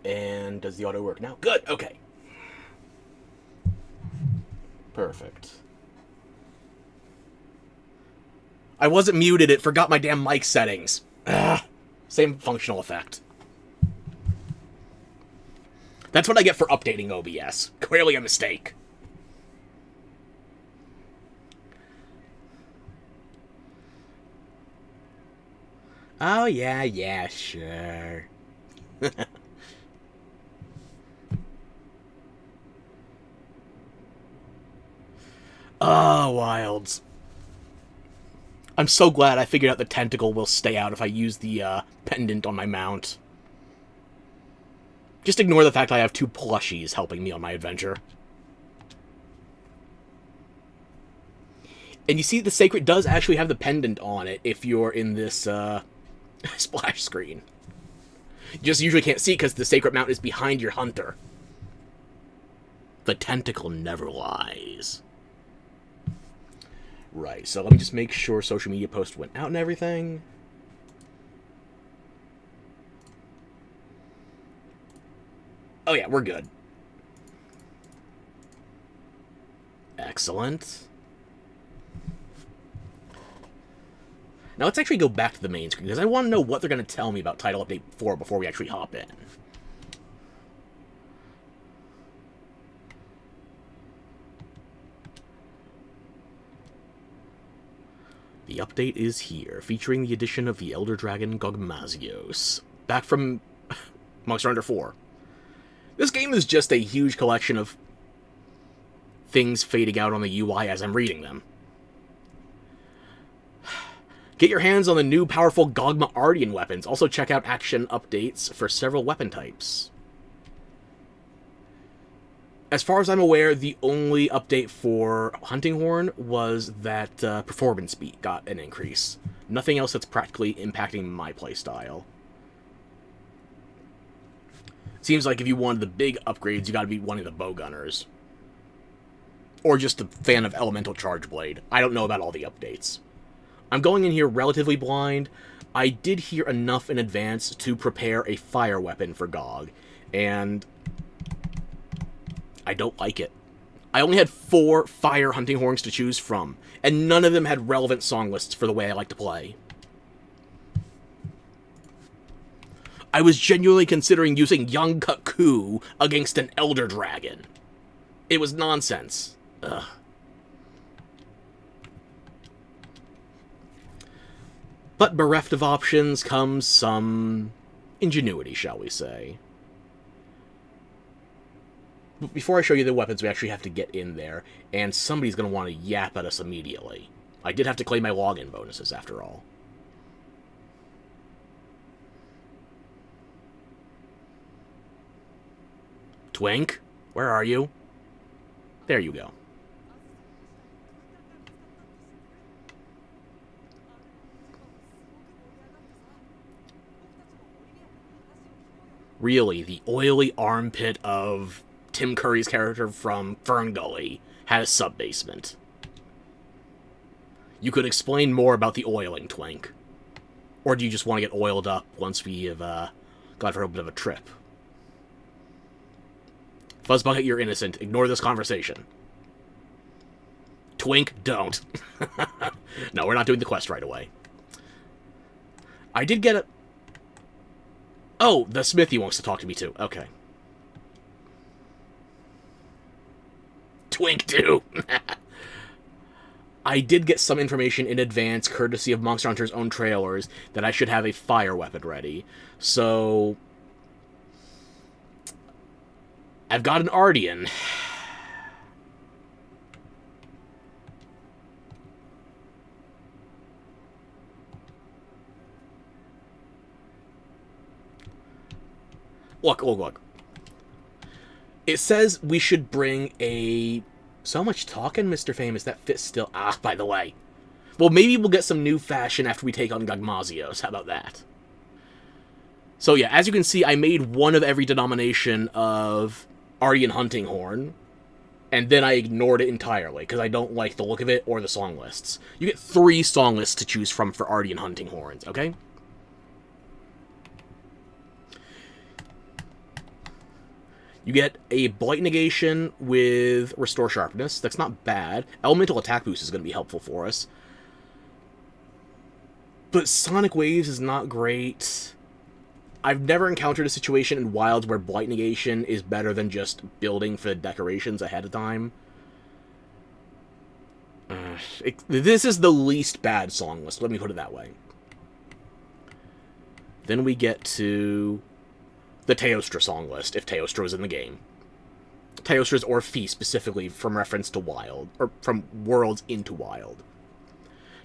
And does the auto work now? Good, okay. Perfect. I wasn't muted, it forgot my damn mic settings. Ugh. Same functional effect. That's what I get for updating OBS. Clearly a mistake. Oh, yeah, sure. Oh, wilds. I'm so glad I figured out the tentacle will stay out if I use the pendant on my mount. Just ignore the fact I have 2 plushies helping me on my adventure. And you see the Sacred does actually have the pendant on it if you're in this splash screen. You just usually can't see because the Sacred mount is behind your hunter. The tentacle never lies. Right, so let me just make sure social media post went out and everything. Oh yeah, we're good. Excellent. Now let's actually go back to the main screen, because I want to know what they're going to tell me about Title Update 4 before we actually hop in. The update is here, featuring the addition of the Elder Dragon Gogmazios, back from Monster Hunter 4. This game is just a huge collection of things fading out on the UI as I'm reading them. Get your hands on the new powerful Gogma Ardian weapons. Also check out action updates for several weapon types. As far as I'm aware, the only update for Hunting Horn was that performance speed got an increase. Nothing else that's practically impacting my playstyle. Seems like if you wanted the big upgrades, you gotta be one of the bowgunners. Or just a fan of Elemental Charge Blade. I don't know about all the updates. I'm going in here relatively blind. I did hear enough in advance to prepare a fire weapon for Gog, and I don't like it. I only had 4 fire hunting horns to choose from, and none of them had relevant song lists for the way I like to play. I was genuinely considering using Young Kaku against an Elder Dragon. It was nonsense. Ugh. But bereft of options comes some ingenuity, shall we say. But before I show you the weapons, we actually have to get in there, and somebody's going to want to yap at us immediately. I did have to claim my login bonuses, after all. Twink, where are you? There you go. Really, the oily armpit of Tim Curry's character from Fern Gully had a sub-basement. You could explain more about the oiling, Twink. Or do you just want to get oiled up once we have gone for a bit of a trip? Fuzzbucket, you're innocent. Ignore this conversation. Twink, don't. No, we're not doing the quest right away. I did get a... Oh, the Smithy wants to talk to me too. Okay. Twink too! I did get some information in advance, courtesy of Monster Hunter's own trailers, that I should have a fire weapon ready. So... I've got an Ardian. Look. It says we should bring a... So much talking, Mr. Famous. That fits still... Ah, by the way. Well, maybe we'll get some new fashion after we take on Gogmazios. How about that? So yeah, as you can see, I made one of every denomination of Ardian Hunting Horn, and then I ignored it entirely, because I don't like the look of it or the song lists. You get 3 song lists to choose from for Ardian Hunting Horns, okay? You get a Blight Negation with Restore Sharpness. That's not bad. Elemental Attack Boost is going to be helpful for us. But Sonic Waves is not great. I've never encountered a situation in Wilds where Blight Negation is better than just building for the decorations ahead of time. This is the least bad song list, let me put it that way. Then we get to the Teostra song list, if Teostra is in the game. Teostra's or Feast, specifically from reference to Wild, or from Worlds into Wild.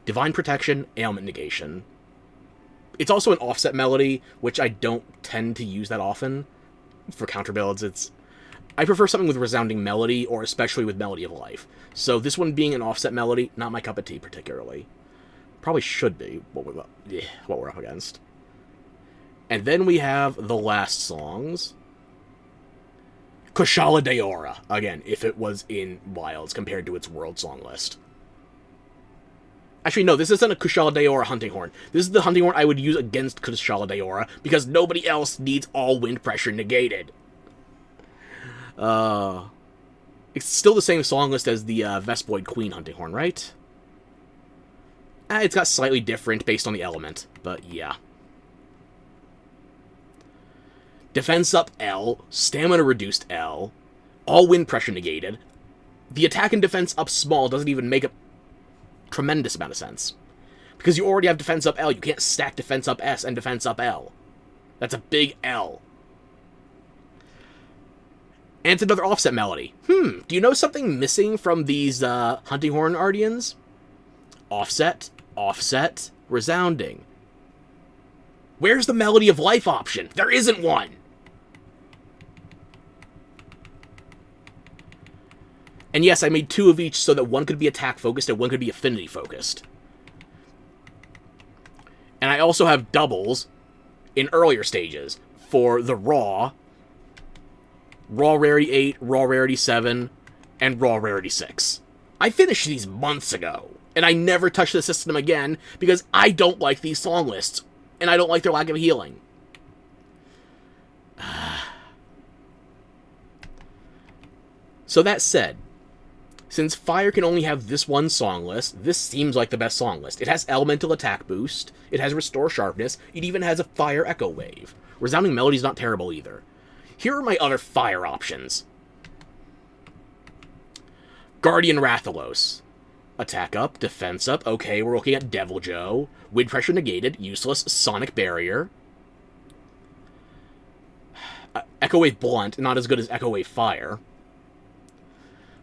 Divine Protection, Ailment Negation. It's also an offset melody, which I don't tend to use that often. For counter builds, I prefer something with Resounding Melody, or especially with Melody of Life. So this one being an offset melody, not my cup of tea particularly. Probably should be what we're up against. And then we have the last songs. Kushala Daora. Again, if it was in Wilds compared to its World song list. Actually, no, this isn't a Kushala Daora hunting horn. This is the hunting horn I would use against Kushala Daora, because nobody else needs all wind pressure negated. It's still the same song list as the Vespoid Queen hunting horn, right? It's got slightly different based on the element, but yeah. Defense up L, stamina reduced L, all wind pressure negated. The attack and defense up small doesn't even make a tremendous amount of sense. Because you already have defense up L, you can't stack defense up S and defense up L. That's a big L. And it's another offset melody. Do you know something missing from these hunting horn Ardians? Offset, offset, resounding. Where's the Melody of Life option? There isn't one! And yes, I made 2 of each so that one could be attack-focused and one could be affinity-focused. And I also have doubles in earlier stages for the Raw Rarity 8, Raw Rarity 7, and Raw Rarity 6. I finished these months ago, and I never touched the system again because I don't like these song lists, and I don't like their lack of healing. So that said, since Fire can only have this one song list, this seems like the best song list. It has Elemental Attack Boost, it has Restore Sharpness, it even has a Fire Echo Wave. Resounding Melody's not terrible either. Here are my other Fire options. Guardian Rathalos. Attack up, defense up, okay, we're looking at Deviljho. Wind Pressure negated, useless, Sonic Barrier. Echo Wave Blunt, not as good as Echo Wave Fire.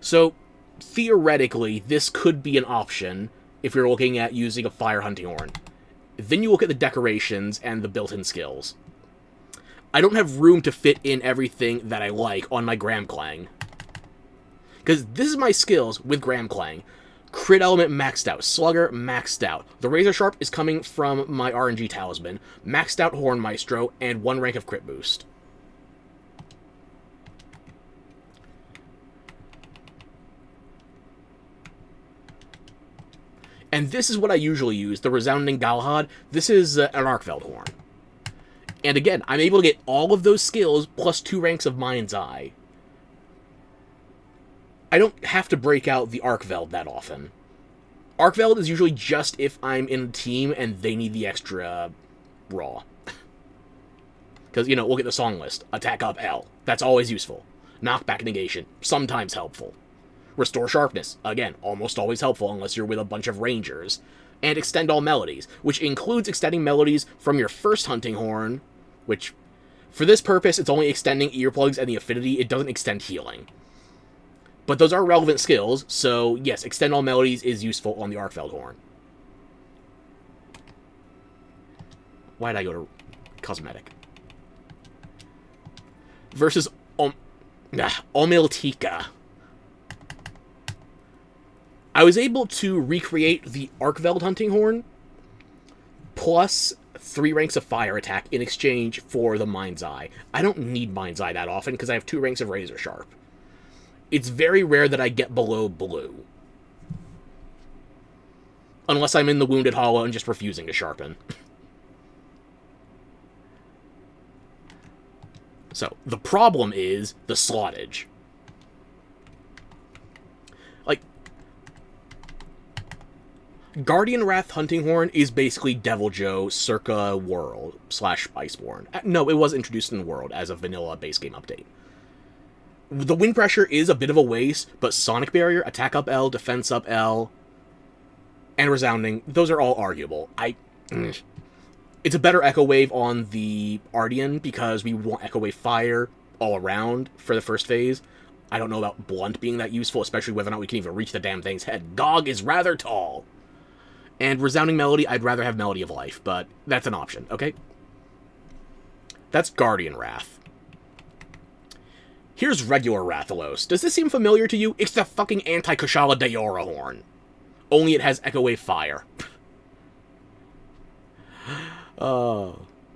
So, theoretically, this could be an option if you're looking at using a Fire Hunting Horn. Then you look at the decorations and the built-in skills. I don't have room to fit in everything that I like on my Gramclang. Because this is my skills with Gramclang. Crit Element maxed out. Slugger maxed out. The Razor Sharp is coming from my RNG Talisman. Maxed out Horn Maestro, and 1 rank of Crit Boost. And this is what I usually use, the Resounding Galahad. This is an Arkveld Horn. And again, I'm able to get all of those skills plus 2 ranks of Mind's Eye. I don't have to break out the Arkveld that often. Arkveld is usually just if I'm in a team and they need the extra raw. Because, you know, look at the song list. Attack up L. That's always useful. Knockback negation. Sometimes helpful. Restore Sharpness, again, almost always helpful unless you're with a bunch of Rangers. And Extend All Melodies, which includes extending melodies from your first hunting horn, which, for this purpose, it's only extending earplugs and the affinity, it doesn't extend healing. But those are relevant skills, so yes, Extend All Melodies is useful on the Arkveld Horn. Why did I go to Cosmetic? Versus Omeltica. I was able to recreate the Arkveld Hunting Horn plus 3 ranks of Fire Attack in exchange for the Mind's Eye. I don't need Mind's Eye that often because I have 2 ranks of Razor Sharp. It's very rare that I get below blue. Unless I'm in the Wounded Hollow and just refusing to sharpen. So, the problem is the slottage. Like, Guardian Wrath Hunting Horn is basically Deviljho circa World / Iceborne. No, it was introduced in the World as a vanilla base game update. The wind pressure is a bit of a waste, but Sonic Barrier, Attack Up L, Defense Up L, and Resounding, those are all arguable. It's a better Echo Wave on the Ardian because we want Echo Wave Fire all around for the first phase. I don't know about Blunt being that useful, especially whether or not we can even reach the damn thing's head. Gog is rather tall. And Resounding Melody, I'd rather have Melody of Life, but that's an option, okay? That's Guardian Wrath. Here's regular Rathalos. Does this seem familiar to you? It's the fucking anti-Kushala Daora horn. Only it has Echo Wave Fire.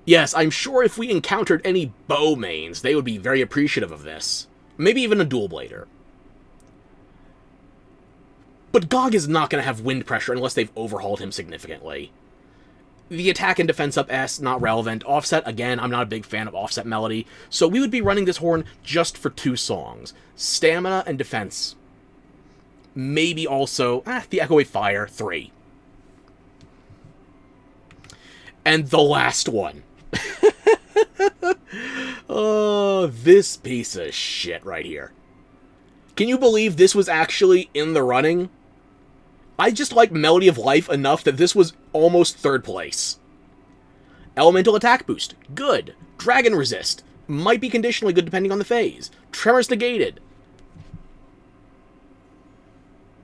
Yes, I'm sure if we encountered any bow mains, they would be very appreciative of this. Maybe even a dual blader. But Gog is not going to have wind pressure unless they've overhauled him significantly. The attack and defense up S, not relevant. Offset, again, I'm not a big fan of offset melody. So we would be running this horn just for 2 songs. Stamina and defense. Maybe also, the Echo Wave Fire, 3. And the last one. Oh, this piece of shit right here. Can you believe this was actually in the running? I just like Melody of Life enough that this was almost 3rd place. Elemental Attack Boost, good. Dragon Resist, might be conditionally good depending on the phase. Tremors Negated.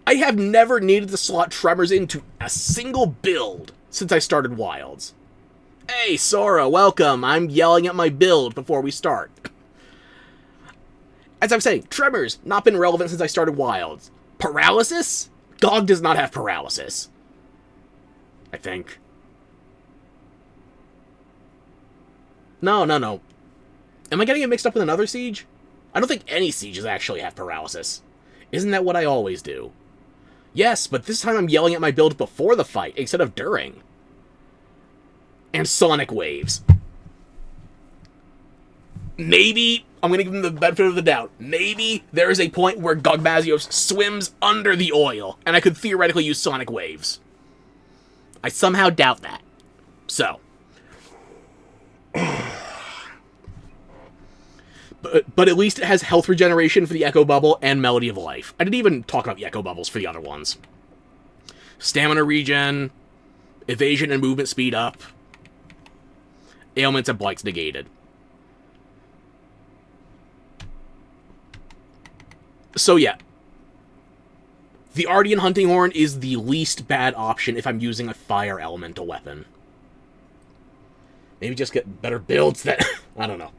I have never needed to slot Tremors into a single build since I started Wilds. Hey, Sora, welcome. I'm yelling at my build before we start. As I'm saying, Tremors, not been relevant since I started Wilds. Paralysis? Gog does not have Paralysis. I think. No. Am I getting it mixed up with another Siege? I don't think any Sieges actually have Paralysis. Isn't that what I always do? Yes, but this time I'm yelling at my build before the fight, instead of during. And Sonic Waves. Maybe, I'm going to give him the benefit of the doubt, maybe there is a point where Gogmazios swims under the oil, and I could theoretically use Sonic Waves. I somehow doubt that. So. But at least it has health regeneration for the Echo Bubble and Melody of Life. I didn't even talk about the Echo Bubbles for the other ones. Stamina regen, evasion and movement speed up, ailments and blights negated. So yeah, the Ardian Hunting Horn is the least bad option if I'm using a fire elemental weapon. Maybe just get better builds that... I don't know.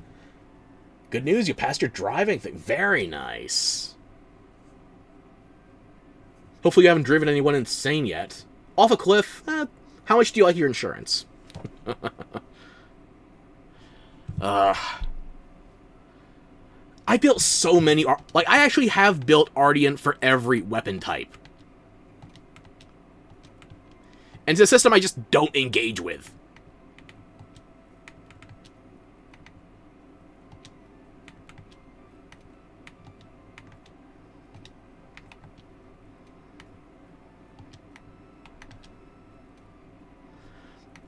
Good news, you passed your driving thing. Very nice. Hopefully you haven't driven anyone insane yet. Off a cliff? How much do you like your insurance? I built so many... Like, I actually have built Ardian for every weapon type. And it's a system I just don't engage with.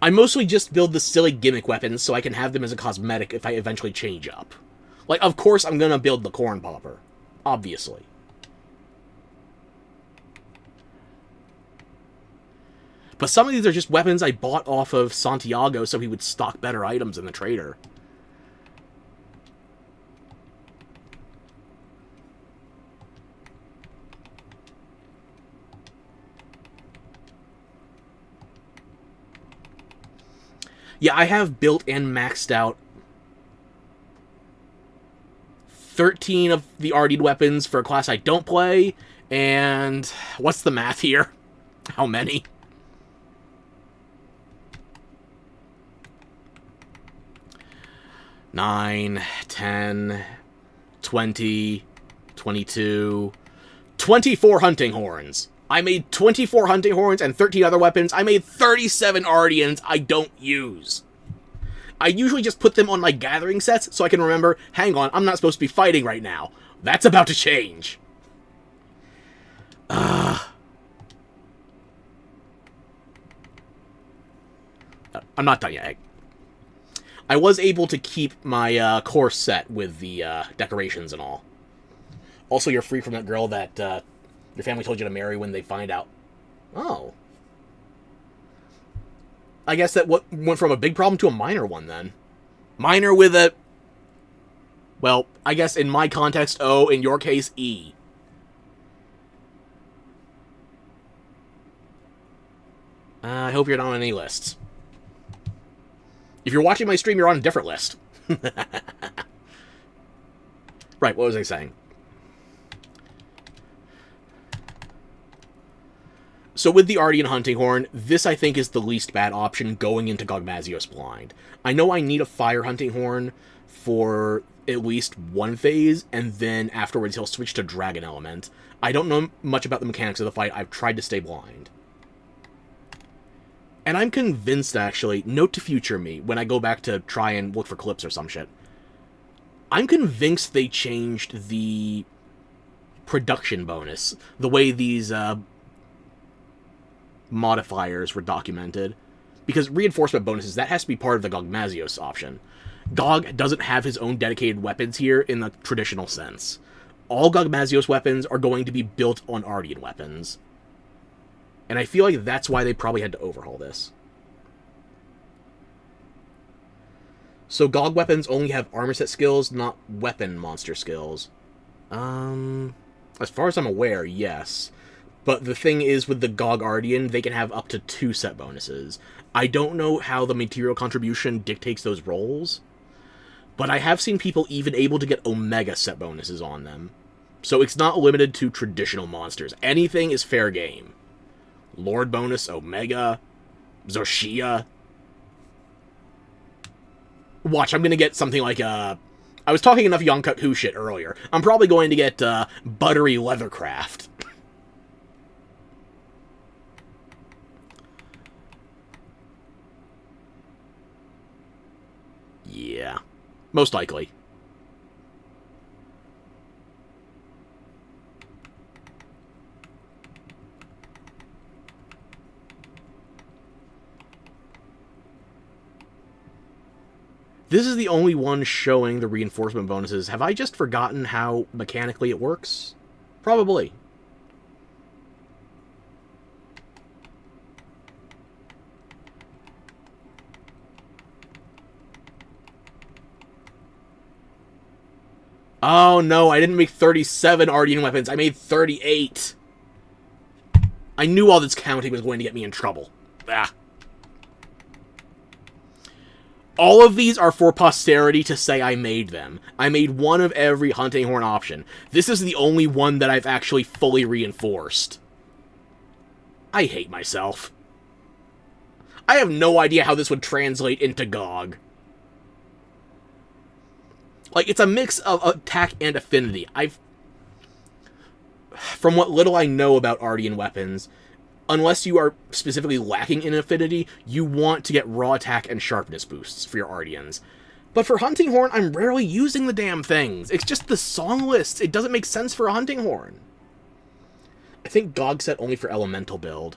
I mostly just build the silly gimmick weapons so I can have them as a cosmetic if I eventually change up. Like, of course I'm gonna build the Corn Popper. Obviously. But some of these are just weapons I bought off of Santiago so he would stock better items in the trader. Yeah, I have built and maxed out 13 of the Ardian weapons for a class I don't play, and what's the math here? How many? Nine, 10, 20, 22, 24 hunting horns. I made 24 hunting horns and 13 other weapons. I made 37 Ardians I don't use. I usually just put them on my gathering sets so I can remember, hang on, I'm not supposed to be fighting right now. That's about to change. I'm not done yet. I was able to keep my course set with the decorations and all. Also, you're free from that girl that your family told you to marry when they find out. Oh. I guess that went from a big problem to a minor one, then. Minor with a... Well, I guess in my context, O. In your case, E. I hope you're not on any lists. If you're watching my stream, you're on a different list. Right, what was I saying? So with the Ardian Hunting Horn, this I think is the least bad option going into Gogmazios Blind. I know I need a Fire Hunting Horn for at least one phase, and then afterwards he'll switch to Dragon Element. I don't know much about the mechanics of the fight. I've tried to stay blind. And I'm convinced, actually, note to future me, when I go back to try and look for clips or some shit, I'm convinced they changed the production bonus, the way these modifiers were documented. Because reinforcement bonuses, that has to be part of the Gogmazios option. Gog doesn't have his own dedicated weapons here in the traditional sense. All Gogmazios weapons are going to be built on Ardian weapons. And I feel like that's why they probably had to overhaul this. So Gog weapons only have armor set skills, not weapon monster skills. As far as I'm aware, yes. But the thing is, with the Gog Ardian, they can have up to 2 set bonuses. I don't know how the material contribution dictates those rolls, but I have seen people even able to get Omega set bonuses on them. So it's not limited to traditional monsters. Anything is fair game. Lord bonus, Omega, Zoshia. Watch, I'm gonna get something like, I was talking enough Yonkuk-Hu shit earlier. I'm probably going to get, Buttery Leathercraft. Yeah. Most likely. This is the only one showing the reinforcement bonuses. Have I just forgotten how mechanically it works? Probably. Oh no, I didn't make 37 Ardian weapons. I made 38. I knew all this counting was going to get me in trouble. Ah. All of these are for posterity to say I made them. I made one of every Hunting Horn option. This is the only one that I've actually fully reinforced. I hate myself. I have no idea how this would translate into GOG. Like, it's a mix of attack and affinity. From what little I know about Ardian weapons, unless you are specifically lacking in affinity, you want to get raw attack and sharpness boosts for your Ardians. But for Hunting Horn, I'm rarely using the damn things. It's just the song lists. It doesn't make sense for a Hunting Horn. I think GOG set only for Elemental build.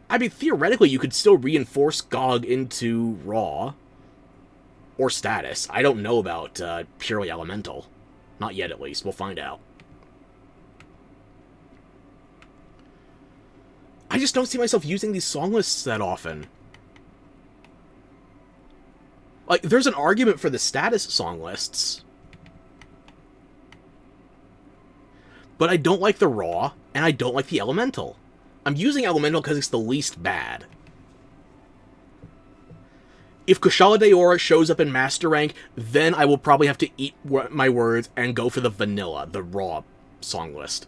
I mean, theoretically, you could still reinforce GOG into Raw. Or Status. I don't know about purely Elemental. Not yet, at least. We'll find out. I just don't see myself using these song lists that often. Like, there's an argument for the Status song lists. But I don't like the Raw, and I don't like the Elemental. I'm using Elemental because it's the least bad. If Kushala Daora shows up in Master Rank, then I will probably have to eat my words and go for the vanilla, the raw song list.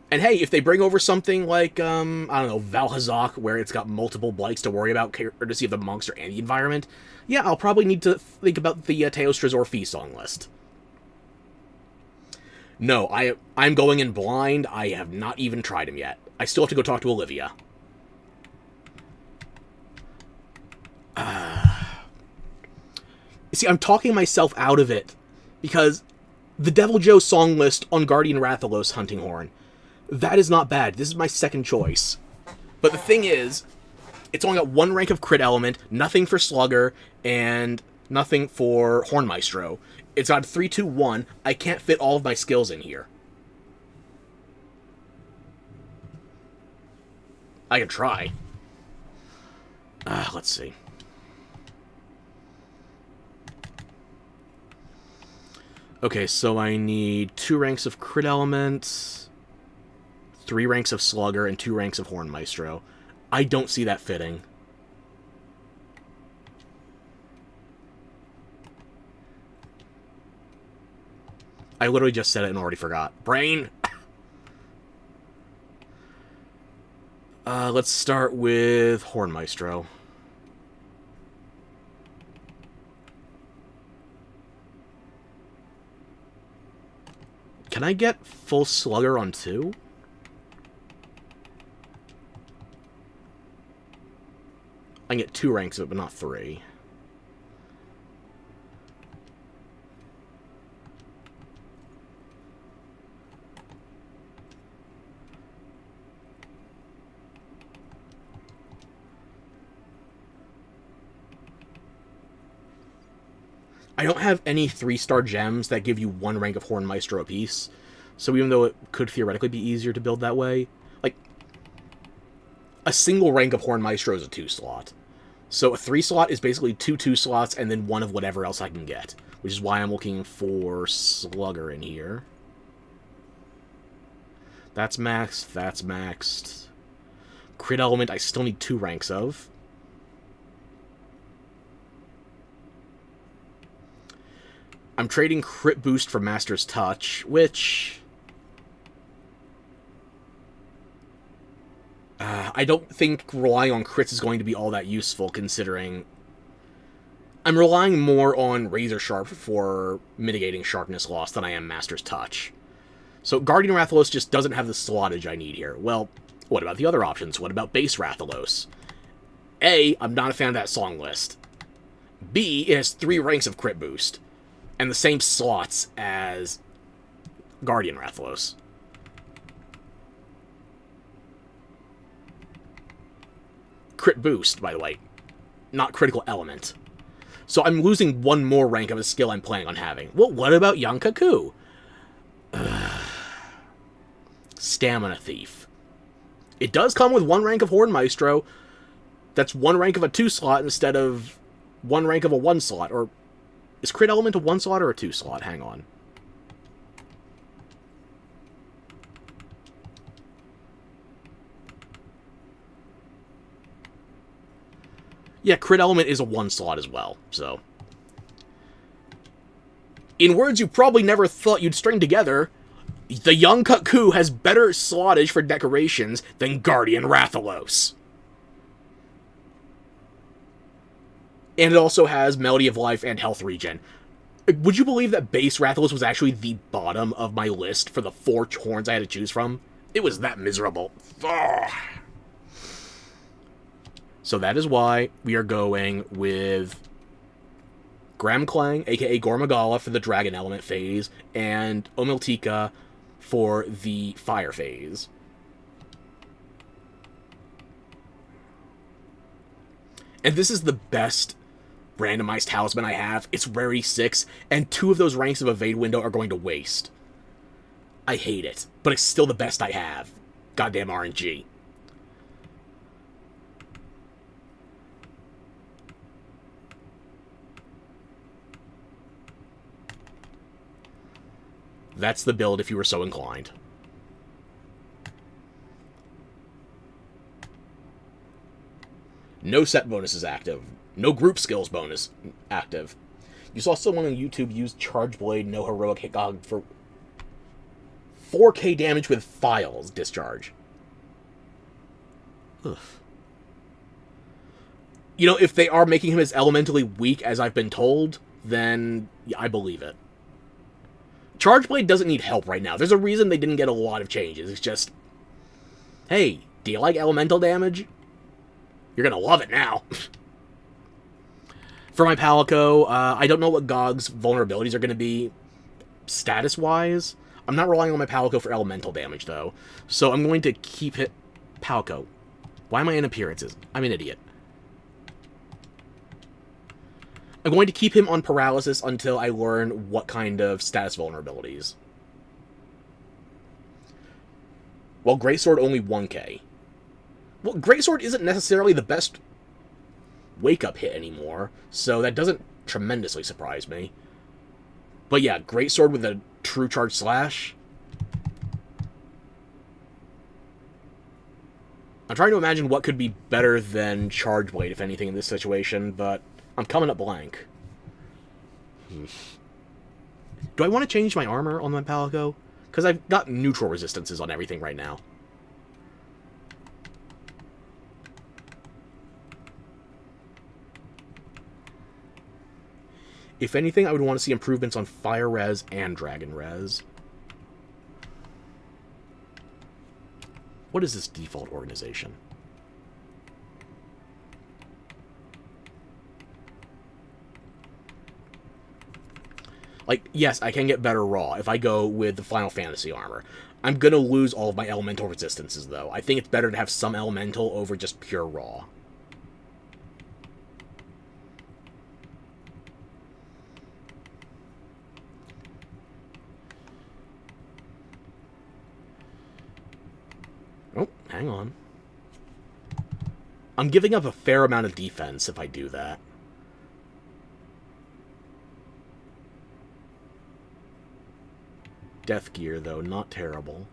And hey, if they bring over something like, I don't know, Valhazak, where it's got multiple blights to worry about, courtesy of the monster and the environment, yeah, I'll probably need to think about the Teos Trezor Fee song list. No, I'm going in blind. I have not even tried him yet. I still have to go talk to Olivia. See, I'm talking myself out of it, because the Deviljho song list on Guardian Rathalos Hunting Horn, that is not bad. This is my second choice. But the thing is, it's only got 1 rank of crit element, nothing for Slugger, and nothing for Horn Maestro. It's got 3-2-1. I can't fit all of my skills in here. I can try. Let's see. Okay, so I need 2 ranks of crit element, 3 ranks of Slugger, and 2 ranks of Horn Maestro. I don't see that fitting. I literally just said it and already forgot. Brain! Let's start with Horn Maestro. Can I get full Slugger on 2? I can get 2 ranks of it, but not 3. I don't have any 3-star gems that give you 1 rank of Horn Maestro apiece, so even though it could theoretically be easier to build that way, like, a single rank of Horn Maestro is a 2-slot. So a 3-slot is basically 2 2-slots and then 1 of whatever else I can get, which is why I'm looking for Slugger in here. That's maxed, that's maxed. Crit element I still need 2 ranks of. I'm trading crit boost for Master's Touch, which I don't think relying on crits is going to be all that useful, considering I'm relying more on Razor Sharp for mitigating sharpness loss than I am Master's Touch. So Guardian Rathalos just doesn't have the slottage I need here. Well, what about the other options? What about base Rathalos? A, I'm not a fan of that song list. B, it has 3 ranks of crit boost, and the same slots as Guardian Rathalos. Crit boost, by the way, not critical element. So I'm losing 1 more rank of a skill I'm planning on having. Well, what about Yankaku? Stamina Thief. It does come with 1 rank of Horn Maestro. That's 1 rank of a 2-slot instead of 1 rank of a 1-slot. Or is crit element a 1-slot or a 2-slot? Hang on. Yeah, crit element is a 1-slot as well, so. In words you probably never thought you'd string together, the Yankaku has better slottage for decorations than Guardian Rathalos. And it also has Melody of Life and Health Regen. Would you believe that base Rathalos was actually the bottom of my list for the 4 horns I had to choose from? It was that miserable. Ugh. So that is why we are going with Gramclang, aka Gormagala, for the Dragon Element phase, and Omiltika for the Fire phase. And this is the best randomized talisman I have. It's Rarity 6, and 2 of those ranks of Evade Window are going to waste. I hate it, but it's still the best I have. Goddamn RNG. That's the build if you were so inclined. No set bonus is active. No group skills bonus active. You saw someone on YouTube use Charge Blade, no heroic hit God for 4k damage with Files discharge. Ugh. You know, if they are making him as elementally weak as I've been told, then yeah, I believe it. Charge Blade doesn't need help right now. There's a reason they didn't get a lot of changes. It's just, hey, do you like elemental damage? You're gonna love it now. For my Palico, I don't know what Gog's vulnerabilities are going to be status-wise. I'm not relying on my Palico for elemental damage, though. So I'm going to keep it... Palico. Why am I in appearances? I'm an idiot. I'm going to keep him on paralysis until I learn what kind of status vulnerabilities. Well, Greatsword only 1k. Well, Greatsword isn't necessarily the best wake-up hit anymore, so that doesn't tremendously surprise me. But yeah, Greatsword with a true charge slash. I'm trying to imagine what could be better than Charge Blade, if anything, in this situation, but I'm coming up blank. Do I want to change my armor on my Palico? Because I've got neutral resistances on everything right now. If anything, I would want to see improvements on Fire Res and Dragon Res. What is this default organization? Like, yes, I can get better raw if I go with the Final Fantasy armor. I'm going to lose all of my elemental resistances, though. I think it's better to have some elemental over just pure raw. Oh, hang on. I'm giving up a fair amount of defense if I do that. Death Gear, though, not terrible.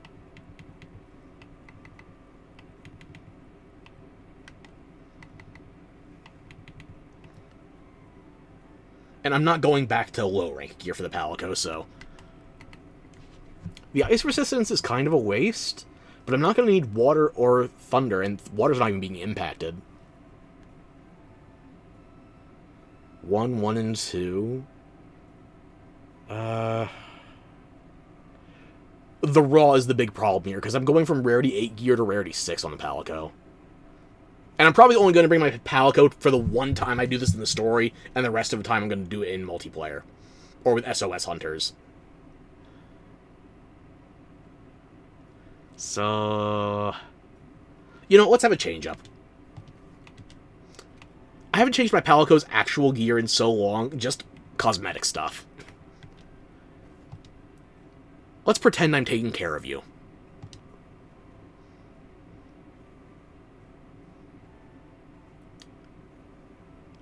And I'm not going back to low rank gear for the Palico, so... The ice resistance is kind of a waste, but I'm not going to need water or thunder, and water's not even being impacted. 1, 1, and 2... The raw is the big problem here, because I'm going from rarity 8 gear to rarity 6 on the Palico. And I'm probably only going to bring my Palico for the one time I do this in the story, and the rest of the time I'm going to do it in multiplayer. Or with SOS Hunters. So... You know, let's have a change-up. I haven't changed my Palico's actual gear in so long, just cosmetic stuff. Let's pretend I'm taking care of you.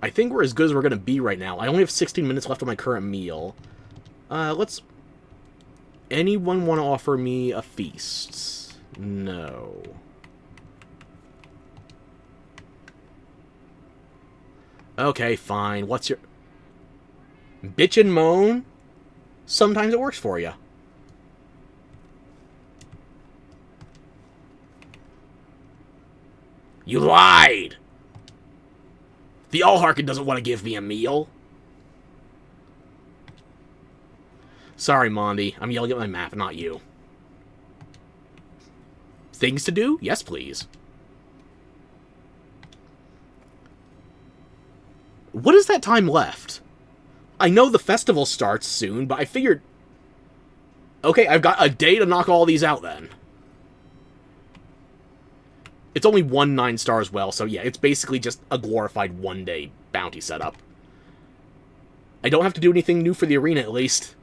I think we're as good as we're going to be right now. I only have 16 minutes left on my current meal. Let's... Anyone want to offer me a feast? No. Okay, fine. What's your... Bitch and moan? Sometimes it works for you. You lied! The Allharkin doesn't want to give me a meal. Sorry, Mondi. I'm yelling at my map, not you. Things to do? Yes, please. What is that time left? I know the festival starts soon, but I figured... Okay, I've got a day to knock all these out, then. It's only 1 9-star as well, so yeah, it's basically just a glorified one-day bounty setup. I don't have to do anything new for the arena, at least.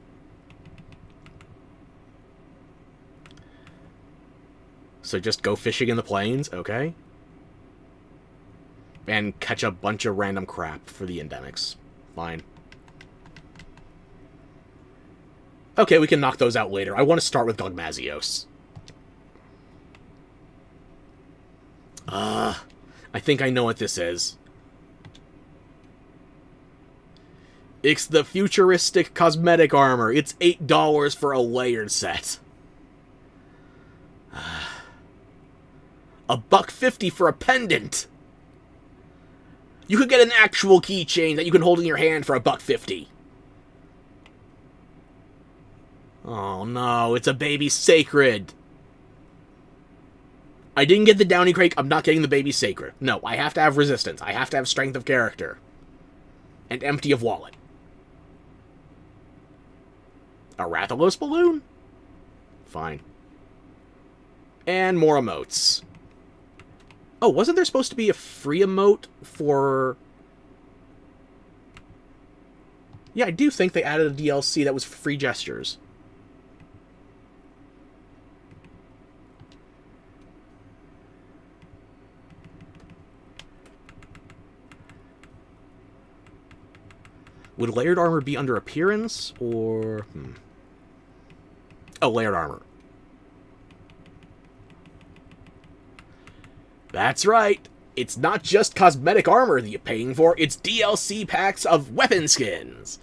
So just go fishing in the plains, okay? And catch a bunch of random crap for the endemics. Fine. Okay, we can knock those out later. I want to start with Gogmazios. I think I know what this is. It's the futuristic cosmetic armor. It's $8 for a layered set. $1.50 for a pendant. You could get an actual keychain that you can hold in your hand for $1.50. Oh no, it's a baby sacred. I didn't get the Downy Crake, I'm not getting the baby sacred. No, I have to have resistance. I have to have strength of character. and empty of wallet. A Rathalos balloon? Fine. And more emotes. Oh, wasn't there supposed to be a free emote for... Yeah, I do think they added a DLC that was free gestures. Would layered armor be under appearance, or... Oh, layered armor. That's right. It's not just cosmetic armor that you're paying for, it's DLC packs of weapon skins.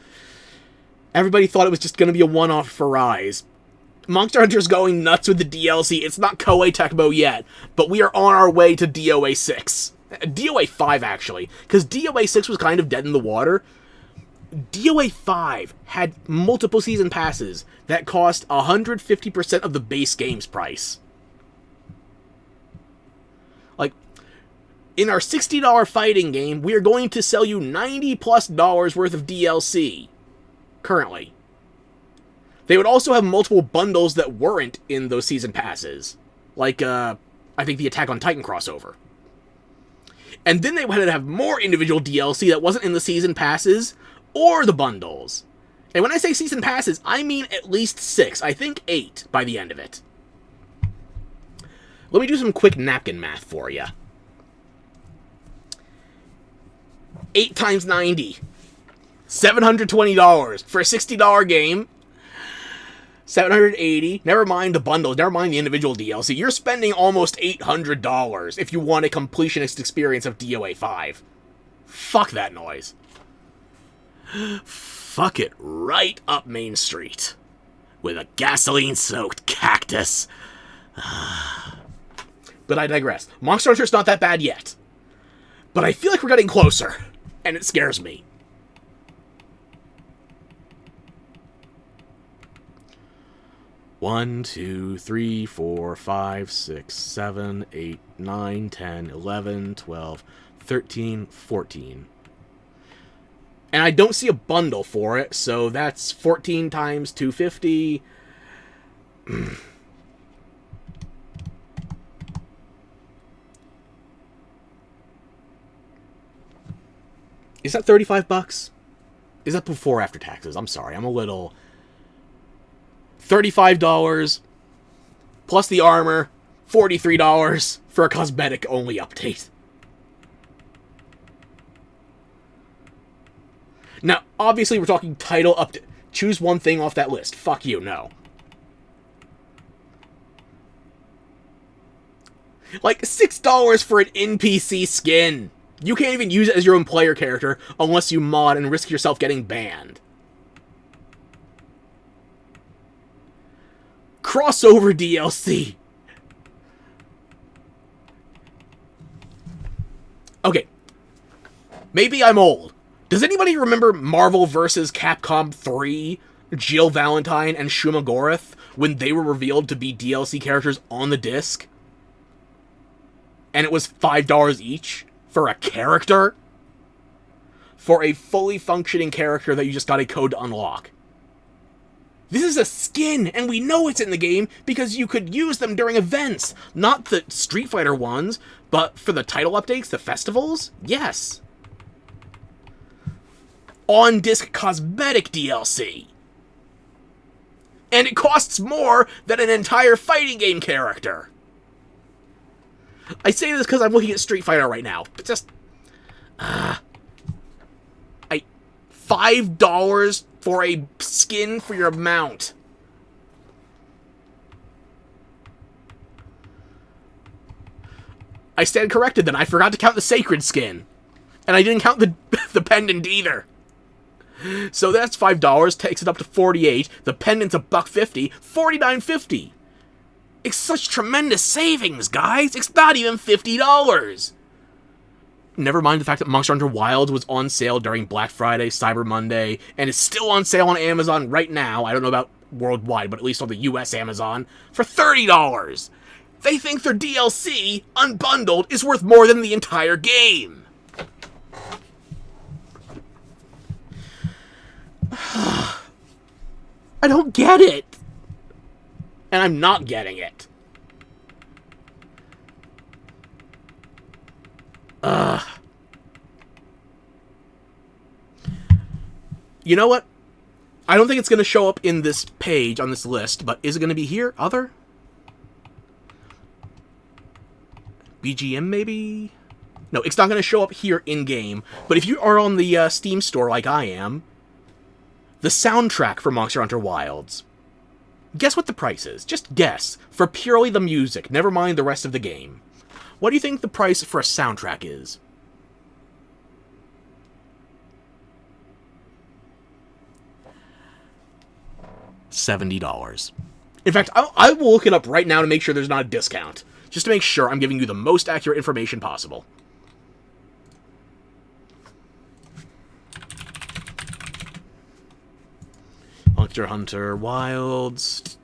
Everybody thought it was just going to be a one-off for Rise. Monster Hunter's going nuts with the DLC. It's not Koei Tecmo yet, but we are on our way to DOA 6. DOA 5, actually, because DOA 6 was kind of dead in the water. DOA 5 had multiple season passes that cost 150% of the base game's price. Like, in our $60 fighting game, we are going to sell you $90+ worth of DLC. Currently. They would also have multiple bundles that weren't in those season passes. Like, I think the Attack on Titan crossover. And then they would have more individual DLC that wasn't in the season passes or the bundles. And when I say season passes, I mean at least 6. I think 8 by the end of it. Let me do some quick napkin math for you. 8 times 90. $720 for a $60 game. $780. Never mind the bundles. Never mind the individual DLC. You're spending almost $800 if you want a completionist experience of DOA 5. Fuck that noise. Fuck it right up Main Street. With a gasoline-soaked cactus. But I digress. Monster Hunter's not that bad yet. But I feel like we're getting closer. And it scares me. One, 2, 3, 4, 5, 6, 7, 8, 9, 10, 11, 12, 13, 14. And I don't see a bundle for it, so that's 14 times 250. Is that $35? Is that before or after taxes? I'm sorry, I'm a little... $35 plus the armor, $43 for a cosmetic-only update. Now, obviously, we're talking title update. Choose one thing off that list. Fuck you, no. Like, $6 for an NPC skin. You can't even use it as your own player character unless you mod and risk yourself getting banned. Crossover DLC. Okay. Maybe I'm old. Does anybody remember Marvel vs. Capcom 3, Jill Valentine and Shuma Gorath, when they were revealed to be DLC characters on the disc? And it was $5 each for a character? For a fully functioning character that you just got a code to unlock. This is a skin, and we know it's in the game because you could use them during events. Not the Street Fighter ones, but for the title updates, the festivals? Yes. On-disc cosmetic DLC. And it costs more than an entire fighting game character. I say this because I'm looking at Street Fighter right now. But just... $5 for a skin for your mount. I stand corrected then. I forgot to count the sacred skin. And I didn't count the pendant either. So that's $5, takes it up to $48. The pendant's $1.50, $49.50. It's such tremendous savings, guys. It's not even $50. Never mind the fact that Monster Hunter Wilds was on sale during Black Friday, Cyber Monday, and is still on sale on Amazon right now. I don't know about worldwide, but at least on the US Amazon, for $30. They think their DLC, unbundled, is worth more than the entire game. I don't get it. And I'm not getting it. You know what? I don't think it's going to show up in this page on this list, but is it going to be here? Other? BGM maybe? No, it's not going to show up here in-game. But if you are on the Steam store like I am, the soundtrack for Monster Hunter Wilds, guess what the price is? Just guess. For purely the music, never mind the rest of the game. What do you think the price for a soundtrack is? $70. In fact, I will look it up right now to make sure there's not a discount. Just to make sure I'm giving you the most accurate information possible. Monster Hunter Wilds.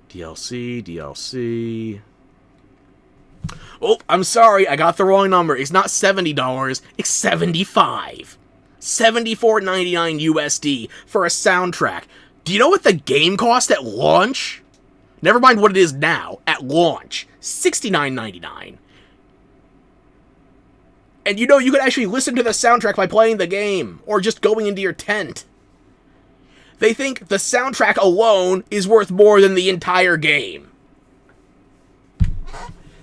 DLC. Oh, I'm sorry, I got the wrong number. It's not $70, it's $75. $74.99 USD for a soundtrack. Do you know what the game cost at launch? Never mind what it is now. At launch, $69.99. And you know you could actually listen to the soundtrack by playing the game, or just going into your tent. They think the soundtrack alone is worth more than the entire game.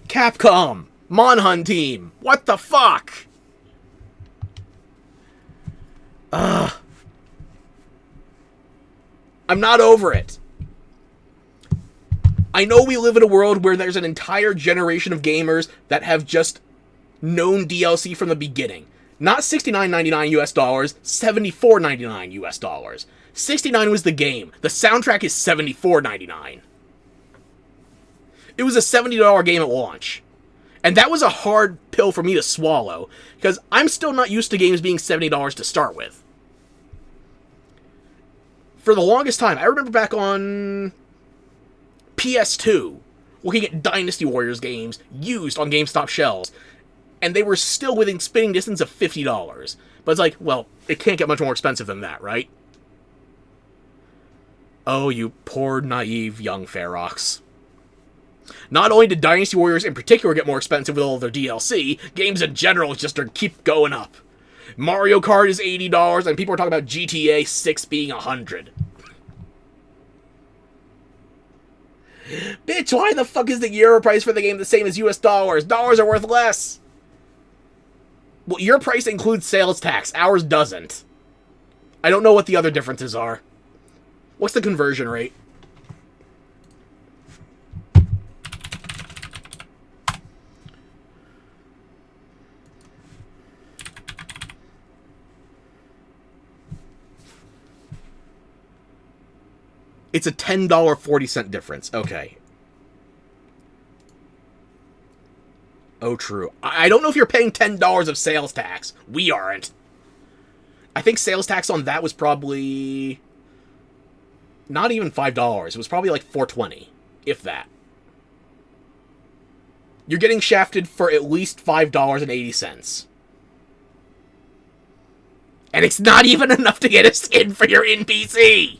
Capcom! Monhun team! What the fuck? I'm not over it. I know we live in a world where there's an entire generation of gamers that have just known DLC from the beginning. Not $69.99 US dollars, $74.99 US dollars. $69 was the game. The soundtrack is $74.99. It was a $70 game at launch. And that was a hard pill for me to swallow, because I'm still not used to games being $70 to start with. For the longest time, I remember back on PS2, looking at Dynasty Warriors games used on GameStop shelves, and they were still within spitting distance of $50. But it's like, well, it can't get much more expensive than that, right? Oh, you poor, naive young Ferox. Not only did Dynasty Warriors in particular get more expensive with all of their DLC, games in general just keep going up. Mario Kart is $80, and people are talking about GTA 6 being $100. Bitch, why the fuck is the euro price for the game the same as US dollars? Dollars are worth less. Well, your price includes sales tax. Ours doesn't. I don't know what the other differences are. What's the conversion rate? It's a $10.40 difference. Okay. Oh, true. I don't know if you're paying $10 of sales tax. We aren't. I think sales tax on that was probably not even $5. It was probably like $4.20, if that. You're getting shafted for at least $5.80. And it's not even enough to get a skin for your NPC!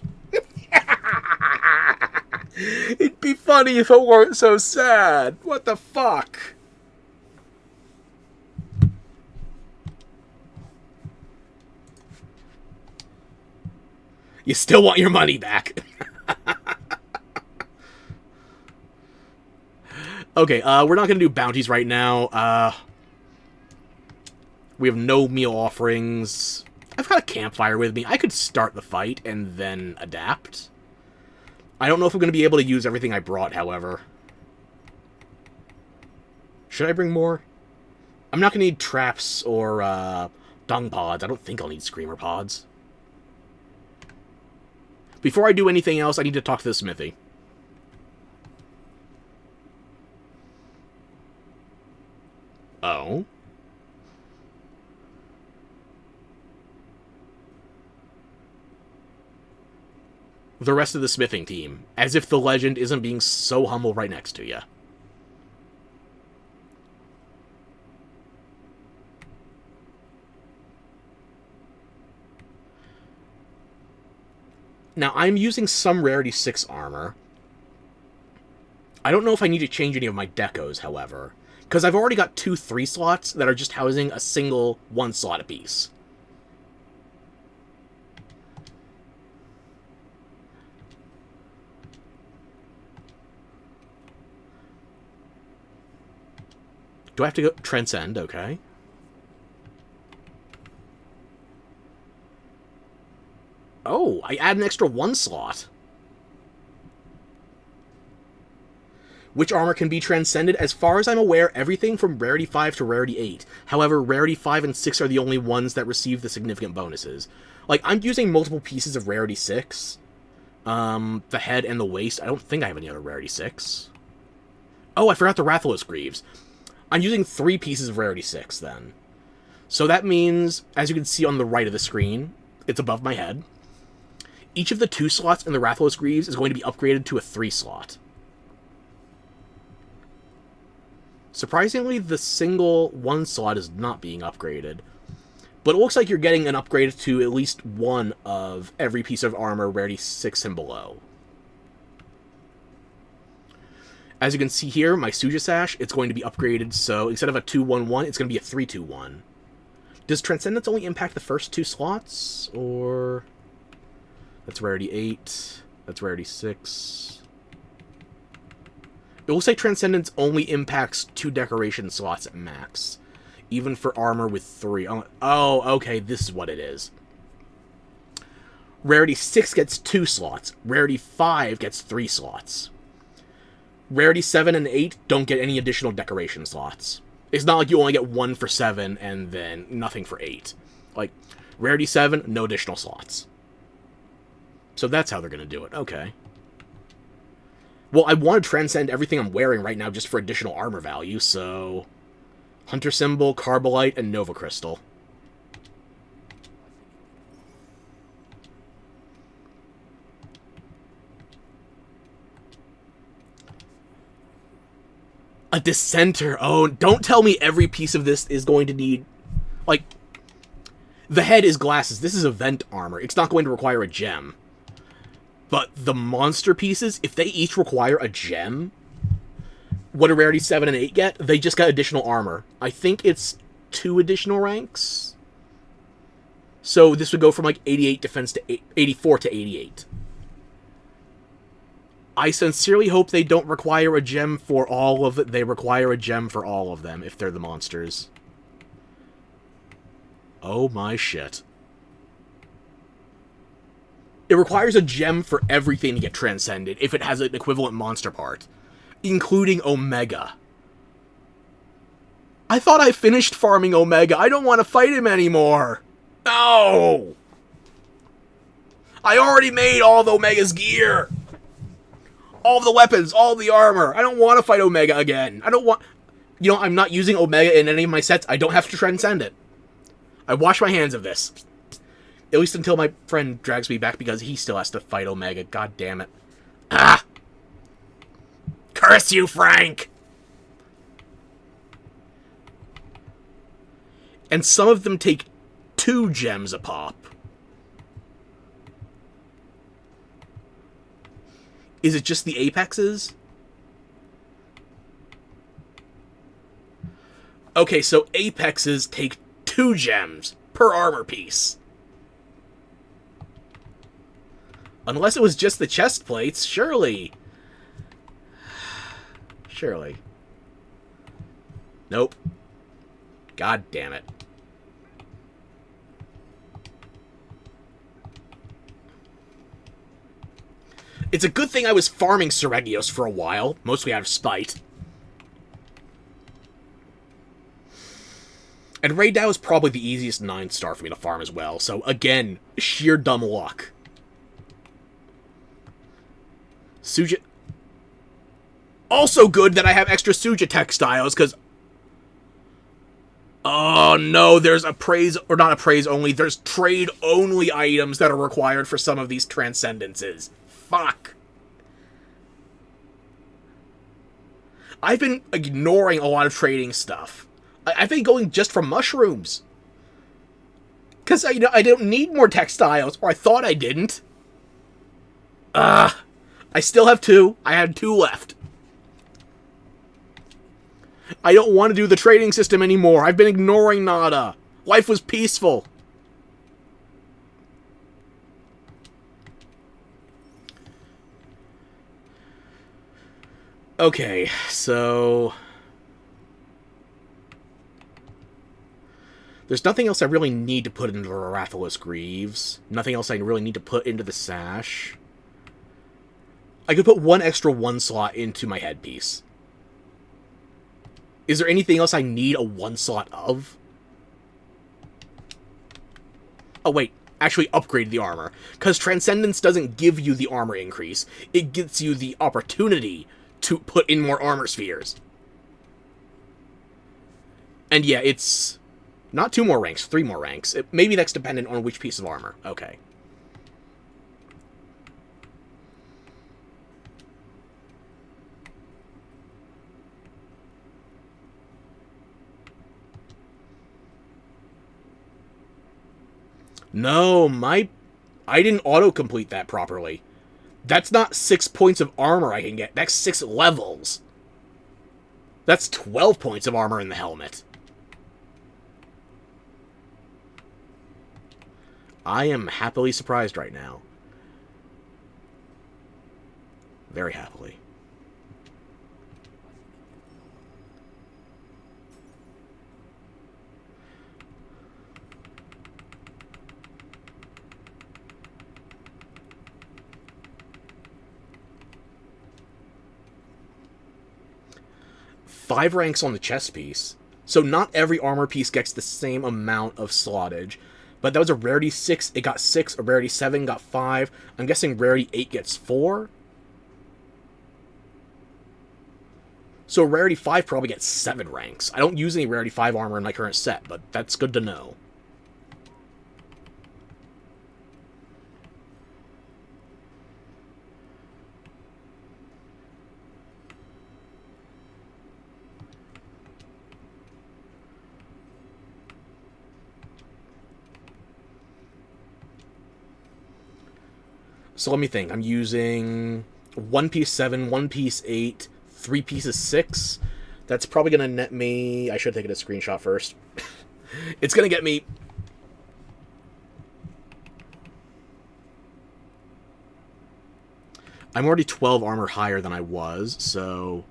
It'd be funny if it weren't so sad. What the fuck? You still want your money back. Okay, we're not gonna do bounties right now. We have no meal offerings. I've got a campfire with me. I could start the fight and then adapt. I don't know if I'm going to be able to use everything I brought, however. Should I bring more? I'm not going to need traps or dung pods. I don't think I'll need screamer pods. Before I do anything else, I need to talk to the smithy. Oh? The rest of the smithing team, as if the legend isn't being so humble right next to you. Now, I'm using some Rarity 6 armor. I don't know if I need to change any of my decos, however, because I've already got 2 3 slots that are just housing a single 1 slot apiece. Do I have to go Transcend? Okay. Oh, I add an extra 1 slot. Which armor can be transcended? As far as I'm aware, everything from Rarity 5 to Rarity 8. However, Rarity 5 and 6 are the only ones that receive the significant bonuses. Like, I'm using multiple pieces of Rarity 6. The head and the waist. I don't think I have any other Rarity 6. Oh, I forgot the Rathalos Greaves. I'm using 3 pieces of Rarity 6, then. So that means, as you can see on the right of the screen, it's above my head. Each of the 2 slots in the Rathalos Greaves is going to be upgraded to a 3 slot. Surprisingly, the single 1 slot is not being upgraded. But it looks like you're getting an upgrade to at least 1 of every piece of armor Rarity 6 and below. As you can see here, my Suja Sash, it's going to be upgraded, so instead of a 2-1-1, it's going to be a 3-2-1. Does Transcendence only impact the first 2 slots? Or... That's Rarity 8. That's Rarity 6. It looks like Transcendence only impacts 2 decoration slots at max. Even for armor with 3. Oh, okay, this is what it is. Rarity 6 gets 2 slots. Rarity 5 gets 3 slots. Rarity 7 and 8 don't get any additional decoration slots. It's not like you only get 1 for 7 and then nothing for 8. Like, Rarity 7, no additional slots. So that's how they're going to do it. Okay. Well, I want to transcend everything I'm wearing right now just for additional armor value, so... Hunter Symbol, Carbolite, and Nova Crystal. A Dissenter. Oh, don't tell me every piece of this is going to need... Like, the head is glasses. This is event armor. It's not going to require a gem. But the monster pieces, if they each require a gem, what do Rarity 7 and 8 get? They just got additional armor. I think it's 2 additional ranks. So this would go from, like, 88 defense to 84 to 88. I sincerely hope they don't require a gem for all of it. They require a gem for all of them if they're the monsters. Oh my shit. It requires a gem for everything to get transcended if it has an equivalent monster part, including Omega. I thought I finished farming Omega. I don't want to fight him anymore. No! I already made all of Omega's gear. All of the weapons, all of the armor. I don't want to fight Omega again. I don't want... You know, I'm not using Omega in any of my sets. I don't have to transcend it. I wash my hands of this. At least until my friend drags me back because he still has to fight Omega. God damn it. Ah! Curse you, Frank! And some of them take 2 gems a pop. Is it just the Apexes? Okay, so Apexes take 2 gems per armor piece. Unless it was just the chest plates, surely. Surely. Nope. God damn it. It's a good thing I was farming Seregios for a while, mostly out of spite. And Raidao is probably the easiest 9-star for me to farm as well, so again, sheer dumb luck. Suja... Also good that I have extra Suja textiles, because... Oh no, there's appraise... Or not appraise only, there's trade-only items that are required for some of these transcendences. Fuck. I've been ignoring a lot of trading stuff. I've been going just for mushrooms. Because, you know, I don't need more textiles, or I thought I didn't. I still have 2. I had 2 left. I don't want to do the trading system anymore. I've been ignoring Nada. Life was peaceful. Okay, so... there's nothing else I really need to put into the Rathalos Greaves. Nothing else I really need to put into the Sash. I could put 1 extra 1 slot into my headpiece. Is there anything else I need a 1 slot of? Oh, wait. Actually upgrade the armor. Because Transcendence doesn't give you the armor increase. It gives you the opportunity to put in more armor spheres. And yeah, it's not 2 more ranks, 3 more ranks. Maybe that's dependent on which piece of armor. Okay. No, I didn't auto-complete that properly. That's not 6 points of armor I can get. That's 6 levels. That's 12 points of armor in the helmet. I am happily surprised right now. Very happily. Five ranks on the chest piece. So not every armor piece gets the same amount of slottage. But that was a rarity 6, it got 6. A rarity 7 got 5. I'm guessing rarity 8 gets 4. So rarity 5 probably gets 7 ranks. I don't use any rarity 5 armor in my current set, but that's good to know. So let me think. I'm using 1 piece 7, 1 piece 8, 3 pieces 6. That's probably going to net me... I should have taken a screenshot first. It's going to get me... I'm already 12 armor higher than I was, so...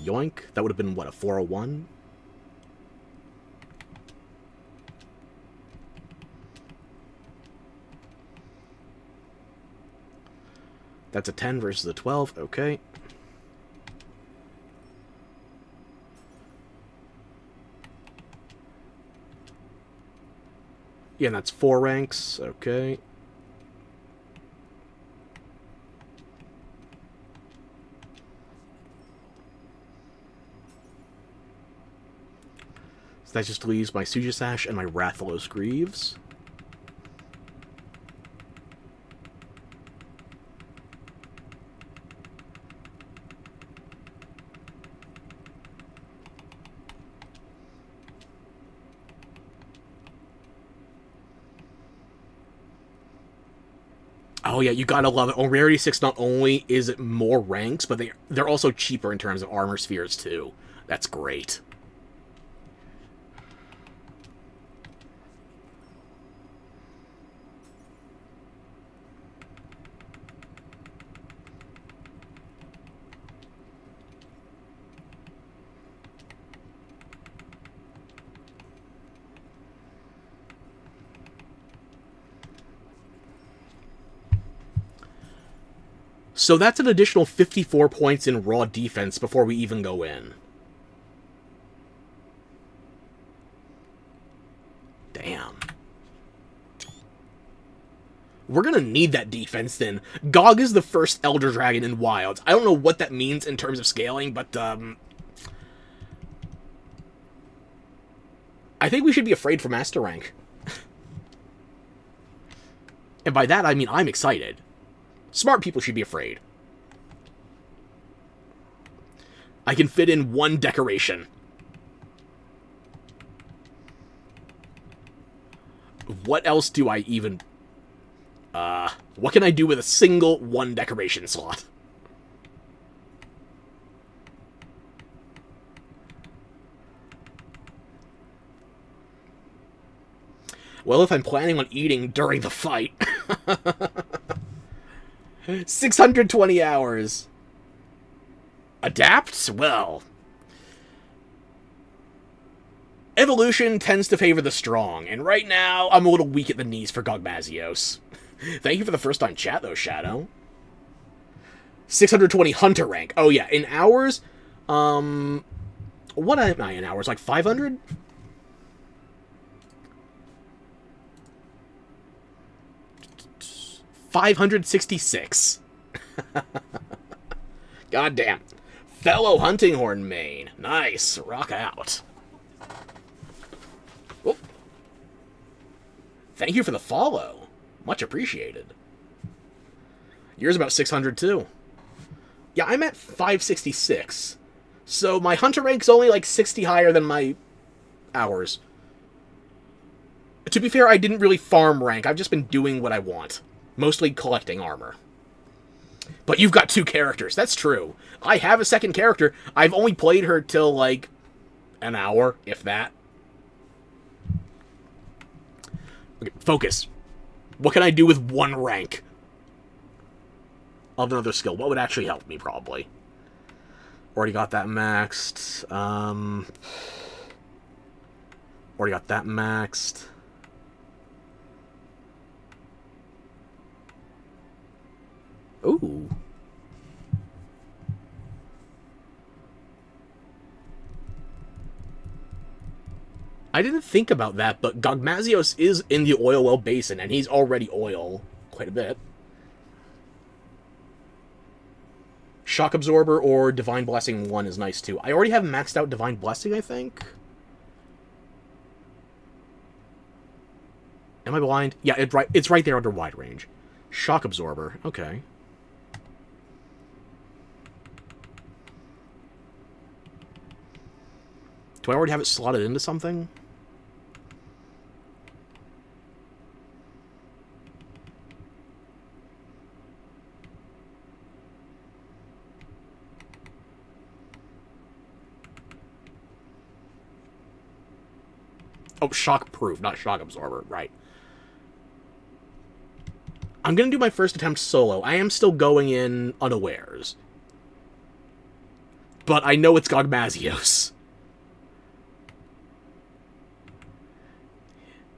yoink. That would have been, what, a 401? That's a 10 versus a 12. Okay. Yeah, and that's 4 ranks. Okay. So that just leaves my Suja Sash and my Rathalos Greaves. Oh yeah, you gotta love it. On Rarity 6, not only is it more ranks, but they're also cheaper in terms of armor spheres, too. That's great. So that's an additional 54 points in raw defense before we even go in. Damn. We're gonna need that defense then. Gog is the first Elder Dragon in Wilds. I don't know what that means in terms of scaling, but I think we should be afraid for Master Rank. And by that I mean I'm excited. Smart people should be afraid. I can fit in 1 decoration. What else do I even... What can I do with a single one decoration slot? Well, if I'm planning on eating during the fight... 620 hours. Adapt? Well... Evolution tends to favor the strong, and right now, I'm a little weak at the knees for Gogmazios. Thank you for the first-time chat, though, Shadow. 620 Hunter rank. Oh, yeah, in hours... What am I in hours? Like 500? $566. Goddamn. Fellow Hunting Horn main. Nice. Rock out. Oh. Thank you for the follow. Much appreciated. Yours about 600 too. Yeah, I'm at 566. So my Hunter rank's only like 60 higher than my hours. To be fair, I didn't really farm rank. I've just been doing what I want. Mostly collecting armor. But you've got 2 characters. That's true. I have a second character. I've only played her till, like, an hour, if that. Okay, focus. What can I do with 1 rank of another skill? What would actually help me, probably? Already got that maxed. Already got that maxed. Ooh. I didn't think about that, but Gogmazios is in the oil well basin, and he's already oil quite a bit. Shock Absorber or Divine Blessing 1 is nice, too. I already have maxed out Divine Blessing, I think. Am I blind? Yeah, it's right there under wide range. Shock Absorber. Okay. Do I already have it slotted into something? Oh, Shock Proof, not Shock Absorber. Right. I'm going to do my first attempt solo. I am still going in unawares. But I know it's Gogmazios.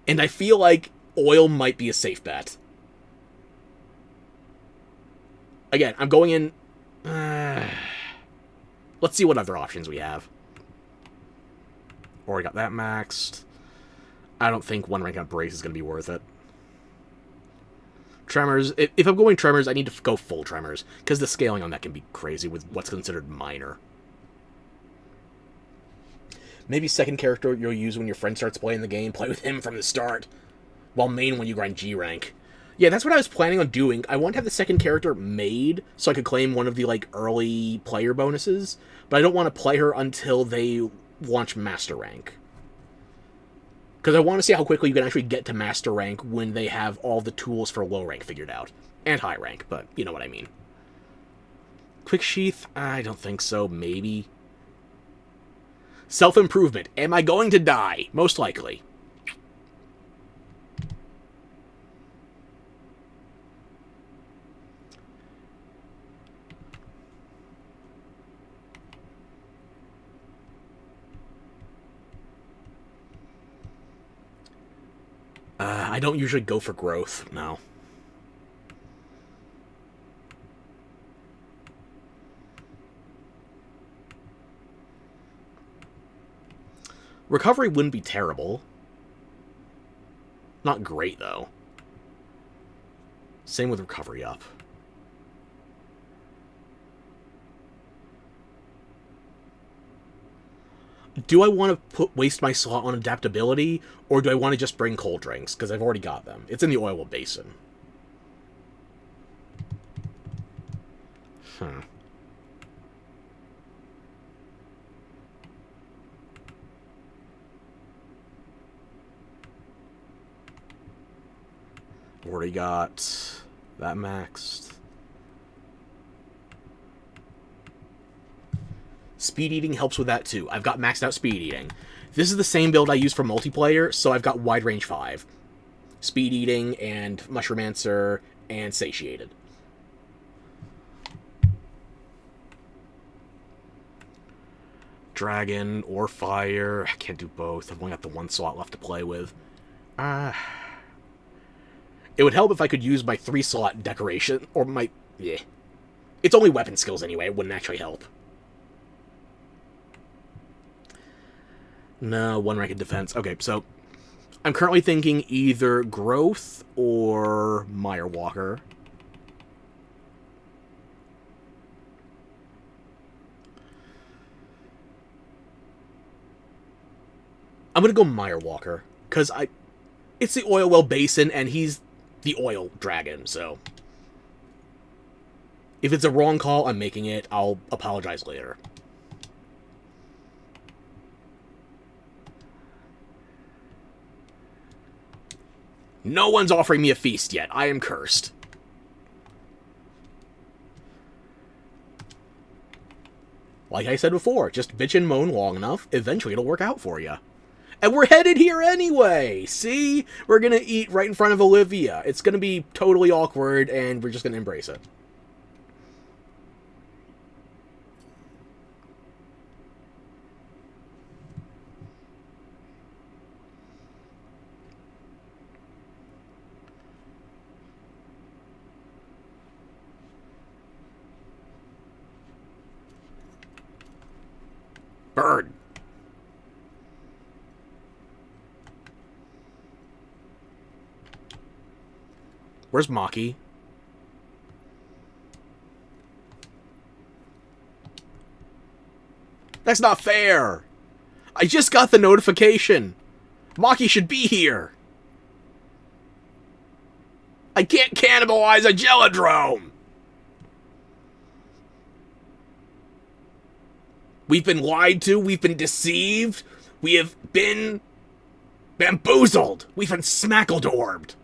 And I feel like oil might be a safe bet. Again, I'm going in... let's see what other options we have. Already got that maxed. I don't think 1 rank on Brace is going to be worth it. Tremors. If I'm going Tremors, I need to go full Tremors. Because the scaling on that can be crazy with what's considered minor. Maybe second character you'll use when your friend starts playing the game. Play with him from the start. While main when you grind G rank. Yeah, that's what I was planning on doing. I want to have the second character made so I could claim one of the, like, early player bonuses. But I don't want to play her until they launch Master Rank. Because I want to see how quickly you can actually get to Master Rank when they have all the tools for low rank figured out. And high rank, but you know what I mean. Quick Sheath? I don't think so. Maybe. Self-improvement. Am I going to die? Most likely. I don't usually go for growth, no. Recovery wouldn't be terrible. Not great, though. Same with recovery up. Do I want to waste my slot on adaptability, or do I want to just bring cold drinks? Because I've already got them. It's in the oil basin. Already got That maxed. Speed eating helps with that too. I've got maxed out speed eating. This is the same build I use for multiplayer, so I've got wide range 5. Speed eating and Mushromancer and satiated. Dragon or fire. I can't do both. I've only got the one slot left to play with. It would help if I could use my 3-slot decoration, or my... Yeah. It's only weapon skills anyway, it wouldn't actually help. No, 1 rank in defense. Okay, so I'm currently thinking either Growth or Mire Walker. I'm gonna go Mire Walker, because it's the Oil Well Basin, and he's the oil dragon, so... If it's a wrong call, I'm making it. I'll apologize later. No one's offering me a feast yet. I am cursed. Like I said before, just bitch and moan long enough, eventually it'll work out for you. And we're headed here anyway! See? We're gonna eat right in front of Olivia. It's gonna be totally awkward, and we're just gonna embrace it. Bird! Where's Maki? That's not fair! I just got the notification! Maki should be here! I can't cannibalize a Gelodrome! We've been lied to, we've been deceived, we have been bamboozled, we've been smackledorbed.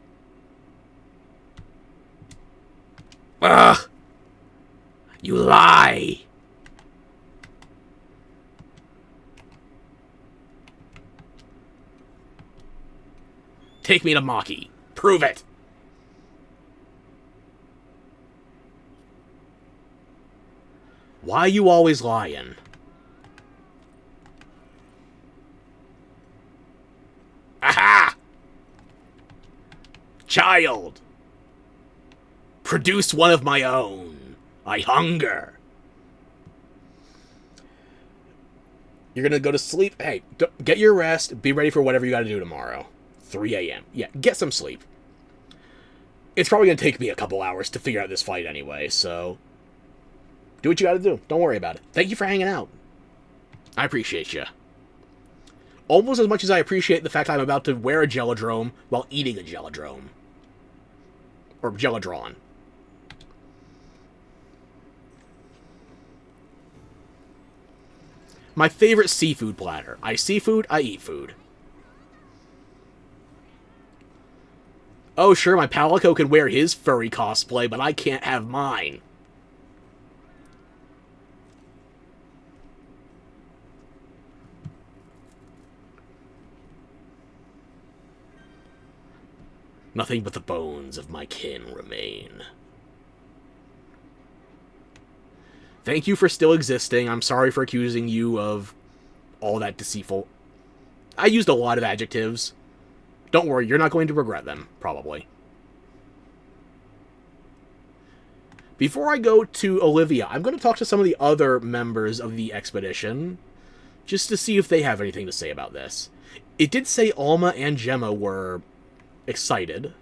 Ugh! You lie! Take me to Maki. Prove it! Why you always lying? Aha! Child! Produce one of my own. I hunger. You're gonna go to sleep? Hey, get your rest. Be ready for whatever you gotta do tomorrow. 3 a.m. Yeah, get some sleep. It's probably gonna take me a couple hours to figure out this fight anyway, so... do what you gotta do. Don't worry about it. Thank you for hanging out. I appreciate you. Almost as much as I appreciate the fact I'm about to wear a Gelodrome while eating a Gelodrome. Or Gelodron. My favorite seafood platter. I see food, I eat food. Oh, sure, my Palico can wear his furry cosplay, but I can't have mine. Nothing but the bones of my kin remain. Thank you for still existing. I'm sorry for accusing you of all that deceitful... I used a lot of adjectives. Don't worry, you're not going to regret them, probably. Before I go to Olivia, I'm going to talk to some of the other members of the expedition, just to see if they have anything to say about this. It did say Alma and Gemma were excited.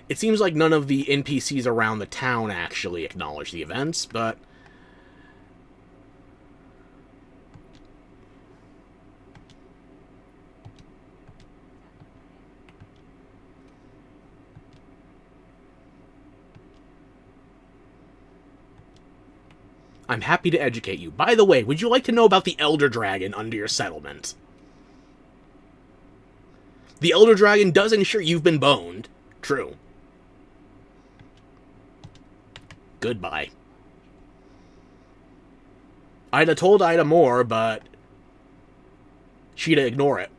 It seems like none of the NPCs around the town actually acknowledge the events, but... I'm happy to educate you. By the way, would you like to know about the Elder Dragon under your settlement? The Elder Dragon does ensure you've been boned. True. Goodbye. I'd have told Ida more, but she'd ignore it.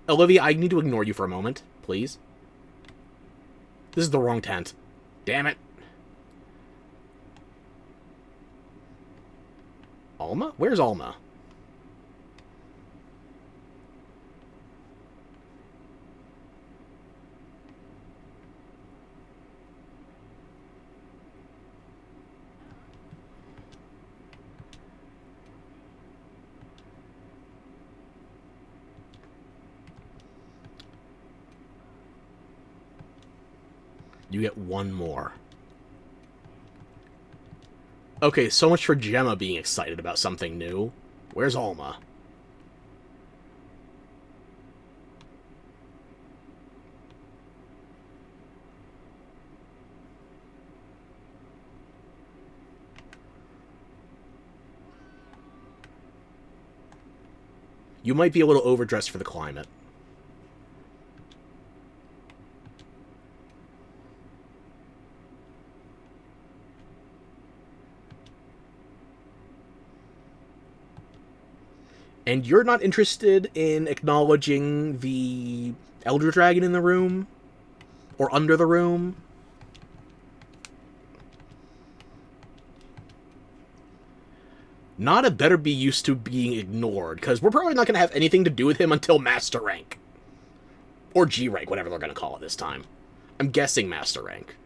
Olivia, I need to ignore you for a moment, please. This is the wrong tent. Damn it. Alma? Where's Alma? You get one more. Okay, so much for Gemma being excited about something new. Where's Alma? You might be a little overdressed for the climate. And you're not interested in acknowledging the Elder Dragon in the room? Or under the room? Nada better be used to being ignored, because we're probably not going to have anything to do with him until Master Rank. Or G Rank, whatever they're going to call it this time. I'm guessing Master Rank.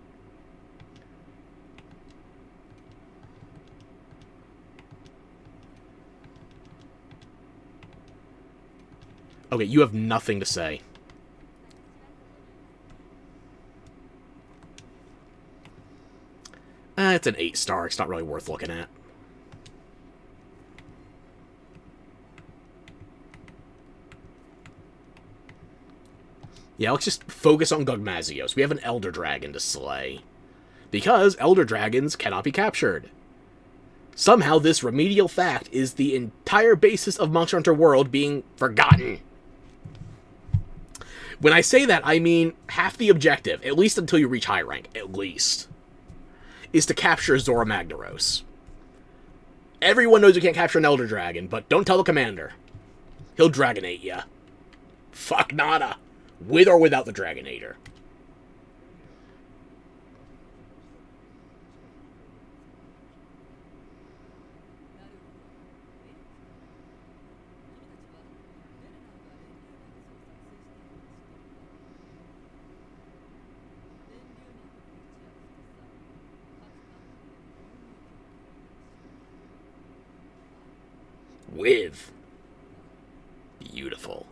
Okay, you have nothing to say. It's an 8-star. It's not really worth looking at. Yeah, let's just focus on Gugmazios. We have an Elder Dragon to slay. Because Elder Dragons cannot be captured. Somehow this remedial fact is the entire basis of Monster Hunter World being forgotten. When I say that, I mean half the objective, at least until you reach high rank, at least, is to capture Zora Magdaros. Everyone knows you can't capture an Elder Dragon, but don't tell the commander. He'll Dragonate ya. Fuck Nada. With or without the Dragonator. With. Beautiful.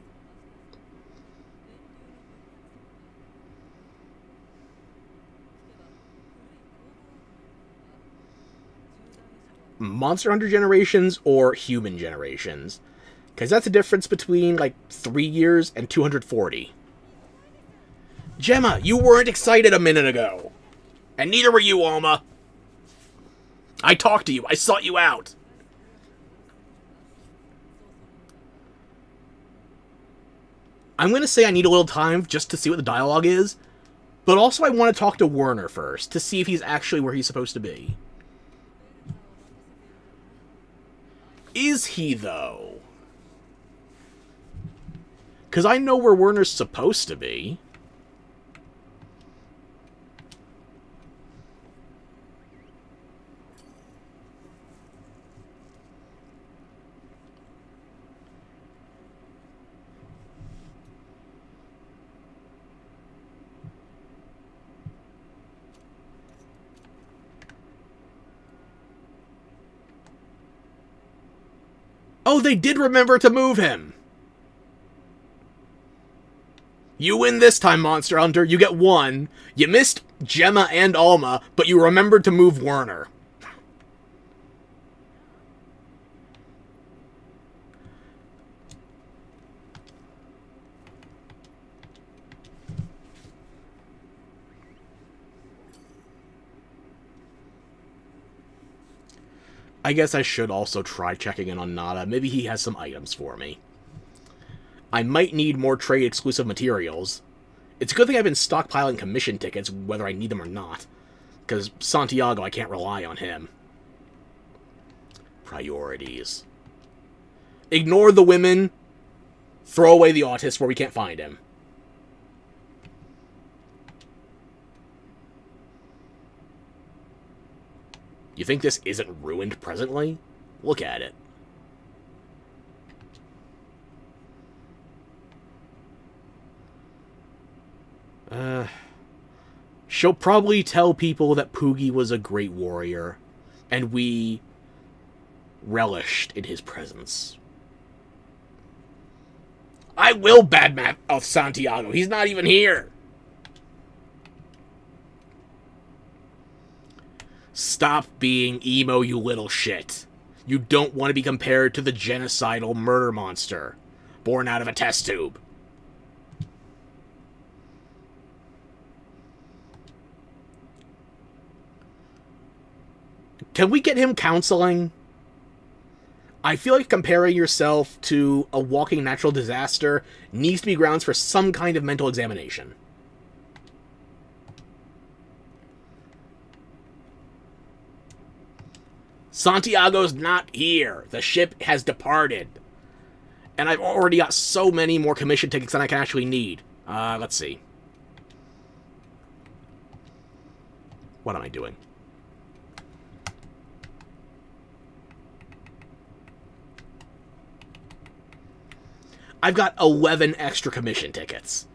Monster Hunter generations or human generations? Because that's a difference between, like, 3 years and 240. Gemma, you weren't excited a minute ago. And neither were you, Alma. I talked to you. I sought you out. I'm going to say I need a little time just to see what the dialogue is. But also I want to talk to Werner first, to see if he's actually where he's supposed to be. Is he, though? Because I know where Werner's supposed to be. Oh, they did remember to move him! You win this time, Monster Hunter. You get 1. You missed Gemma and Alma, but you remembered to move Werner. I guess I should also try checking in on Nada. Maybe he has some items for me. I might need more trade-exclusive materials. It's a good thing I've been stockpiling commission tickets, whether I need them or not. Because Santiago, I can't rely on him. Priorities. Ignore the women. Throw away the autist where we can't find him. You think this isn't ruined presently? Look at it. She'll probably tell people that Poogie was a great warrior, and we relished in his presence. I will badmouth Santiago. He's not even here. Stop being emo, you little shit. You don't want to be compared to the genocidal murder monster born out of a test tube. Can we get him counseling? I feel like comparing yourself to a walking natural disaster needs to be grounds for some kind of mental examination. Santiago's not here. The ship has departed. And I've already got so many more commission tickets than I can actually need. Let's see. What am I doing? I've got 11 extra commission tickets.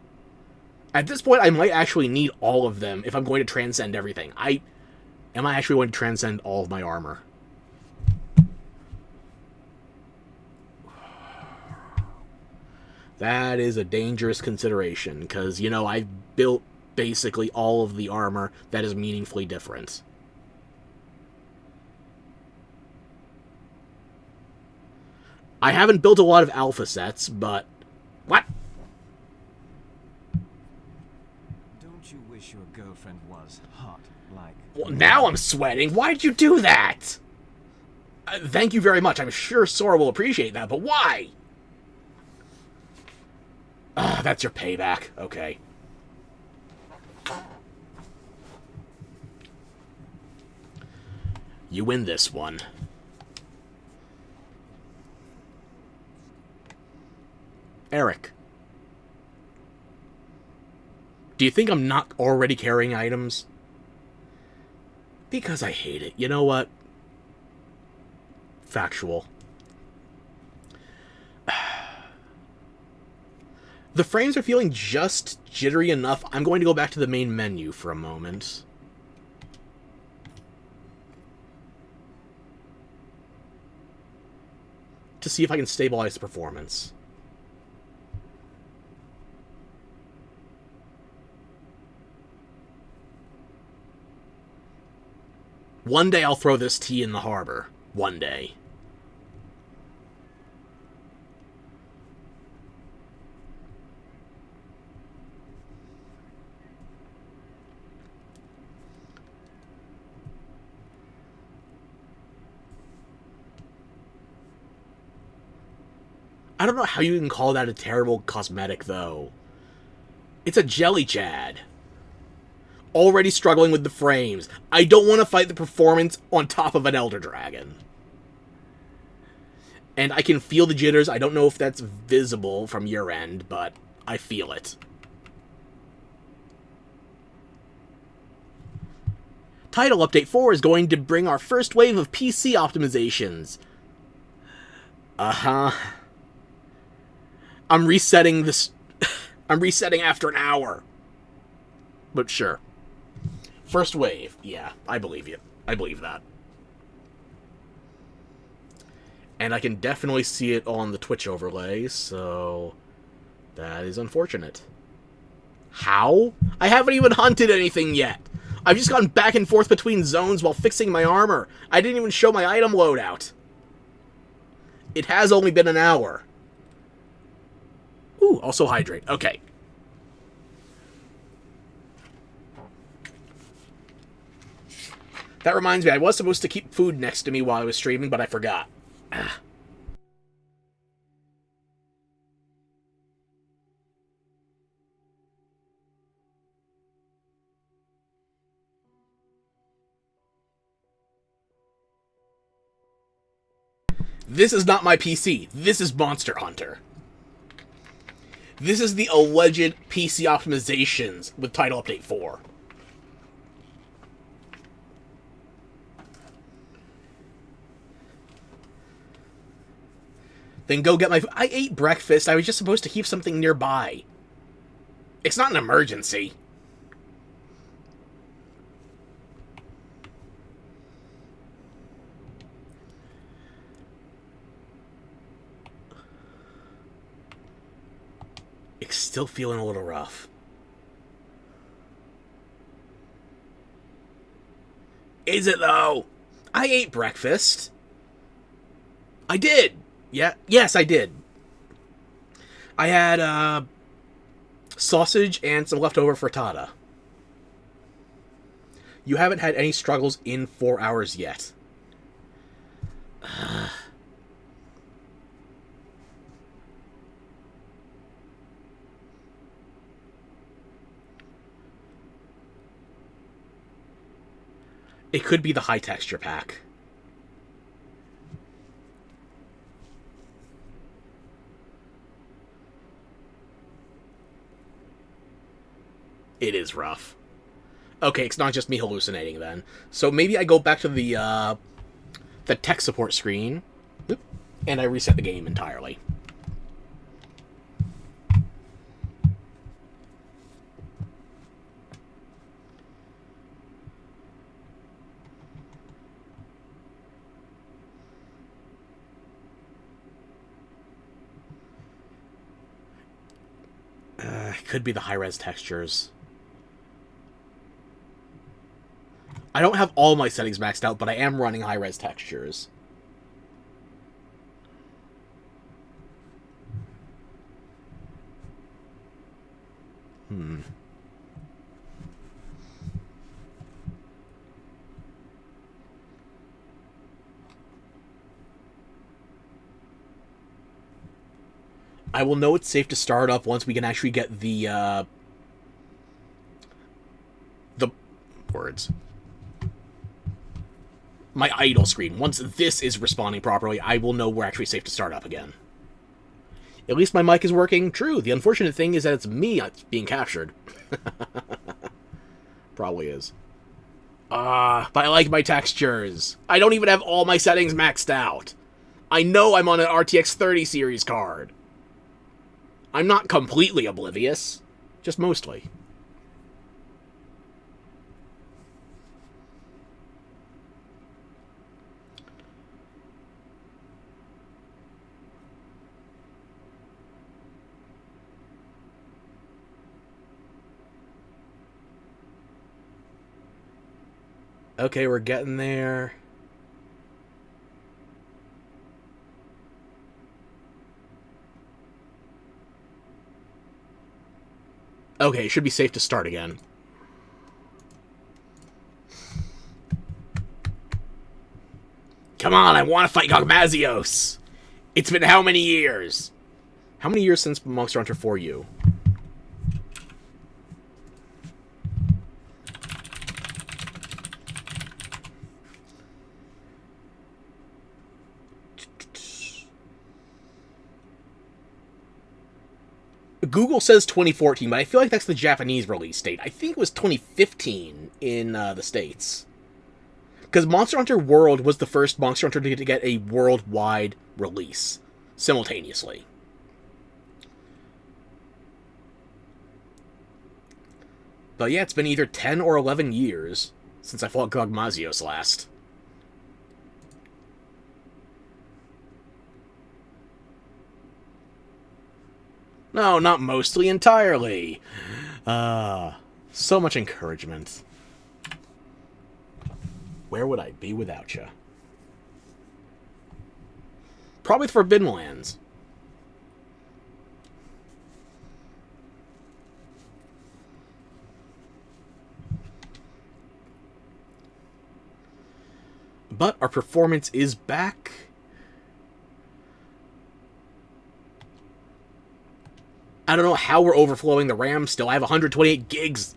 At this point, I might actually need all of them if I'm going to transcend everything. Am I actually going to transcend all of my armor? That is a dangerous consideration, because, you know, I've built basically all of the armor that is meaningfully different. I haven't built a lot of alpha sets, but... What? Don't you wish your girlfriend was hot, like... Well, now I'm sweating. Why'd you do that? Thank you very much. I'm sure Sora will appreciate that, but why? That's your payback. Okay. You win this one. Eric. Do you think I'm not already carrying items? Because I hate it. You know what? Factual. The frames are feeling just jittery enough. I'm going to go back to the main menu for a moment. To see if I can stabilize the performance. One day I'll throw this tea in the harbor. One day. I don't know how you can call that a terrible cosmetic, though. It's a Jelly Chad. Already struggling with the frames. I don't want to fight the performance on top of an Elder Dragon. And I can feel the jitters. I don't know if that's visible from your end, but I feel it. Title Update 4 is going to bring our first wave of PC optimizations. Uh-huh. I'm resetting this... I'm resetting after an hour. But sure. First wave. Yeah, I believe you. I believe that. And I can definitely see it on the Twitch overlay, so... that is unfortunate. How? I haven't even hunted anything yet. I've just gone back and forth between zones while fixing my armor. I didn't even show my item loadout. It has only been an hour. Ooh, also hydrate. Okay. That reminds me, I was supposed to keep food next to me while I was streaming, but I forgot. This is not my PC. This is Monster Hunter. This is the alleged PC optimizations with Title Update 4. Then go get my... I ate breakfast. I was just supposed to keep something nearby. It's not an emergency. It's still feeling a little rough. Is it, though? I ate breakfast. I did. Yeah. Yes, I did. I had, sausage and some leftover frittata. You haven't had any struggles in 4 hours yet. It could be the high texture pack. It is rough. Okay, it's not just me hallucinating then. So maybe I go back to the tech support screen, and I reset the game entirely. Could be the high-res textures. I don't have all my settings maxed out, but I am running high-res textures. I will know it's safe to start up once we can actually get the words. My idle screen. Once this is responding properly, I will know we're actually safe to start up again. At least my mic is working. True. The unfortunate thing is that it's me that's being captured. Probably is. But I like my textures. I don't even have all my settings maxed out. I know I'm on an RTX 30 series card. I'm not completely oblivious. Just mostly. Okay, we're getting there. Okay, it should be safe to start again. Come on, I want to fight Gogmazios! It's been how many years? How many years since Monster Hunter 4U? Google says 2014, but I feel like that's the Japanese release date. I think it was 2015 in the States. Because Monster Hunter World was the first Monster Hunter to get a worldwide release simultaneously. But yeah, it's been either 10 or 11 years since I fought Gogmazios last. No, not mostly, entirely. So much encouragement. Where would I be without you? Probably the Forbidden Lands. But our performance is back. I don't know how we're overflowing the RAM still. I have 128 gigs.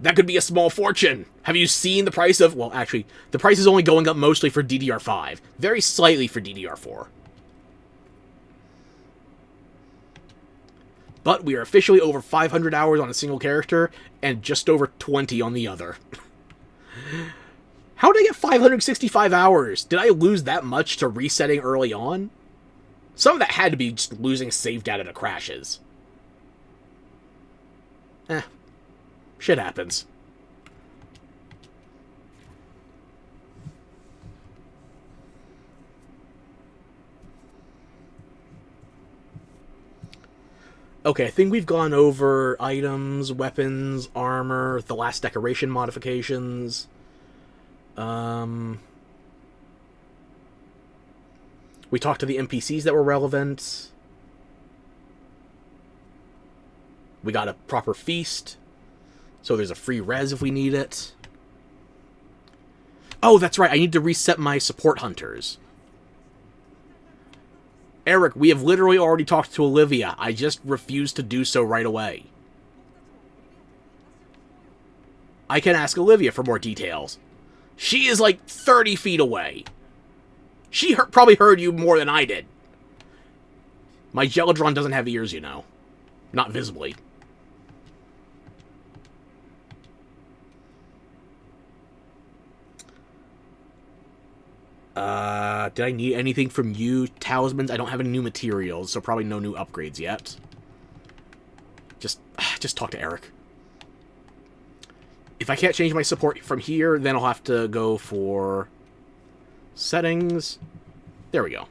That could be a small fortune. Have you seen the price of... Well, actually, the price is only going up mostly for DDR5. Very slightly for DDR4. But we are officially over 500 hours on a single character, and just over 20 on the other. How did I get 565 hours? Did I lose that much to resetting early on? Some of that had to be just losing save data to crashes. Shit happens. Okay, I think we've gone over items, weapons, armor, the last decoration modifications. We talked to the NPCs that were relevant. We got a proper feast. So there's a free res if we need it. Oh, that's right. I need to reset my support hunters. Eric, we have literally already talked to Olivia. I just refuse to do so right away. I can ask Olivia for more details. She is like 30 feet away. She probably heard you more than I did. My Gelodron doesn't have ears, you know. Not visibly. Did I need anything from you? Talismans? I don't have any new materials, so probably no new upgrades yet. Just talk to Eric. If I can't change my support from here, then I'll have to go for settings. There we go.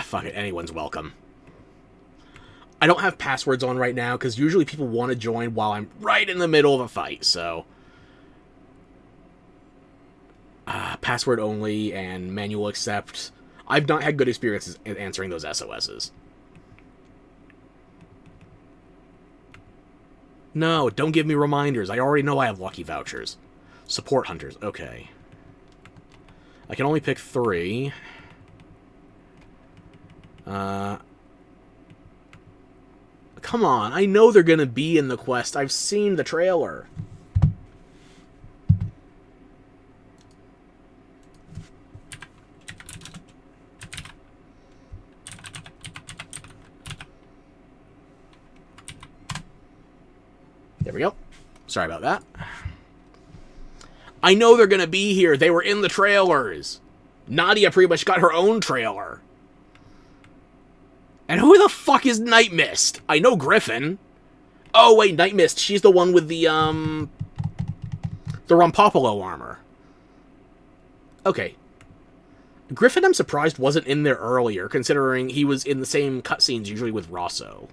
Fuck it. Anyone's welcome. I don't have passwords on right now, because usually people want to join while I'm right in the middle of a fight, so... password only and manual accept. I've not had good experiences in answering those SOSs. No, don't give me reminders. I already know I have lucky vouchers. Support hunters. Okay. I can only pick 3. Come on, I know they're gonna be in the quest. I've seen the trailer. There we go. Sorry about that. I know they're gonna be here. They were in the trailers. Nadia pretty much got her own trailer. And who the fuck is Night Mist? I know Griffin. Oh, wait, Night Mist. She's the one with the Rompopolo armor. Okay. Griffin, I'm surprised, wasn't in there earlier, considering he was in the same cutscenes usually with Rosso.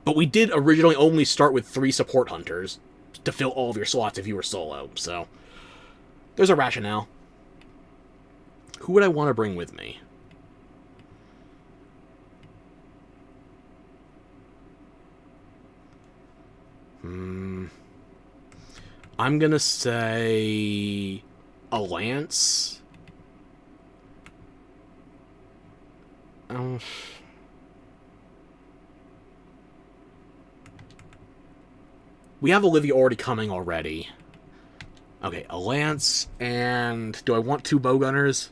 But we did originally only start with 3 support hunters to fill all of your slots if you were solo, so... There's a rationale. Who would I want to bring with me? I'm gonna say... a Lance? We have Olivia already coming already. Okay, a Lance, and... do I want 2 bowgunners?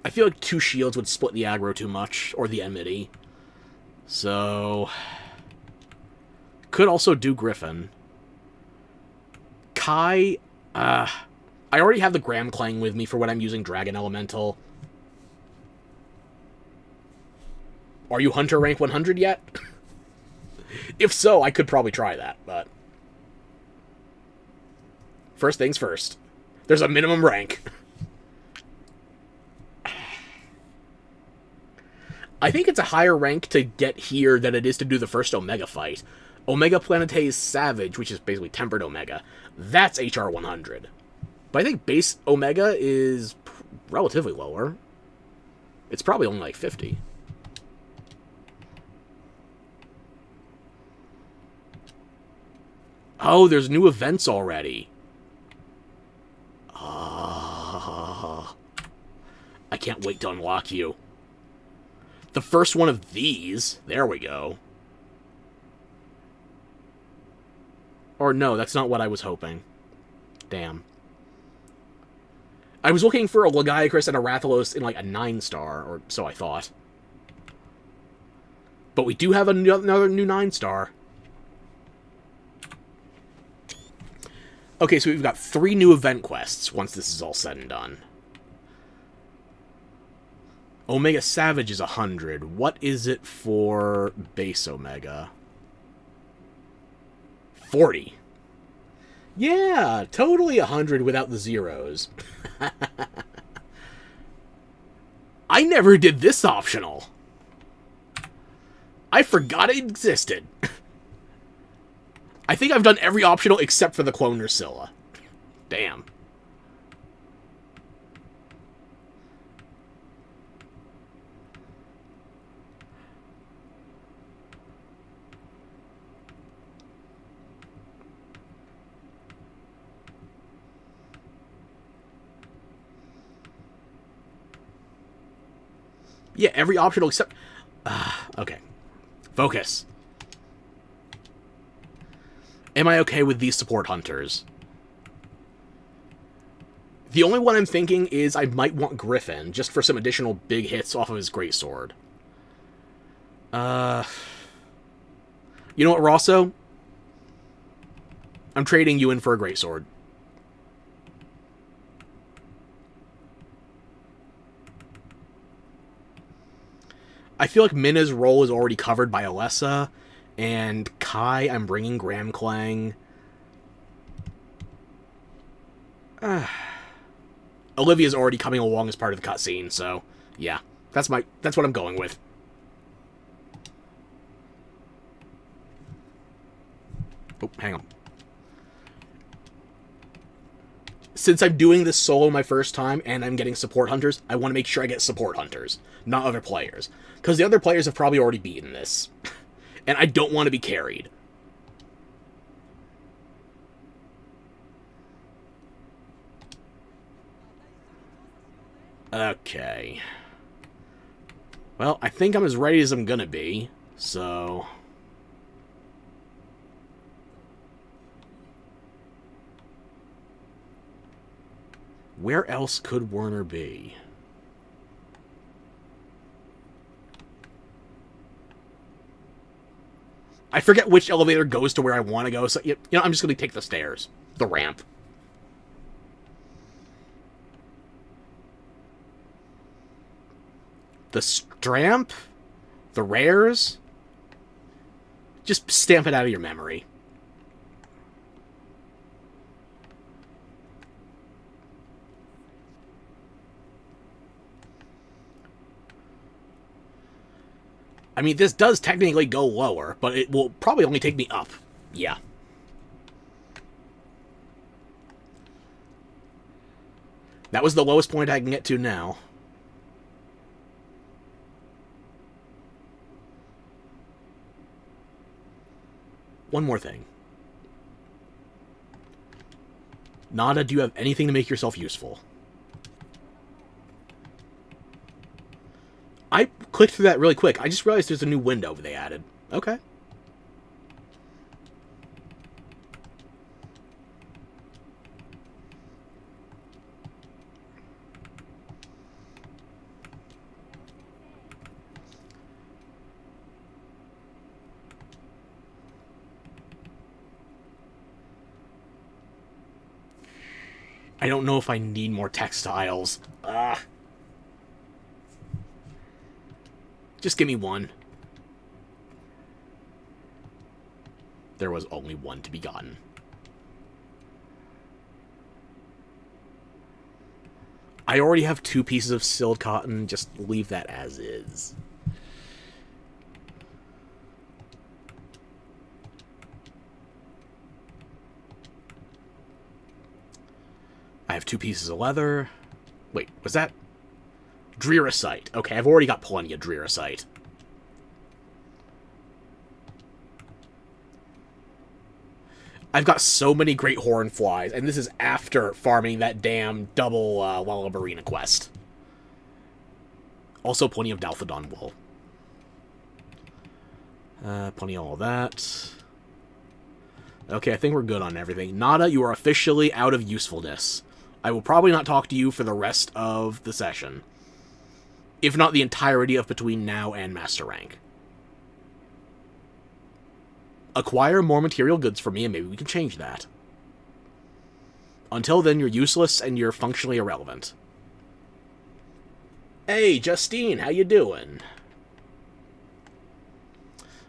I feel like 2 shields would split the aggro too much, or the enmity. So... could also do Griffin. Kai... I already have the Gram Clang with me for when I'm using Dragon Elemental. Are you Hunter rank 100 yet? If so, I could probably try that, but... first things first. There's a minimum rank. I think it's a higher rank to get here than it is to do the first Omega fight. Omega Planete's Savage, which is basically Tempered Omega, that's HR 100. But I think base Omega is relatively lower. It's probably only like 50. Oh, there's new events already. Ah, I can't wait to unlock you. The first one of these. There we go. Or no, that's not what I was hoping. Damn. I was looking for a Lagiacrus and a Rathalos in like a 9-star, or so I thought. But we do have another new 9-star. Okay, so we've got 3 new event quests once this is all said and done. Omega Savage is 100. What is it for base Omega? 40. Yeah, totally 100 without the zeros. I never did this optional. I forgot it existed. I think I've done every optional except for the Clone Ursula. Damn. Yeah, every optional except... okay. Focus. Am I okay with these support hunters? The only one I'm thinking is I might want Griffin, just for some additional big hits off of his greatsword. You know what, Rosso? I'm trading you in for a greatsword. I feel like Minna's role is already covered by Alessa, and Kai, I'm bringing Graham Clang. Olivia's already coming along as part of the cutscene, so yeah, that's what I'm going with. Oh, hang on. Since I'm doing this solo my first time and I'm getting support hunters, I want to make sure I get support hunters, not other players. Because the other players have probably already beaten this. And I don't want to be carried. Okay. Well, I think I'm as ready as I'm gonna be, so... Where else could Werner be? I forget which elevator goes to where I want to go, so, you know, I'm just going to take the stairs. The ramp. The Stramp? The rares? Just stamp it out of your memory. I mean, this does technically go lower, but it will probably only take me up. Yeah. That was the lowest point I can get to now. One more thing. Nada, do you have anything to make yourself useful? I clicked through that really quick. I just realized there's a new window they added. Okay. I don't know if I need more textiles. Just give me one. There was only one to be gotten. I already have 2 pieces of silled cotton. Just leave that as is. I have 2 pieces of leather. Wait, was that... Drearicite. Okay, I've already got plenty of Drearicite. I've got so many Great Horn Flies, and this is after farming that damn double Lullabarina quest. Also, plenty of Dalthodon wool. Plenty of all that. Okay, I think we're good on everything. Nada, you are officially out of usefulness. I will probably not talk to you for the rest of the session. If not the entirety of between now and Master Rank. Acquire more material goods for me, and maybe we can change that. Until then, you're useless and you're functionally irrelevant. Hey, Justine, how you doing?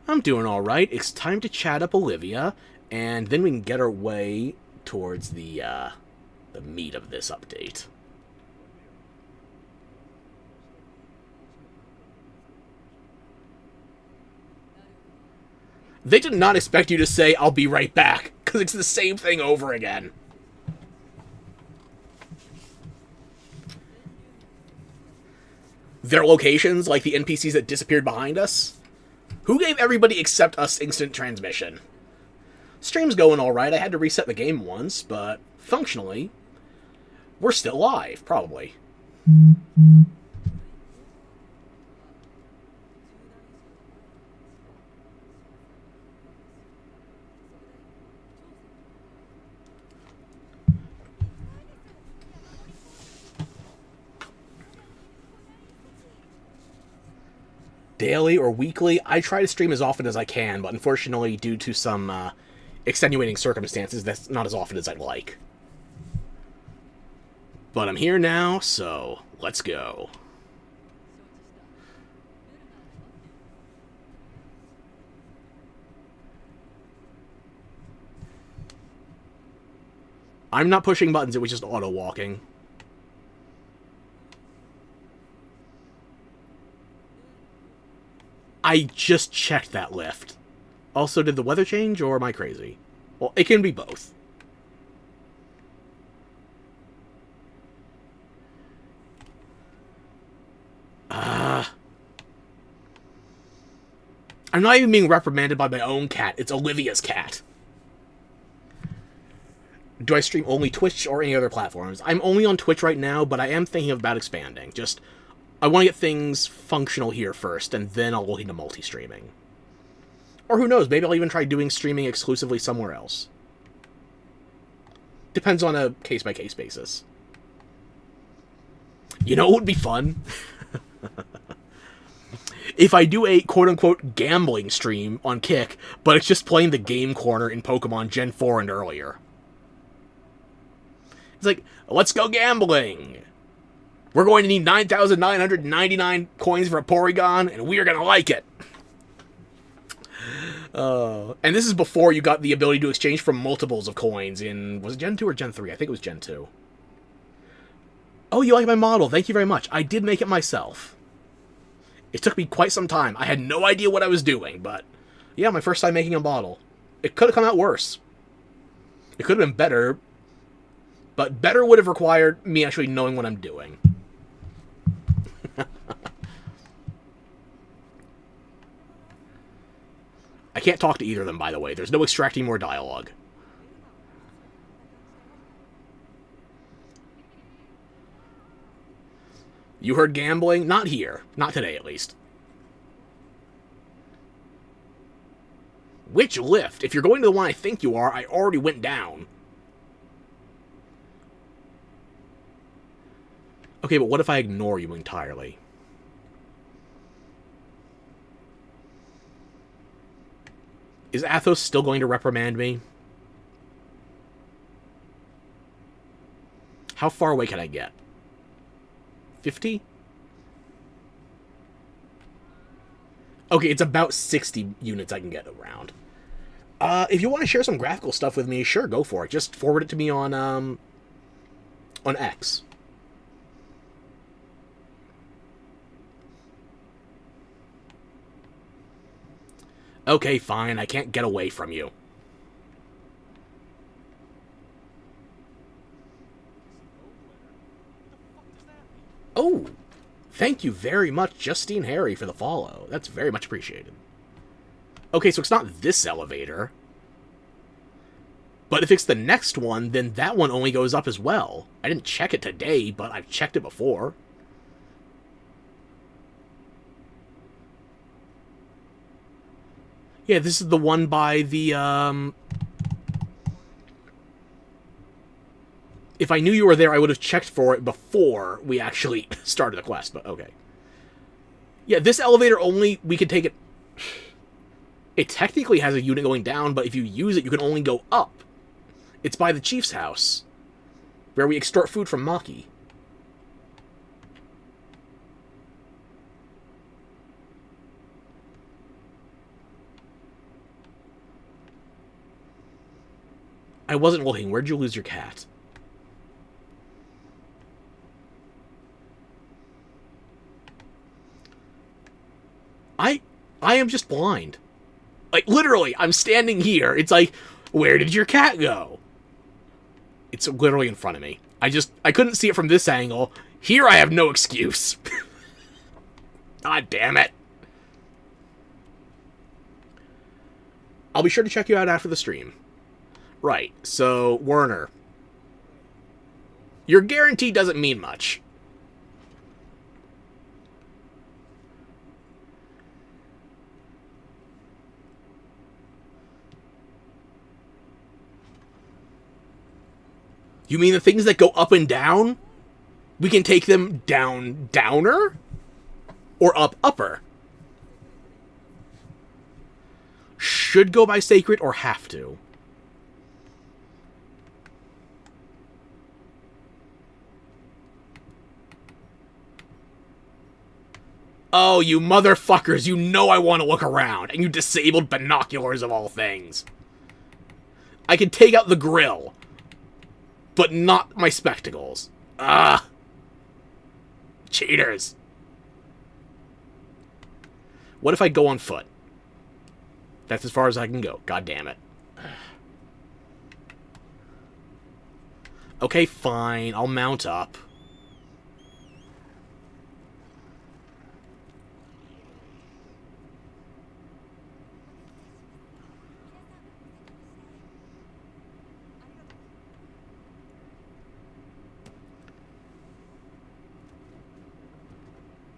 I'm doing alright. It's time to chat up Olivia, and then we can get our way towards the meat of this update. They did not expect you to say, "I'll be right back," because it's the same thing over again. Their locations, like the NPCs that disappeared behind us? Who gave everybody except us instant transmission? Stream's going alright. I had to reset the game once, but functionally, we're still live, probably. Daily or weekly, I try to stream as often as I can, but unfortunately, due to some extenuating circumstances, that's not as often as I'd like. But I'm here now, so let's go. I'm not pushing buttons, it was just auto-walking. I just checked that lift. Also, did the weather change, or am I crazy? Well, it can be both. I'm not even being reprimanded by my own cat. It's Olivia's cat. Do I stream only Twitch or any other platforms? I'm only on Twitch right now, but I am thinking about expanding. Just, I want to get things functional here first, and then I'll look into multi-streaming. Or who knows, maybe I'll even try doing streaming exclusively somewhere else. Depends on a case-by-case basis. You know what would be fun? If I do a quote-unquote gambling stream on Kick, but it's just playing the game corner in Pokemon Gen 4 and earlier. It's like, let's go gambling! We're going to need 9,999 coins for a Porygon, and we are going to like it! And this is before you got the ability to exchange for multiples of coins in... Was it Gen 2 or Gen 3? I think it was Gen 2. Oh, you like my model. Thank you very much. I did make it myself. It took me quite some time. I had no idea what I was doing, but... Yeah, my first time making a model. It could have come out worse. It could have been better, but better would have required me actually knowing what I'm doing. I can't talk to either of them, by the way. There's no extracting more dialogue. You heard gambling? Not here. Not today, at least. Which lift? If you're going to the one I think you are, I already went down. Okay, but what if I ignore you entirely? Is Athos still going to reprimand me? How far away can I get? 50? Okay, it's about 60 units I can get around. If you want to share some graphical stuff with me, sure, go for it. Just forward it to me on X. Okay, fine, I can't get away from you. Oh, Thank you very much, Justine Harry, for the follow. That's very much appreciated. Okay, so it's not this elevator. But if it's the next one, then that one only goes up as well. I didn't check it today, but I've checked it before. Yeah, this is the one by the, If I knew you were there, I would have checked for it before we actually started the quest, but okay. Yeah, this elevator only, we can take it... It technically has a unit going down, but if you use it, you can only go up. It's by the chief's house, where we extort food from Maki. I wasn't looking. Where'd you lose your cat? I am just blind. Like, literally, I'm standing here. It's like, where did your cat go? It's literally in front of me. I couldn't see it from this angle. Here I have no excuse. God damn it. I'll be sure to check you out after the stream. Right, so, Werner. Your guarantee doesn't mean much. You mean the things that go up and down? We can take them down, downer? Or up, upper? Should go by sacred or have to? Oh, you motherfuckers, you know I want to look around, and you disabled binoculars of all things. I can take out the grill, but not my spectacles. Ah. Cheaters. What if I go on foot? That's as far as I can go. God damn it. Okay, fine. I'll mount up.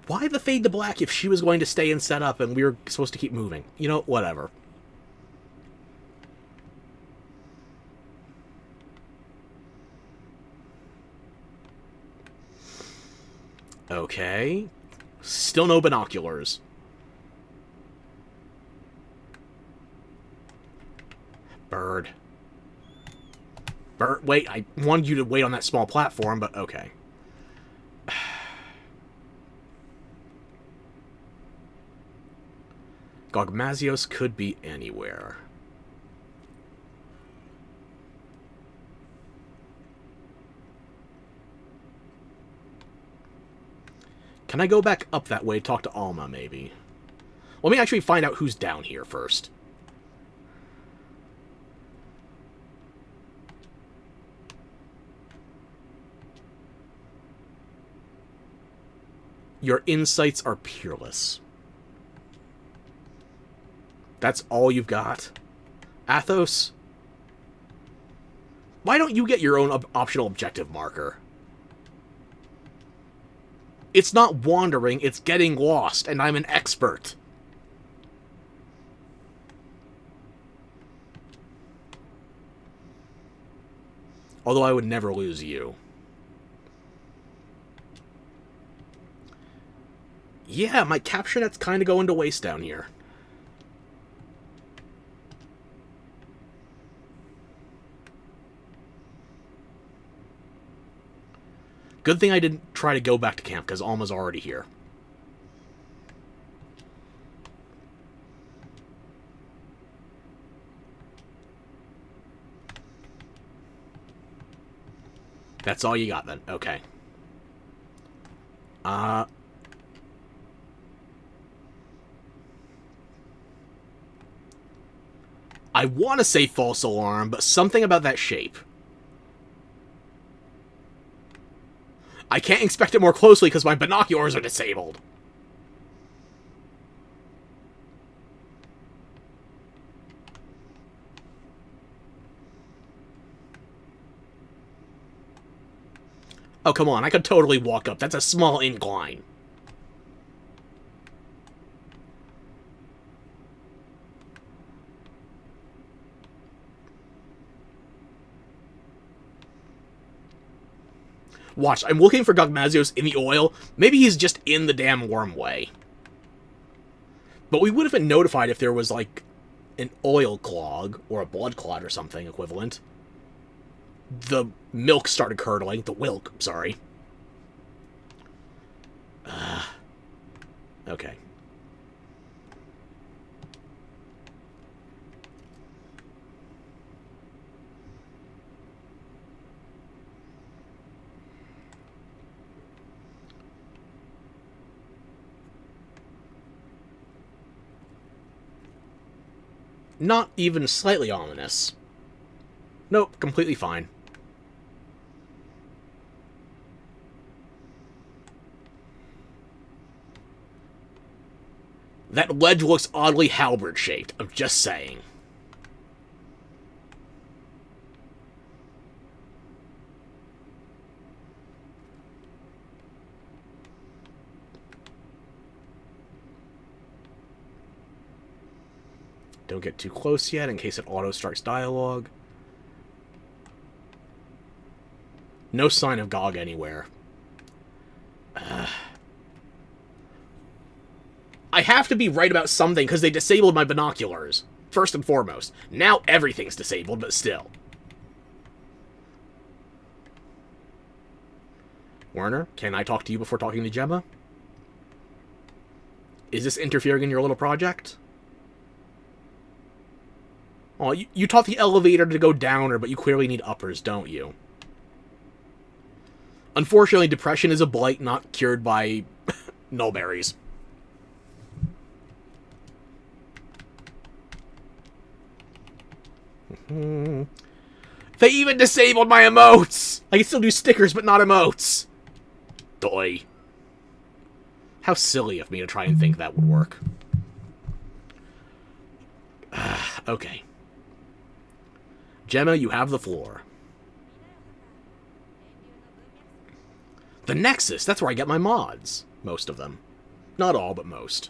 Why the fade to black if she was going to stay and set up and we were supposed to keep moving? You know, whatever. Okay. Still no binoculars. Bird. Bird. Wait, I wanted you to wait on that small platform, but okay. Gogmazios could be anywhere. Can I go back up that way, talk to Alma, maybe? Let me actually find out who's down here first. Your insights are peerless. That's all you've got? Athos? Why don't you get your own optional objective marker? It's not wandering, it's getting lost, and I'm an expert. Although I would never lose you. Yeah, my capture net's kind of going to waste down here. Good thing I didn't try to go back to camp, because Alma's already here. That's all you got, then. Okay. I want to say false alarm, but something about that shape. I can't inspect it more closely because my binoculars are disabled. Oh, come on. I could totally walk up. That's a small incline. Watch, I'm looking for Gogmazios in the oil. Maybe he's just in the damn wormway. But we would have been notified if there was, like, an oil clog, or a blood clot or something equivalent. The milk started curdling. The wilk, sorry. Okay. Not even slightly ominous. Nope, completely fine. That ledge looks oddly halberd-shaped, I'm just saying. Don't get too close yet, in case it auto-starts dialogue. No sign of Gog anywhere. I have to be right about something, because they disabled my binoculars. First and foremost. Now everything's disabled, but still. Werner, can I talk to you before talking to Gemma? Is this interfering in your little project? Oh, you taught the elevator to go downer, but you clearly need uppers, don't you? Unfortunately, depression is a blight not cured by nullberries. They even disabled my emotes! I can still do stickers, but not emotes. Doi. How silly of me to try and think that would work. Okay. Gemma, you have the floor. The Nexus, that's where I get my mods. Most of them. Not all, but most.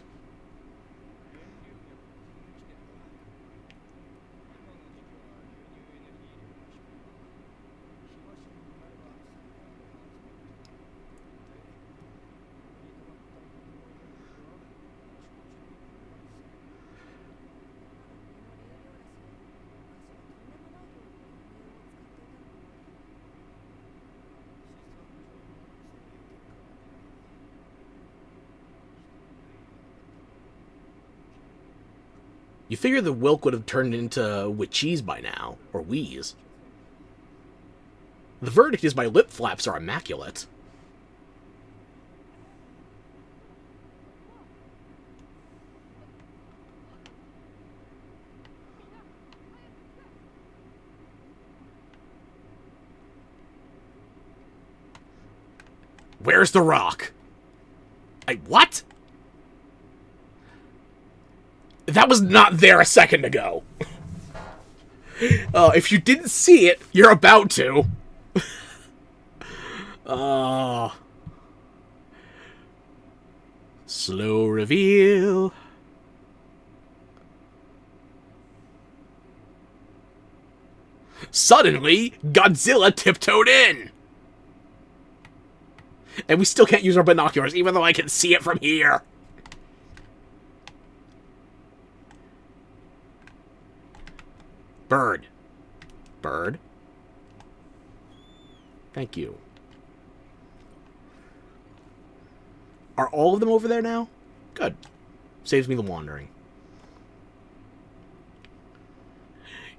You figure the Wilk would have turned into Witcheese by now, or Wheeze. The verdict is my lip flaps are immaculate. Where's the rock? What? That was not there a second ago. If you didn't see it, you're about to. Slow reveal. Suddenly, Godzilla tiptoed in. And we still can't use our binoculars, even though I can see it from here. Bird. Bird. Thank you. Are all of them over there now? Good. Saves me the wandering.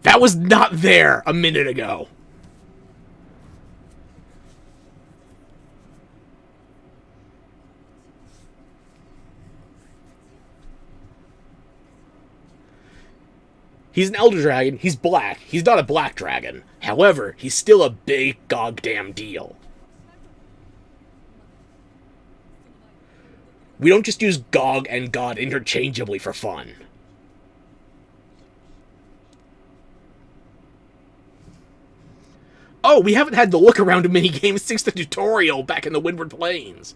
That was not there a minute ago. He's an Elder Dragon. He's black. He's not a black dragon. However, he's still a big goddamn deal. We don't just use Gog and God interchangeably for fun. Oh, we haven't had the look around minigame since the tutorial back in the Windward Plains.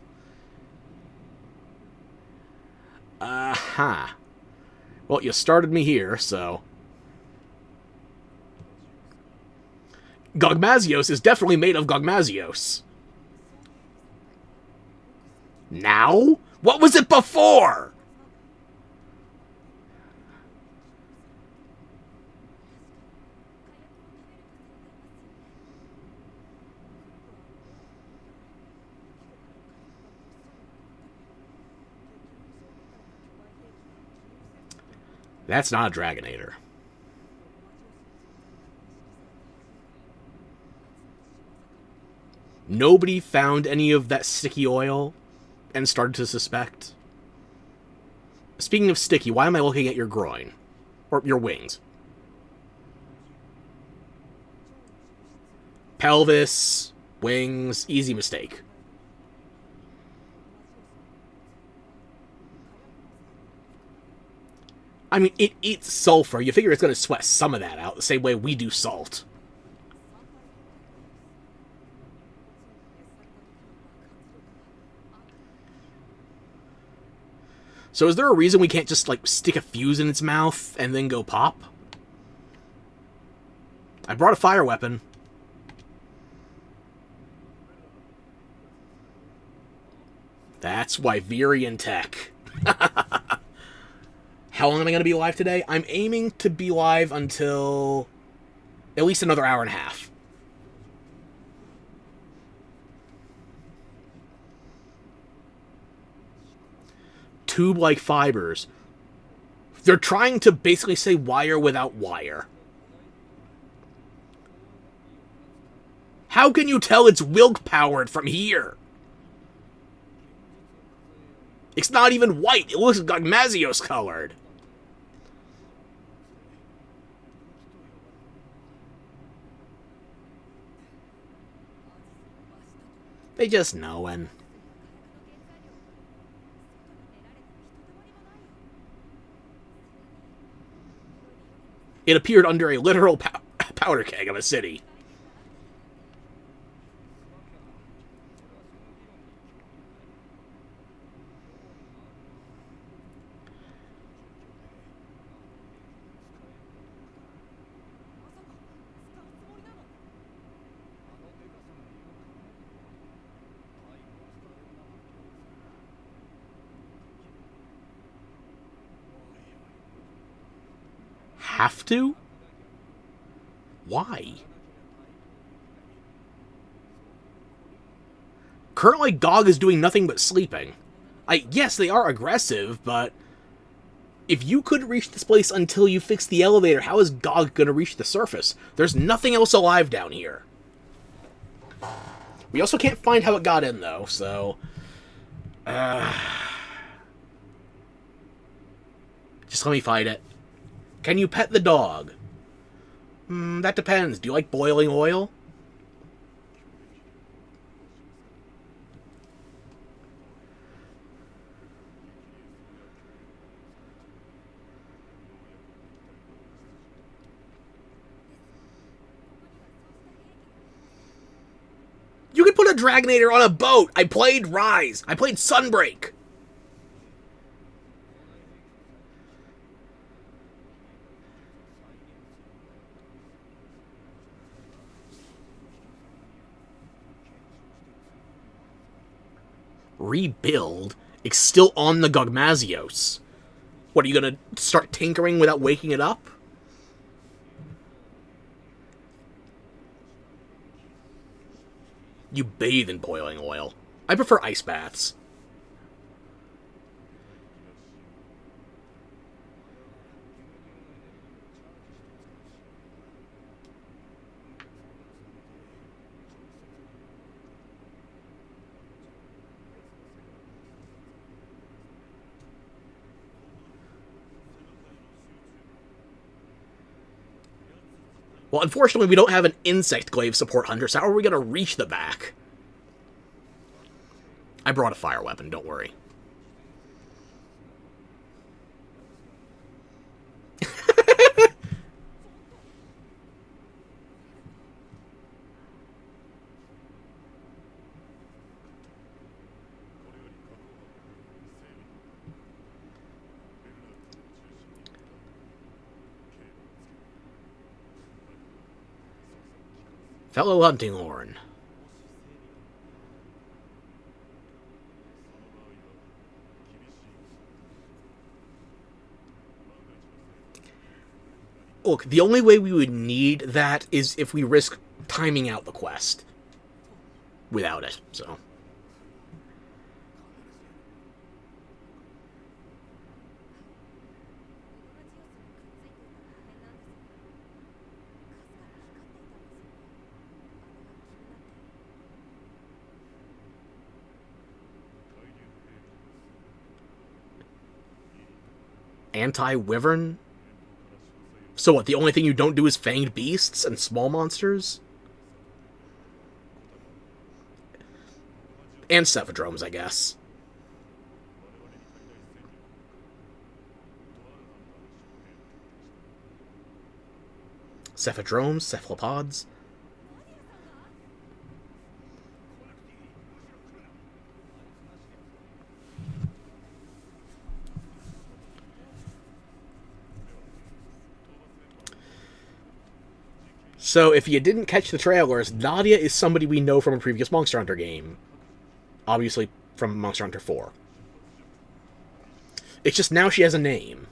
Aha. Well, you started me here, so... Gogmazios is definitely made of Gogmazios. Now? What was it before? That's not a Dragonator. Nobody found any of that sticky oil and started to suspect. Speaking of sticky, why am I looking at your groin? Or your wings? Pelvis, wings, easy mistake. I mean, it eats sulfur. You figure it's going to sweat some of that out, the same way we do salt. So is there a reason we can't just, like, stick a fuse in its mouth and then go pop? I brought a fire weapon. That's Wyverian tech. How long am I going to be live today? I'm aiming to be live until at least another hour and a half. Tube-like fibers. They're trying to basically say wire without wire. How can you tell it's Wilk-powered from here? It's not even white. It looks like Mazios colored. They just knowin'. It appeared under a literal powder keg of a city. Have to? Why? Currently, Gog is doing nothing but sleeping. Yes, they are aggressive, but if you couldn't reach this place until you fix the elevator, how is Gog gonna reach the surface? There's nothing else alive down here. We also can't find how it got in, though, so... Just let me fight it. Can you pet the dog? That depends. Do you like boiling oil? You could put a Dragonator on a boat! I played Rise! I played Sunbreak! Rebuild? It's still on the Gogmazios. What, are you gonna start tinkering without waking it up? You bathe in boiling oil. I prefer ice baths. Well, unfortunately, we don't have an insect glaive support hunter, so how are we going to reach the back? I brought a fire weapon, don't worry. Fellow hunting horn. Look, the only way we would need that is if we risk timing out the quest. Without it, so. Anti-wyvern? So what, the only thing you don't do is fanged beasts and small monsters? And cephadromes, I guess. Cephadromes, cephalopods. So, if you didn't catch the trailers, Nadia is somebody we know from a previous Monster Hunter game. Obviously, from Monster Hunter 4. It's just now she has a name.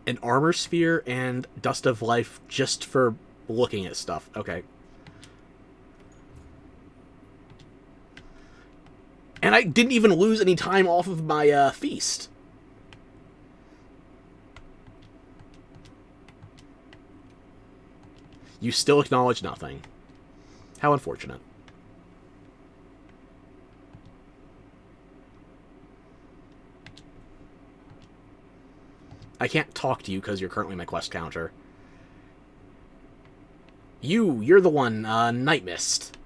An armor sphere and dust of life just for looking at stuff. Okay. And I didn't even lose any time off of my feast. You still acknowledge nothing. How unfortunate. I can't talk to you because you're currently my quest counter. You're the one, Night Mist.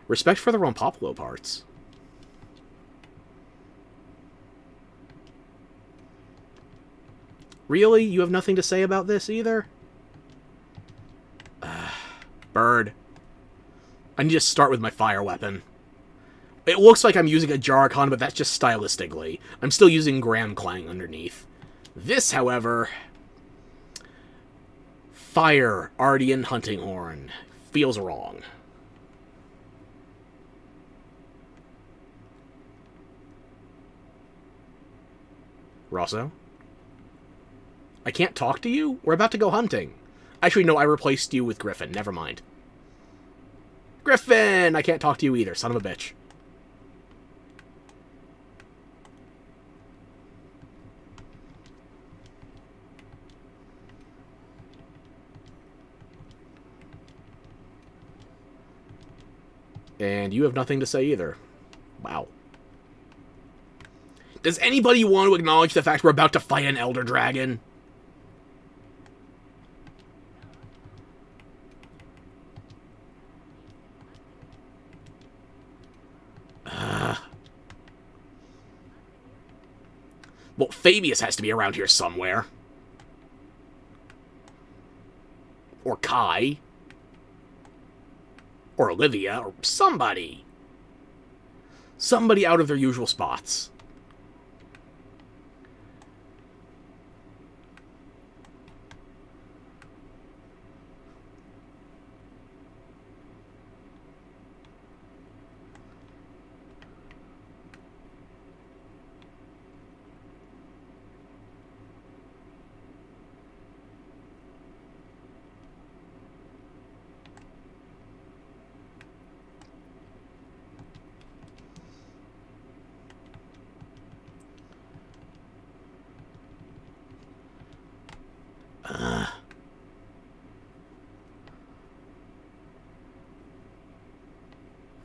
Respect for the Rompopolo parts. Really? You have nothing to say about this either? Bird. I need to start with my fire weapon. It looks like I'm using a Jarkon, but that's just stylistically. I'm still using Gram Clang underneath. This, however... Fire, Ardian Hunting Horn. Feels wrong. Rosso? I can't talk to you? We're about to go hunting. Actually, no, I replaced you with Griffin. Never mind. Griffin! I can't talk to you either, son of a bitch. And you have nothing to say either. Wow. Does anybody want to acknowledge the fact we're about to fight an Elder Dragon? Well, Fabius has to be around here somewhere. Or Kai. Or Olivia. Or somebody. Somebody out of their usual spots.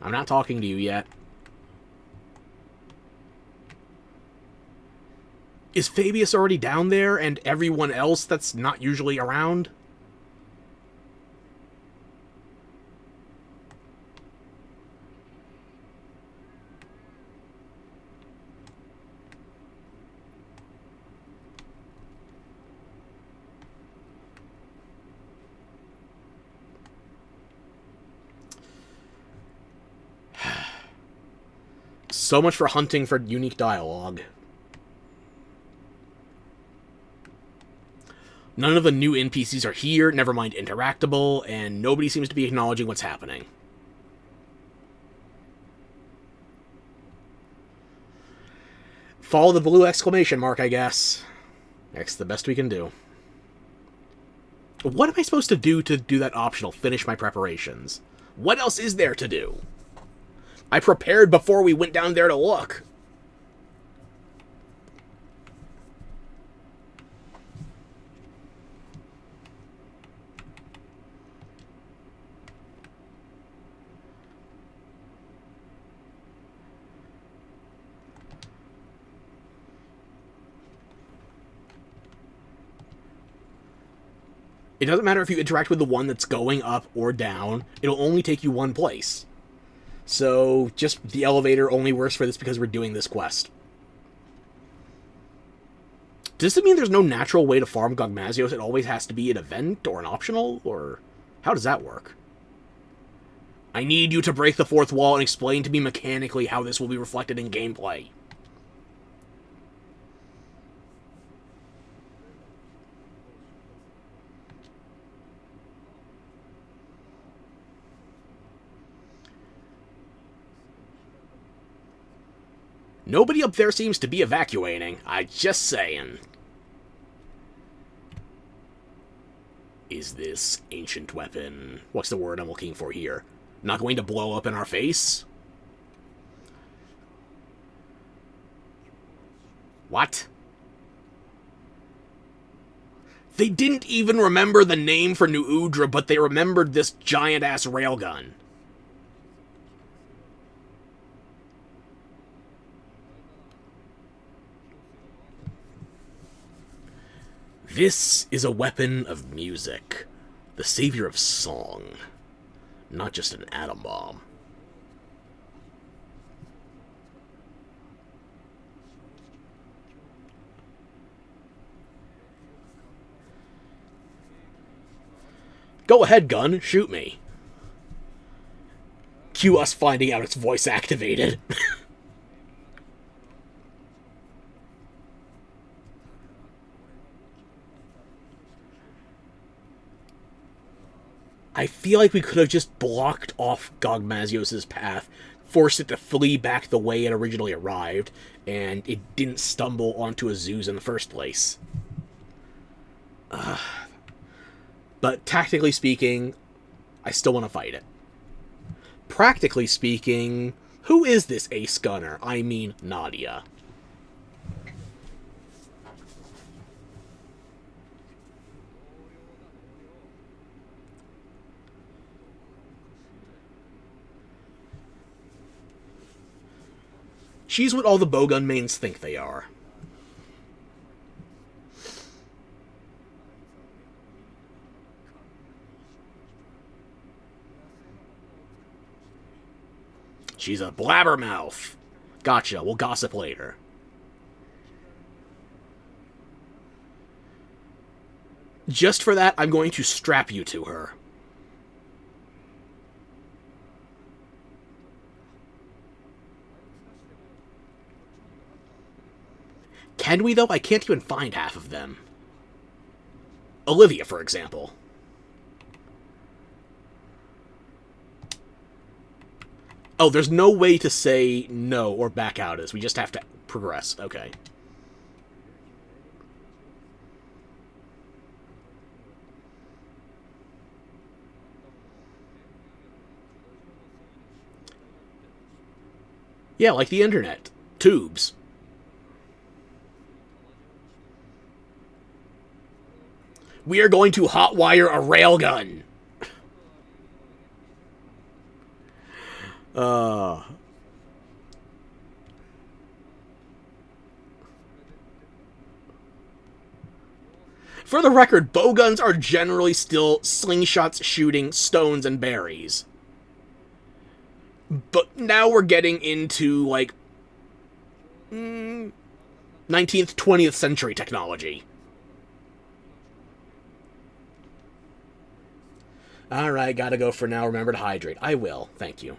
I'm not talking to you yet. Is Fabius already down there and everyone else that's not usually around? So much for hunting for unique dialogue. None of the new NPCs are here, never mind interactable, and nobody seems to be acknowledging what's happening. Follow the blue exclamation mark, I guess. That's the best we can do. What am I supposed to do that optional? Finish my preparations. What else is there to do? I prepared before we went down there to look. It doesn't matter if you interact with the one that's going up or down. It'll only take you one place. So, just the elevator only works for this because we're doing this quest. Does it mean there's no natural way to farm Gogmazios? It always has to be an event or an optional? Or how does that work? I need you to break the fourth wall and explain to me mechanically how this will be reflected in gameplay. Nobody up there seems to be evacuating. I'm just saying. Is this ancient weapon... What's the word I'm looking for here? Not going to blow up in our face? What? They didn't even remember the name for New Udra, but they remembered this giant-ass railgun. This is a weapon of music, the savior of song, not just an atom bomb. Go ahead, gun, shoot me. Cue us finding out it's voice activated. I feel like we could have just blocked off Gogmazios' path, forced it to flee back the way it originally arrived, and it didn't stumble onto a Zeus in the first place. But tactically speaking, I still want to fight it. Practically speaking, who is this ace gunner? I mean, Nadia. She's what all the bowgun mains think they are. She's a blabbermouth. Gotcha, we'll gossip later. Just for that, I'm going to strap you to her. Can we, though? I can't even find half of them. Olivia, for example. Oh, there's no way to say no or back out of this. We just have to progress. Okay. Yeah, like the internet. Tubes. We are going to hotwire a railgun. For the record, bowguns are generally still slingshots shooting stones and berries. But now we're getting into, like, 19th, 20th century technology. Alright, gotta go for now. Remember to hydrate. I will. Thank you.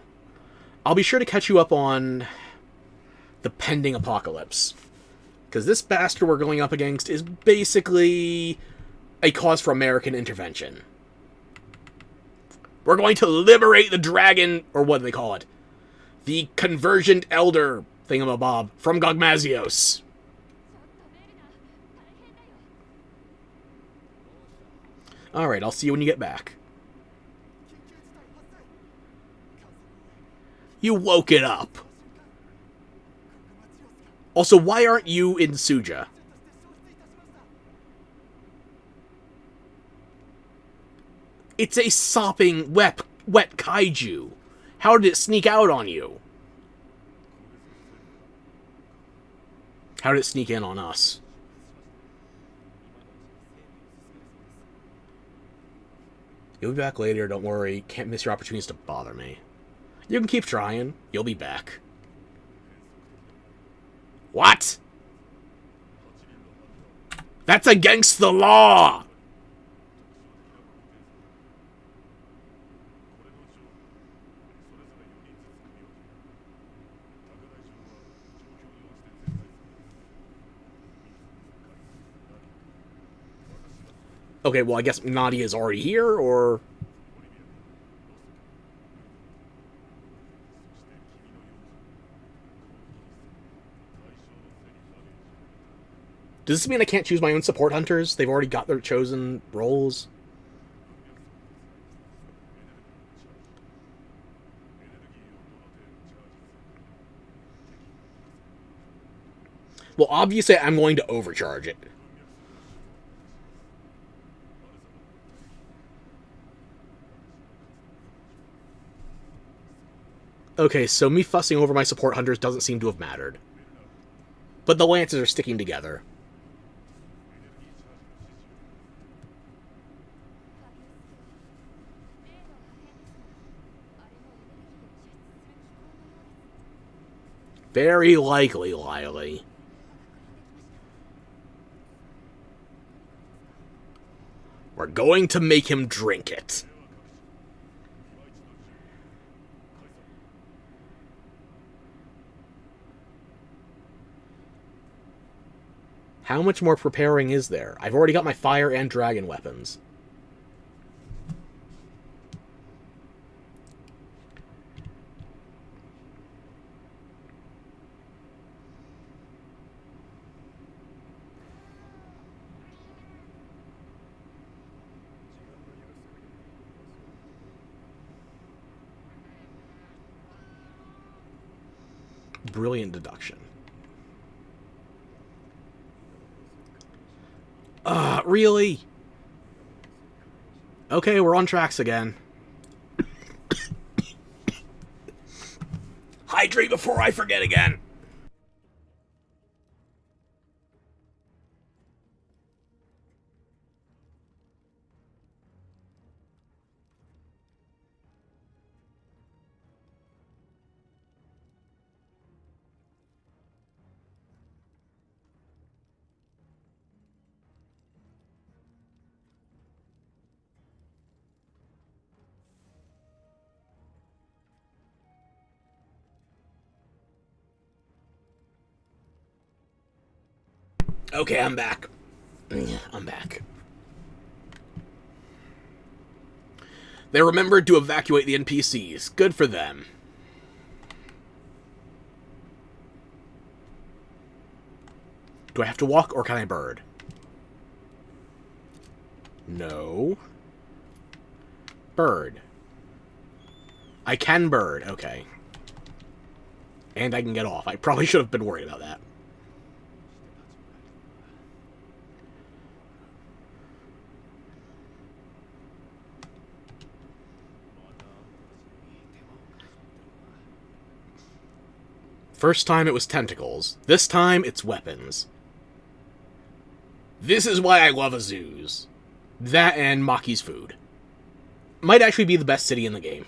I'll be sure to catch you up on the pending apocalypse. Because this bastard we're going up against is basically a cause for American intervention. We're going to liberate the dragon, or what do they call it? The convergent elder thingamabob from Gogmazios. Alright, I'll see you when you get back. You woke it up. Also, why aren't you in Suja? It's a sopping wet kaiju. How did it sneak out on you? How did it sneak in on us? You'll be back later, don't worry. Can't miss your opportunities to bother me. You can keep trying. You'll be back. What? That's against the law! Okay, well, I guess Nadia's already here, or... Does this mean I can't choose my own support hunters? They've already got their chosen roles? Well, obviously I'm going to overcharge it. Okay, so me fussing over my support hunters doesn't seem to have mattered. But the lances are sticking together. Very likely, Lily. We're going to make him drink it. How much more preparing is there? I've already got my fire and dragon weapons. Brilliant deduction. Really? Okay, we're on tracks again. Hydrate before I forget again. Okay, I'm back. I'm back. They remembered to evacuate the NPCs. Good for them. Do I have to walk, or can I bird? No. Bird. I can bird, okay. And I can get off. I probably should have been worried about that. First time it was tentacles. This time it's weapons. This is why I love Azuz. That and Maki's food. Might actually be the best city in the game.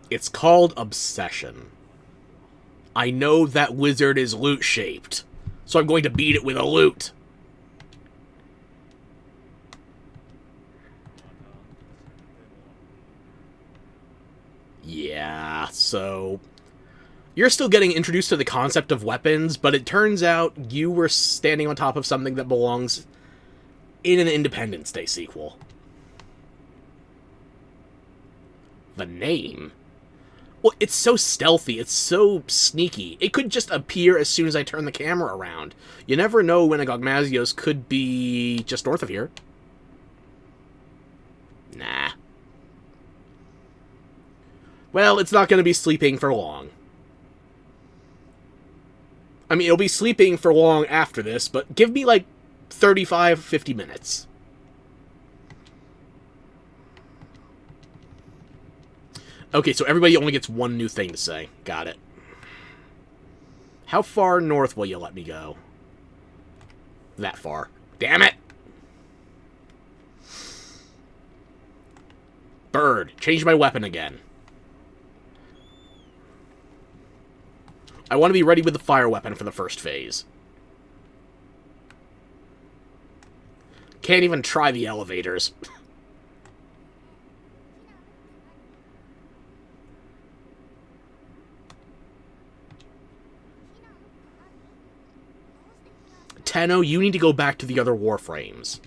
It's called Obsession. I know that wizard is loot-shaped, so I'm going to beat it with a loot. Yeah, so you're still getting introduced to the concept of weapons, but it turns out you were standing on top of something that belongs in an Independence Day sequel. The name? Well, it's so stealthy, it's so sneaky. It could just appear as soon as I turn the camera around. You never know when a Gogmazios could be just north of here. Nah. Well, it's not going to be sleeping for long. I mean, it'll be sleeping for long after this, but give me like 35, 50 minutes. Okay, so everybody only gets one new thing to say. Got it. How far north will you let me go? That far. Damn it! Bird, change my weapon again. I want to be ready with the fire weapon for the first phase. Can't even try the elevators. Tenno, you need to go back to the other warframes.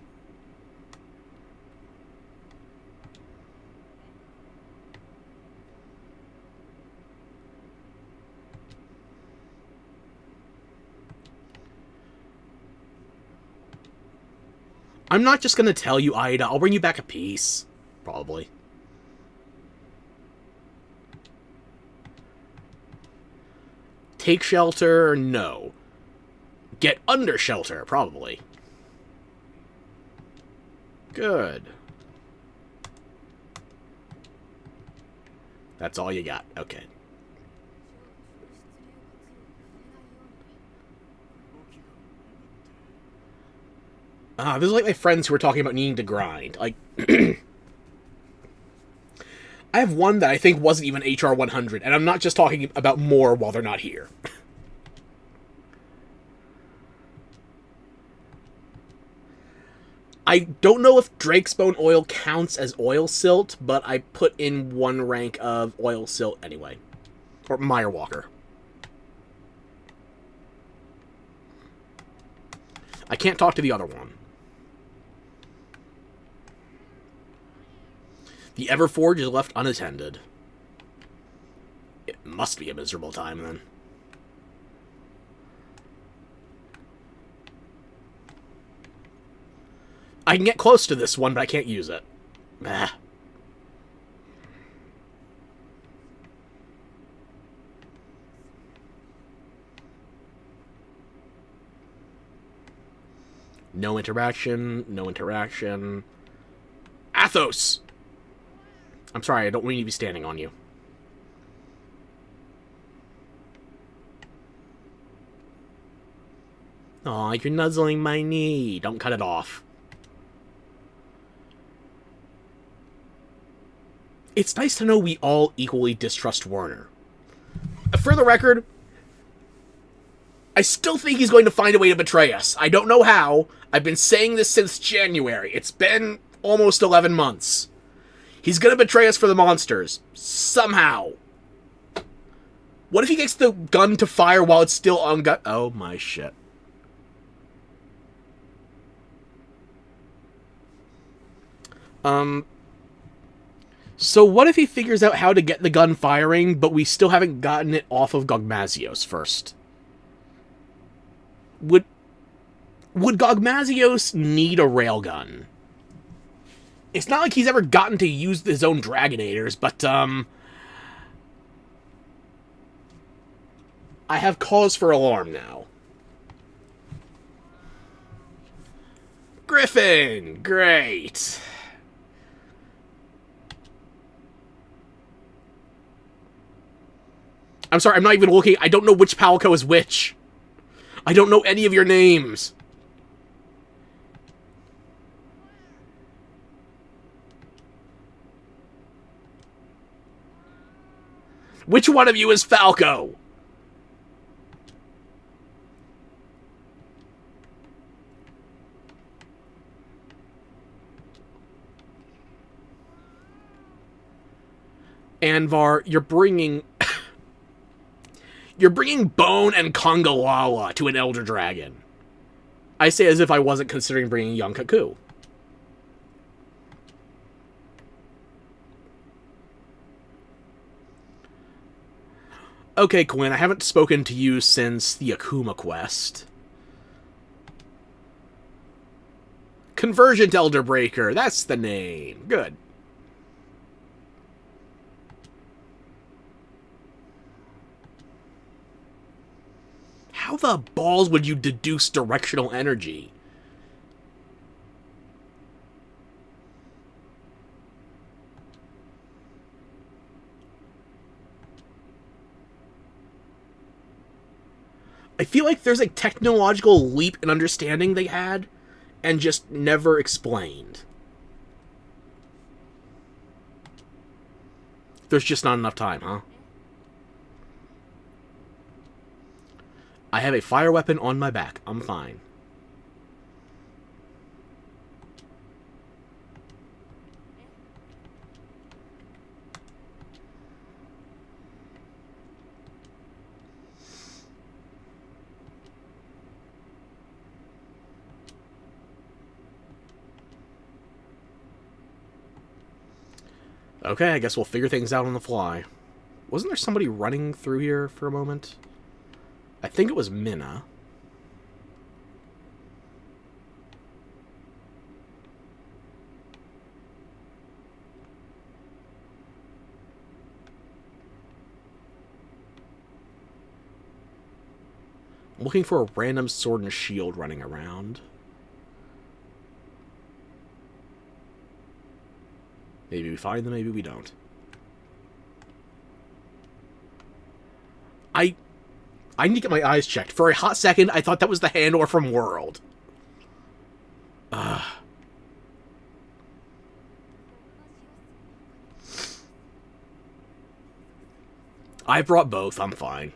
I'm not just gonna tell you, Aida. I'll bring you back a piece. Probably. Take shelter? No. Get under shelter? Probably. Good. That's all you got. Okay. This is like my friends who were talking about needing to grind. Like, I have one that I think wasn't even HR 100, and I'm not just talking about more while they're not here. I don't know if Drake's Bone Oil counts as oil silt, but I put in one rank of oil silt anyway. Or Meyer Walker. I can't talk to the other one. The Everforge is left unattended. It must be a miserable time, then. I can get close to this one, but I can't use it. Ah. No interaction, no interaction. Athos! I'm sorry, I don't want you to be standing on you. Aw, you're nuzzling my knee. Don't cut it off. It's nice to know we all equally distrust Werner. For the record, I still think he's going to find a way to betray us. I don't know how. I've been saying this since January. It's been almost 11 months. He's going to betray us for the monsters. Somehow. What if he gets the gun to fire while it's still on gun? Oh my shit. So what if he figures out how to get the gun firing, but we still haven't gotten it off of Gogmazios first? Would Gogmazios need a railgun? It's not like he's ever gotten to use his own Dragonators, but, I have cause for alarm now. Griffin! Great! I'm sorry, I'm not even looking. I don't know which Palco is which. I don't know any of your names. Which one of you is Falco? Anvar, you're bringing... you're bringing Bone and Kongalala to an Elder Dragon. I say as if I wasn't considering bringing Young Kaku. Okay, Quinn, I haven't spoken to you since the Akuma quest. Convergent Elder Breaker, that's the name. Good. How the balls would you deduce directional energy? I feel like there's a technological leap in understanding they had and just never explained. There's just not enough time, huh? I have a fire weapon on my back. I'm fine. Okay, I guess we'll figure things out on the fly. Wasn't there somebody running through here for a moment? I think it was Minna. I'm looking for a random sword and shield running around. Maybe we find them, maybe we don't. I need to get my eyes checked. For a hot second, I thought that was the Handor from World. I brought both, I'm fine.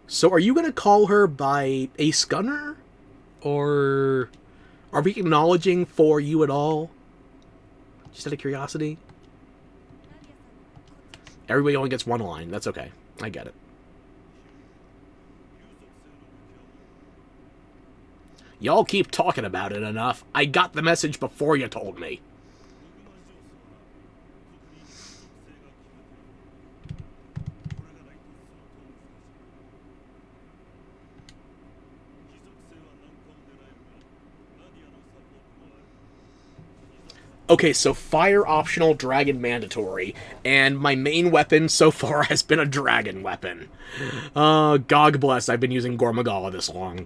So are you going to call her by Ace Gunner? Or are we acknowledging for you at all? Just out of curiosity? Everybody only gets one line. That's okay. I get it. Y'all keep talking about it enough. I got the message before you told me. Okay, so fire optional, dragon mandatory, and my main weapon so far has been a dragon weapon. God bless, I've been using Gormagala this long.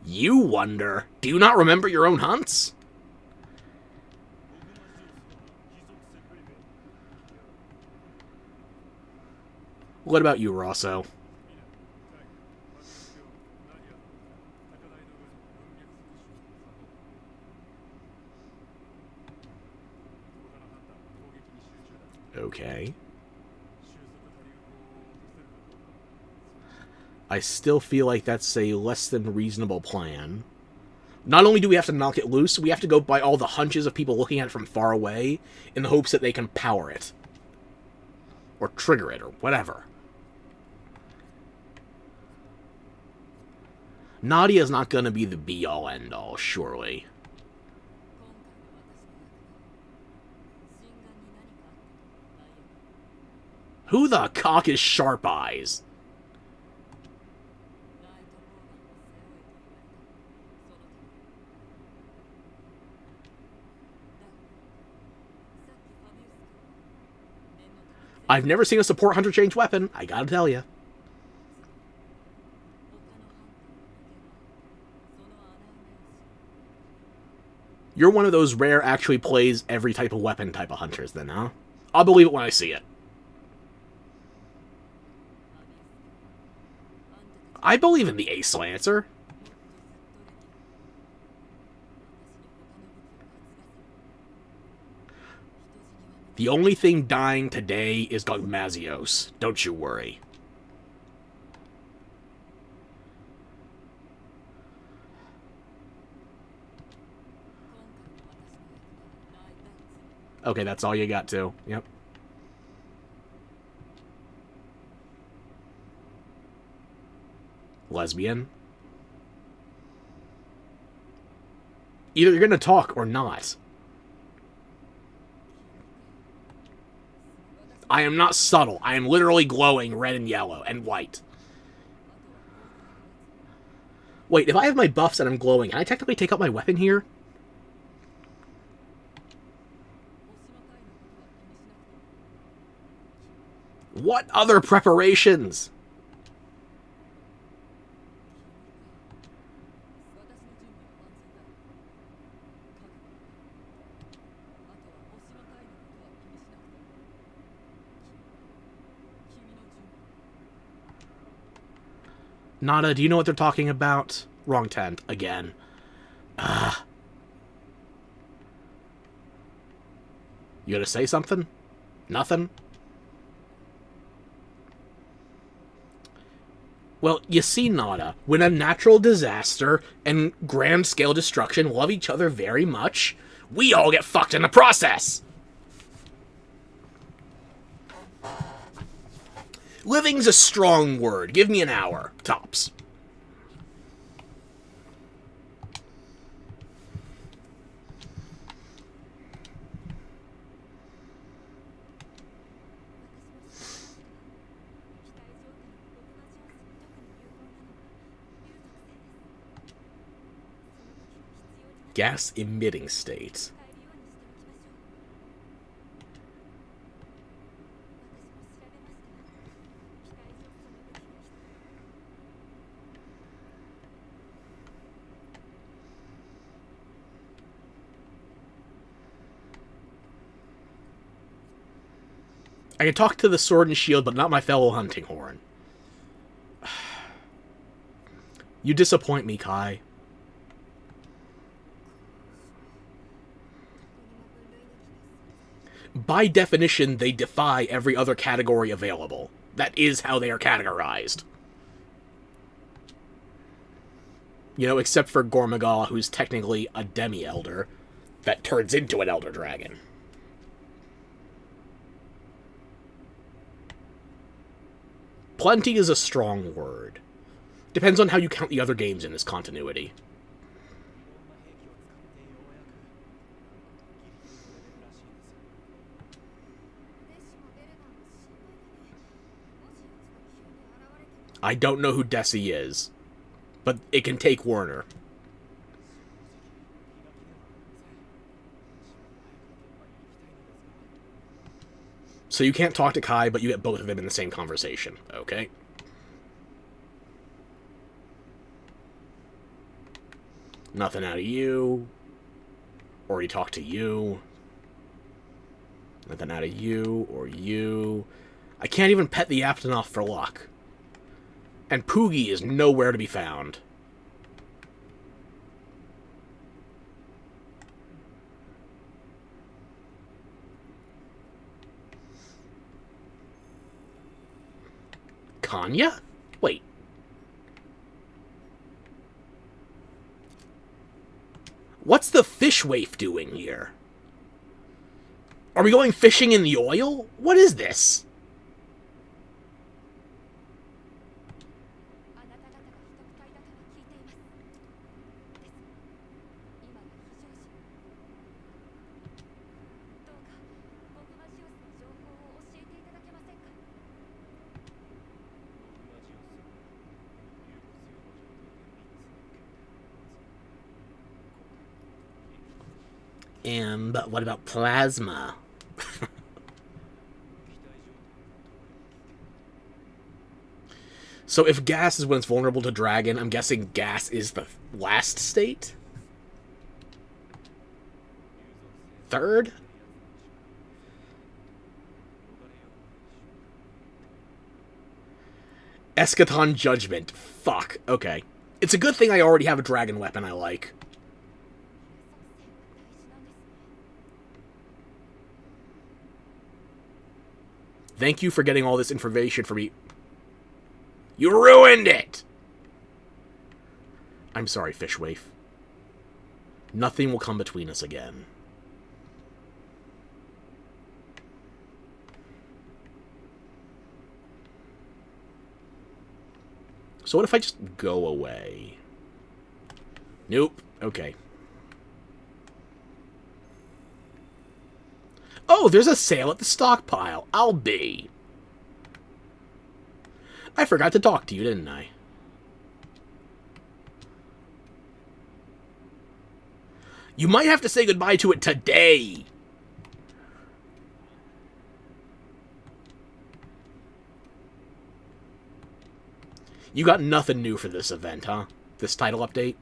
You wonder, do you not remember your own hunts? What about you, Rosso? Okay. I still feel like that's a less than reasonable plan. Not only do we have to knock it loose, we have to go by all the hunches of people looking at it from far away in the hopes that they can power it. Or trigger it, or whatever. Nadia's not gonna be the be-all, end-all, surely. Who the cock is Sharp Eyes? I've never seen a support hunter change weapon, I gotta tell you. You're one of those rare actually plays every type of weapon type of hunters then, huh? I'll believe it when I see it. I believe in the Ace Lancer. The only thing dying today is Gogmazios. Don't you worry. Okay, that's all you got, too. Yep. Lesbian. Either you're gonna talk or not. I am not subtle. I am literally glowing red and yellow and white. Wait, if I have my buffs and I'm glowing, can I technically take out my weapon here? What other preparations? Nada, do you know what they're talking about? Wrong tent, again. You gonna say something? Nothing? Well, you see, Nada, when a natural disaster and grand-scale destruction love each other very much, we all get fucked in the process! Living's a strong word. Give me an hour, tops. Gas emitting state. I can talk to the sword and shield, but not my fellow hunting horn. You disappoint me, Kai. By definition, they defy every other category available. That is how they are categorized. You know, except for Gormagala, who's technically a demi-elder that turns into an elder dragon. Plenty is a strong word. Depends on how you count the other games in this continuity. I don't know who Desi is, but it can take Werner. So you can't talk to Kai, but you get both of them in the same conversation, okay? Nothing out of you. Already talked to you. Nothing out of you or you. I can't even pet the Aptonoth for luck. And Poogie is nowhere to be found. Kanya? Wait. What's the fish waif doing here? Are we going fishing in the oil? What is this? But what about plasma? So if gas is when it's vulnerable to dragon, I'm guessing gas is the last state? Third? Eschaton Judgment. Fuck. Okay. It's a good thing I already have a dragon weapon I like. Thank you for getting all this information for me. You ruined it! I'm sorry, Fishwaif. Nothing will come between us again. So what if I just go away? Nope. Okay. Oh, there's a sale at the stockpile. I'll be. I forgot to talk to you, didn't I? You might have to say goodbye to it today. You got nothing new for this event, huh? This title update?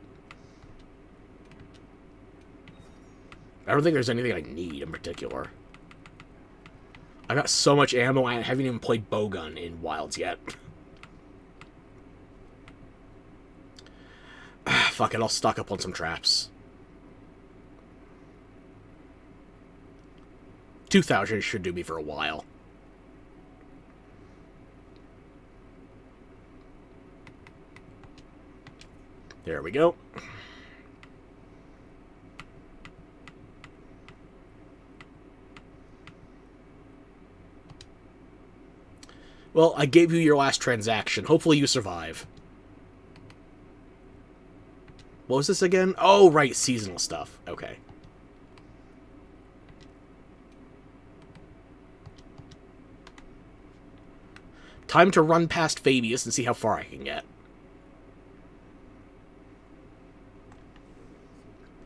I don't think there's anything I need in particular. I got so much ammo, I haven't even played Bowgun in Wilds yet. Fuck it, I'll stock up on some traps. 2,000 should do me for a while. There we go. Well, I gave you your last transaction. Hopefully you survive. What was this again? Oh, right, seasonal stuff. Okay. Time to run past Fabius and see how far I can get.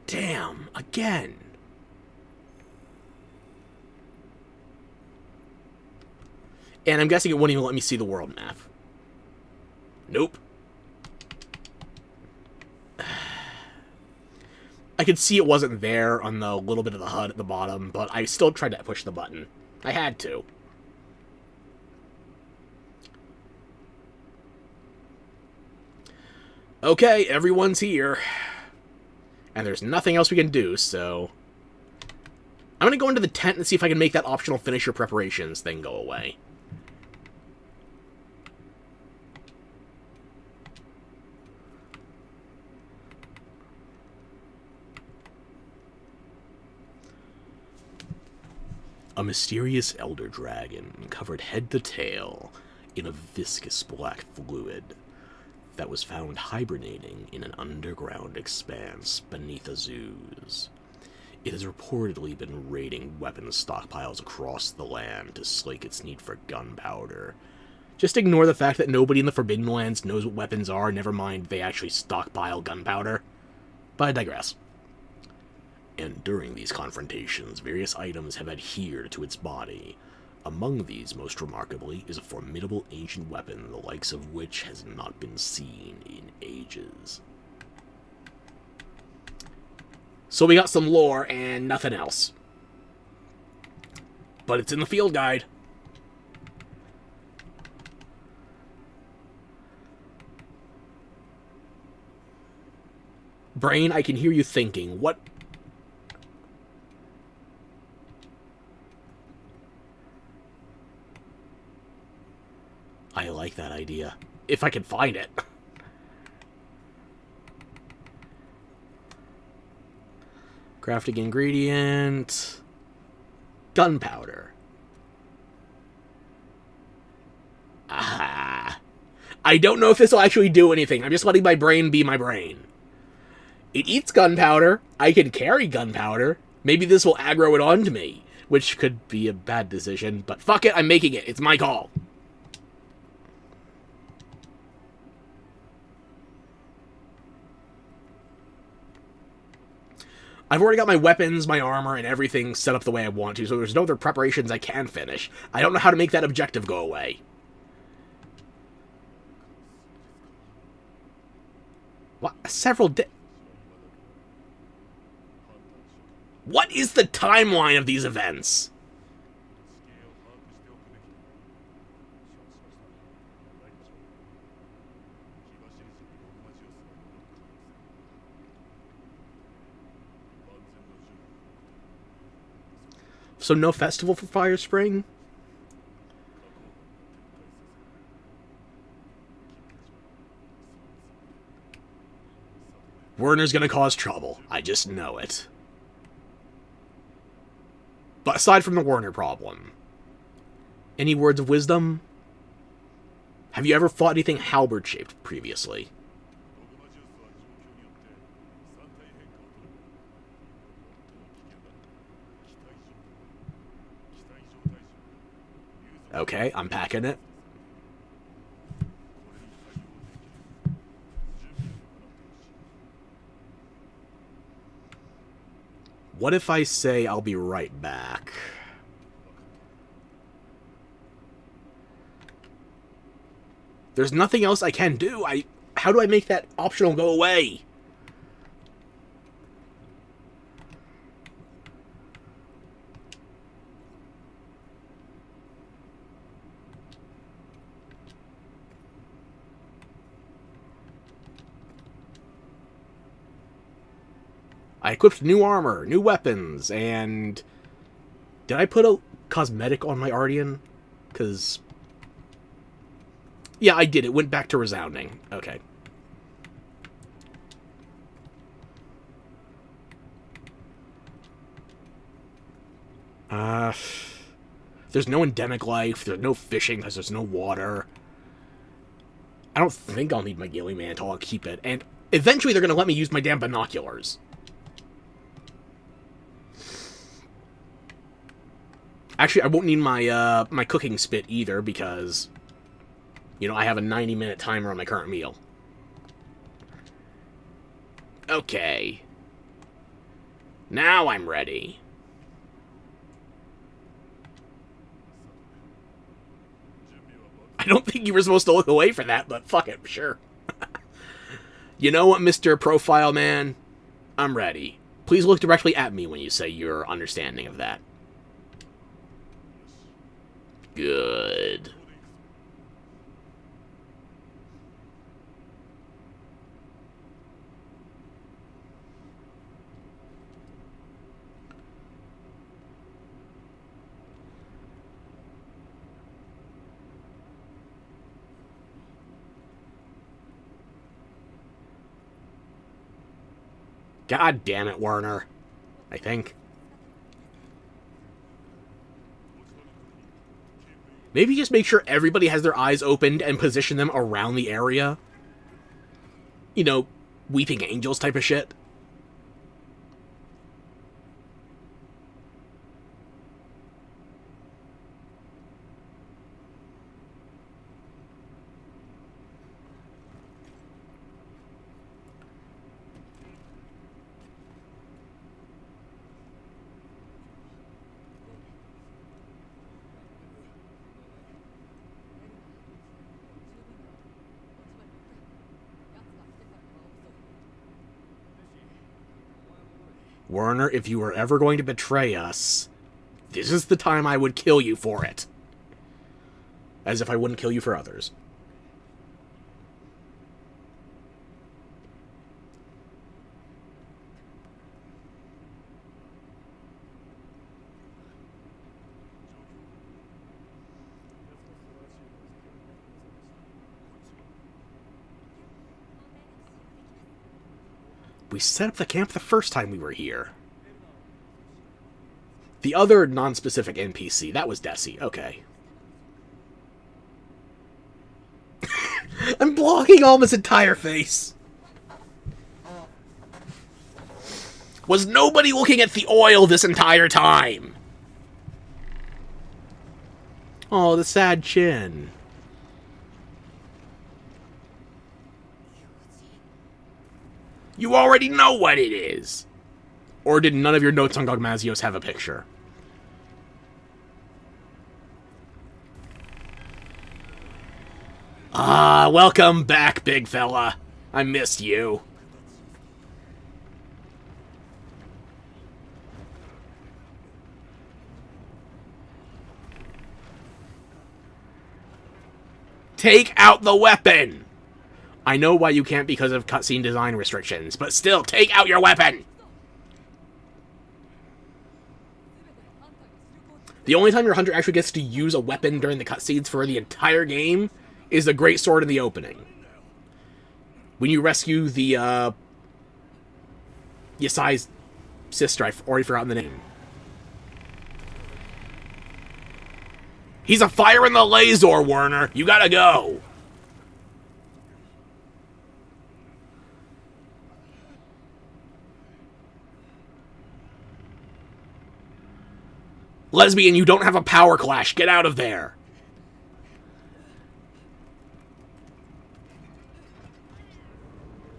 Damn, again. And I'm guessing it won't even let me see the world map. Nope. I could see it wasn't there on the little bit of the HUD at the bottom, but I still tried to push the button. I had to. Okay, everyone's here. And there's nothing else we can do, so... I'm gonna go into the tent and see if I can make that optional finish your preparations thing go away. A mysterious elder dragon covered head to tail in a viscous black fluid that was found hibernating in an underground expanse beneath Azuz. It has reportedly been raiding weapons stockpiles across the land to slake its need for gunpowder. Just ignore the fact that nobody in the Forbidden Lands knows what weapons are, never mind they actually stockpile gunpowder. But I digress. And during these confrontations, various items have adhered to its body. Among these, most remarkably, is a formidable ancient weapon, the likes of which has not been seen in ages. So we got some lore and nothing else. But it's in the field guide. Brain, I can hear you thinking, what... I like that idea. If I can find it. Crafting ingredient. Gunpowder. Ah. I don't know if this will actually do anything. I'm just letting my brain be my brain. It eats gunpowder. I can carry gunpowder. Maybe this will aggro it onto me. Which could be a bad decision. But fuck it, I'm making it. It's my call. I've already got my weapons, my armor, and everything set up the way I want to, so there's no other preparations I can finish. I don't know how to make that objective go away. What? Several days? What is the timeline of these events? So no festival for Fire Spring? Werner's gonna cause trouble. I just know it. But aside from the Werner problem, any words of wisdom? Have you ever fought anything halberd-shaped previously? Okay, I'm packing it. What if I say I'll be right back? There's nothing else I can do. How do I make that optional go away? I equipped new armor, new weapons, and... Did I put a cosmetic on my Ardian? Because... Yeah, I did. It went back to resounding. Okay. There's no endemic life. There's no fishing because there's no water. I don't think I'll need my Gilly Mantle. I'll keep it. And eventually they're going to let me use my damn binoculars. Actually, I won't need my my cooking spit either because, you know, I have a 90-minute timer on my current meal. Okay. Now I'm ready. I don't think you were supposed to look away for that, but fuck it, sure. You know what, Mr. Profile Man? I'm ready. Please look directly at me when you say your understanding of that. Good. God damn it, Werner. I think. Maybe just make sure everybody has their eyes opened and position them around the area. You know, Weeping Angels type of shit. Werner, if you were ever going to betray us, this is the time I would kill you for it. As if I wouldn't kill you for others. We set up the camp the first time we were here. The other non-specific NPC, that was Desi. Okay. I'm blocking Alma's entire face. Was nobody looking at the oil this entire time? Oh, the sad chin. You already know what it is! Or did none of your notes on Gogmazios have a picture? Ah, welcome back, big fella. I missed you. Take out the weapon! I know why you can't because of cutscene design restrictions, but still, take out your weapon! The only time your hunter actually gets to use a weapon during the cutscenes for the entire game is the Great Sword in the opening. When you rescue the Yasai's sister. I've already forgotten the name. He's a fire in the laser, Werner. You gotta go. Lesbian, you don't have a power clash. Get out of there.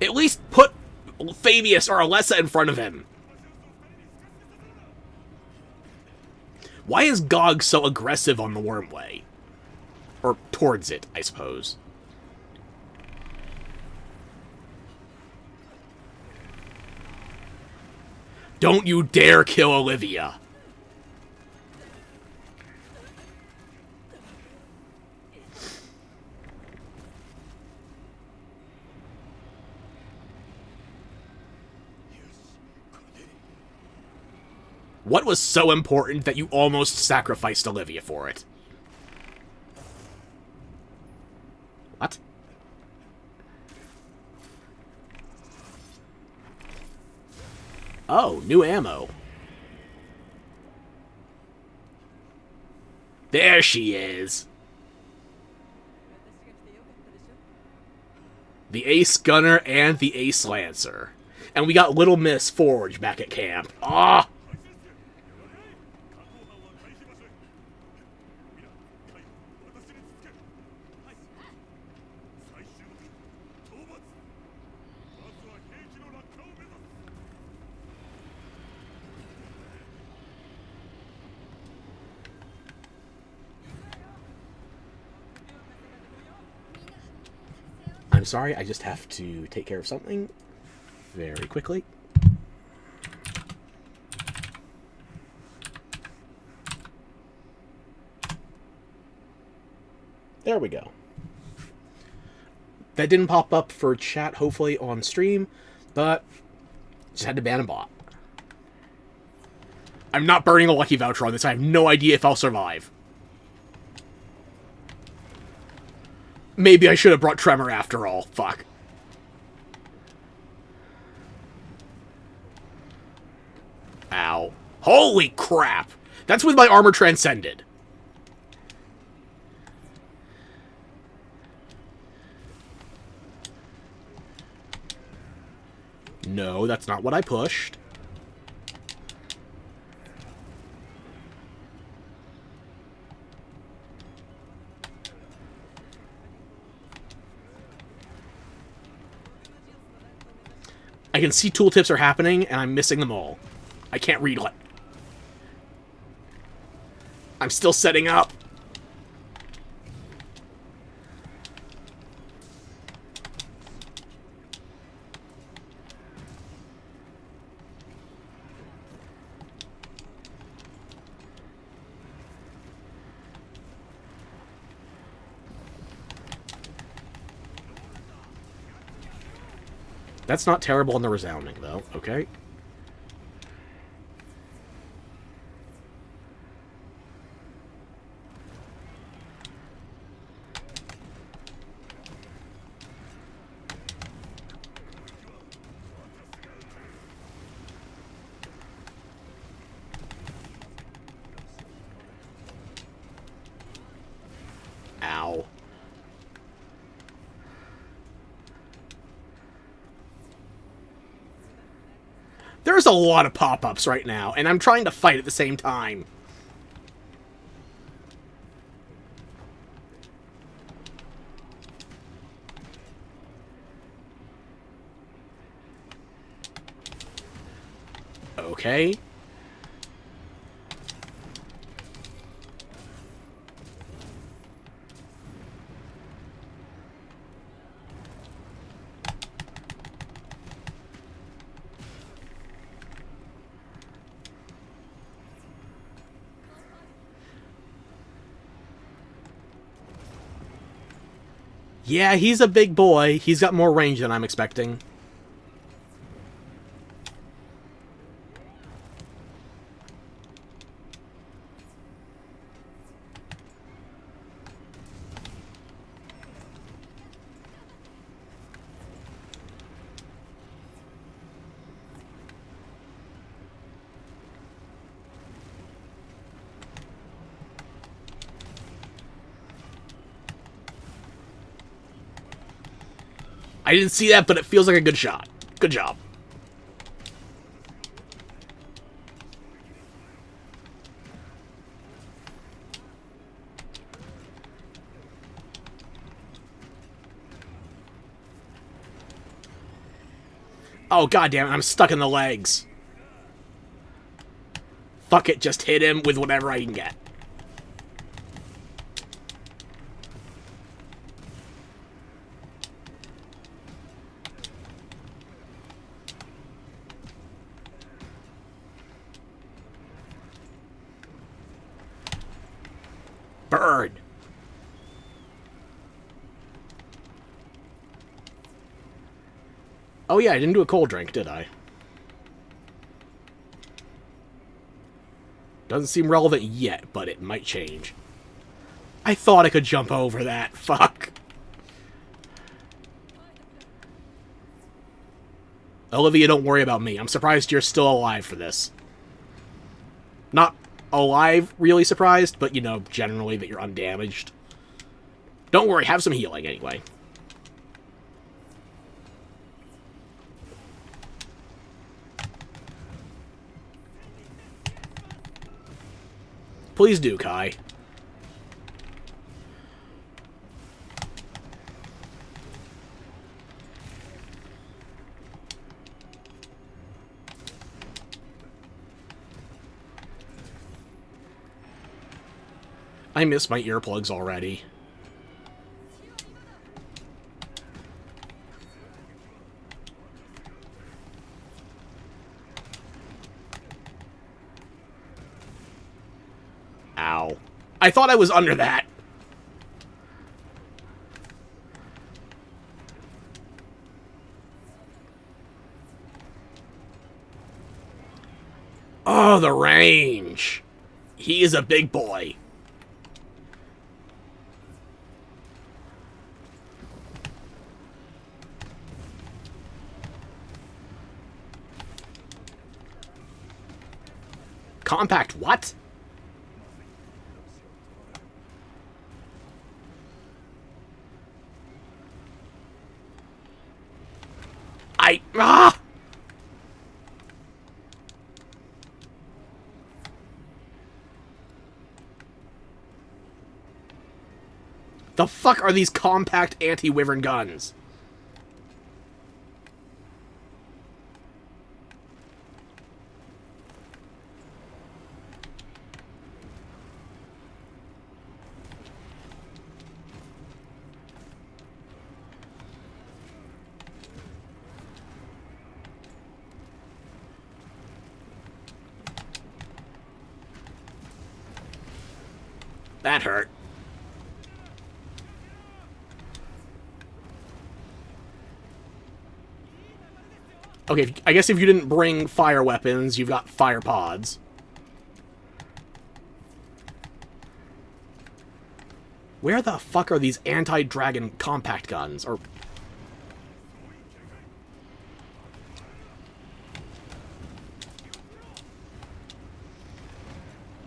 At least put Fabius or Alessa in front of him. Why is Gog so aggressive on the Wormway? Or towards it, I suppose. Don't you dare kill Olivia. What was so important that you almost sacrificed Olivia for it? What? Oh, new ammo. There she is. The Ace Gunner and the Ace Lancer. And we got Little Miss Forge back at camp. Ah! I'm sorry, I just have to take care of something very quickly. There we go. That didn't pop up for chat, hopefully, on stream, but just had to ban a bot. I'm not burning a lucky voucher on this. I have no idea if I'll survive. Maybe I should have brought Tremor after all. Fuck. Ow. Holy crap! That's with my armor transcended. No, that's not what I pushed. I can see tooltips are happening, and I'm missing them all. I can't read what. I'm still setting up. That's not terrible in the resounding, though. Okay. Ow. There's a lot of pop-ups right now, and I'm trying to fight at the same time. Okay. Yeah, he's a big boy. He's got more range than I'm expecting. I didn't see that, but it feels like a good shot. Good job. Oh, goddamn it, I'm stuck in the legs. Fuck it, just hit him with whatever I can get. Bird. Oh yeah, I didn't do a cold drink, did I? Doesn't seem relevant yet, but it might change. I thought I could jump over that. Fuck. Olivia, don't worry about me. I'm surprised you're still alive for this. Not alive, really surprised, but, you know, generally that you're undamaged. Don't worry, have some healing anyway. Please do, Kai. I miss my earplugs already. Ow. I thought I was under that. Oh, the range. He is a big boy. Compact what? Ah! The fuck are these compact anti-wyvern guns? That hurt. Okay, I guess if you didn't bring fire weapons, you've got fire pods. Where the fuck are these anti-dragon compact guns? Or...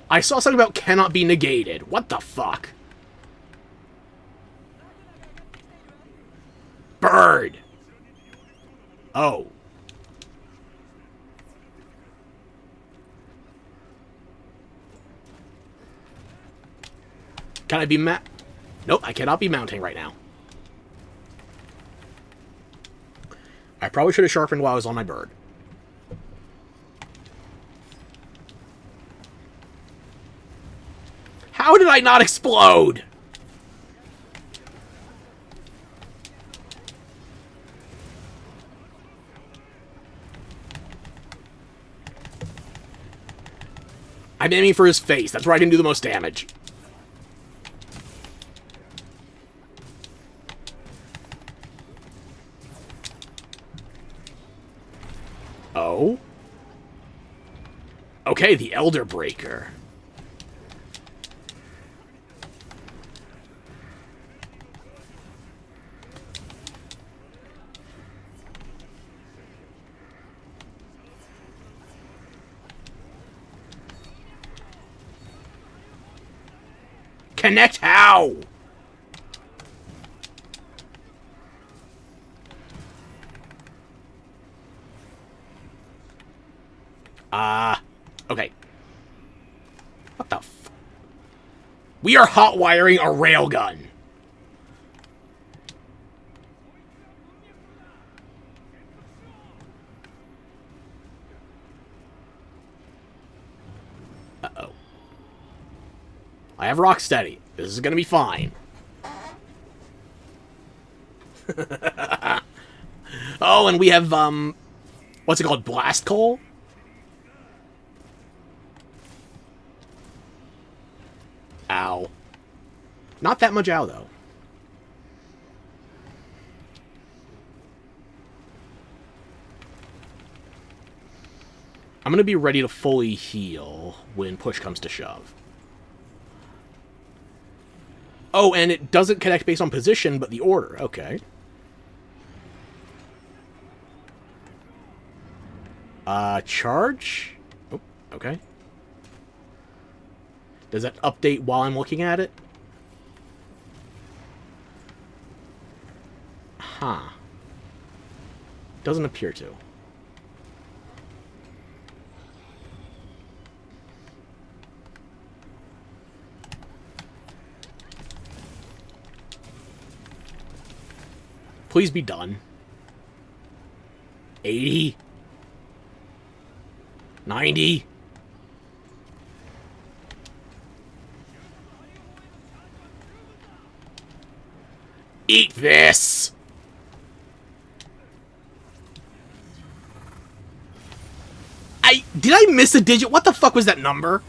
I saw something about cannot be negated. What the fuck? Bird! Oh. Can I be Nope, I cannot be mounting right now. I probably should have sharpened while I was on my bird. How did I not explode? I'm aiming for his face. That's where I can do the most damage. Oh? Okay, the Elder Breaker. Connect how? Okay. What the f... We are hot-wiring a railgun. Uh-oh. I have Rocksteady. This is gonna be fine. Oh, and we have, what's it called? Blast Coal? Ow. Not that much ow, though. I'm gonna be ready to fully heal when push comes to shove. Oh, and it doesn't connect based on position, but the order. Okay. Charge? Oh, okay. Does that update while I'm looking at it? Huh. Doesn't appear to. Please be done. 80. 90. Eat this! Did I miss a digit? What the fuck was that number?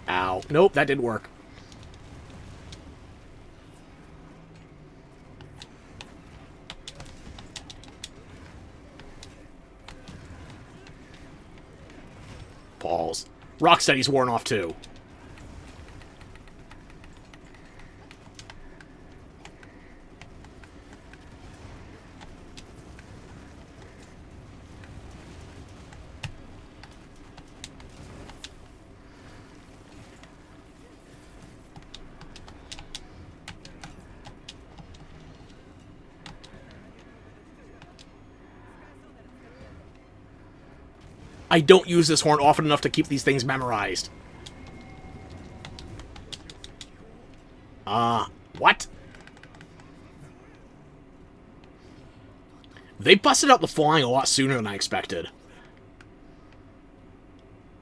Ow. Nope, that didn't work. Balls. Rocksteady's worn off too. I don't use this horn often enough to keep these things memorized. What? They busted out the flying a lot sooner than I expected.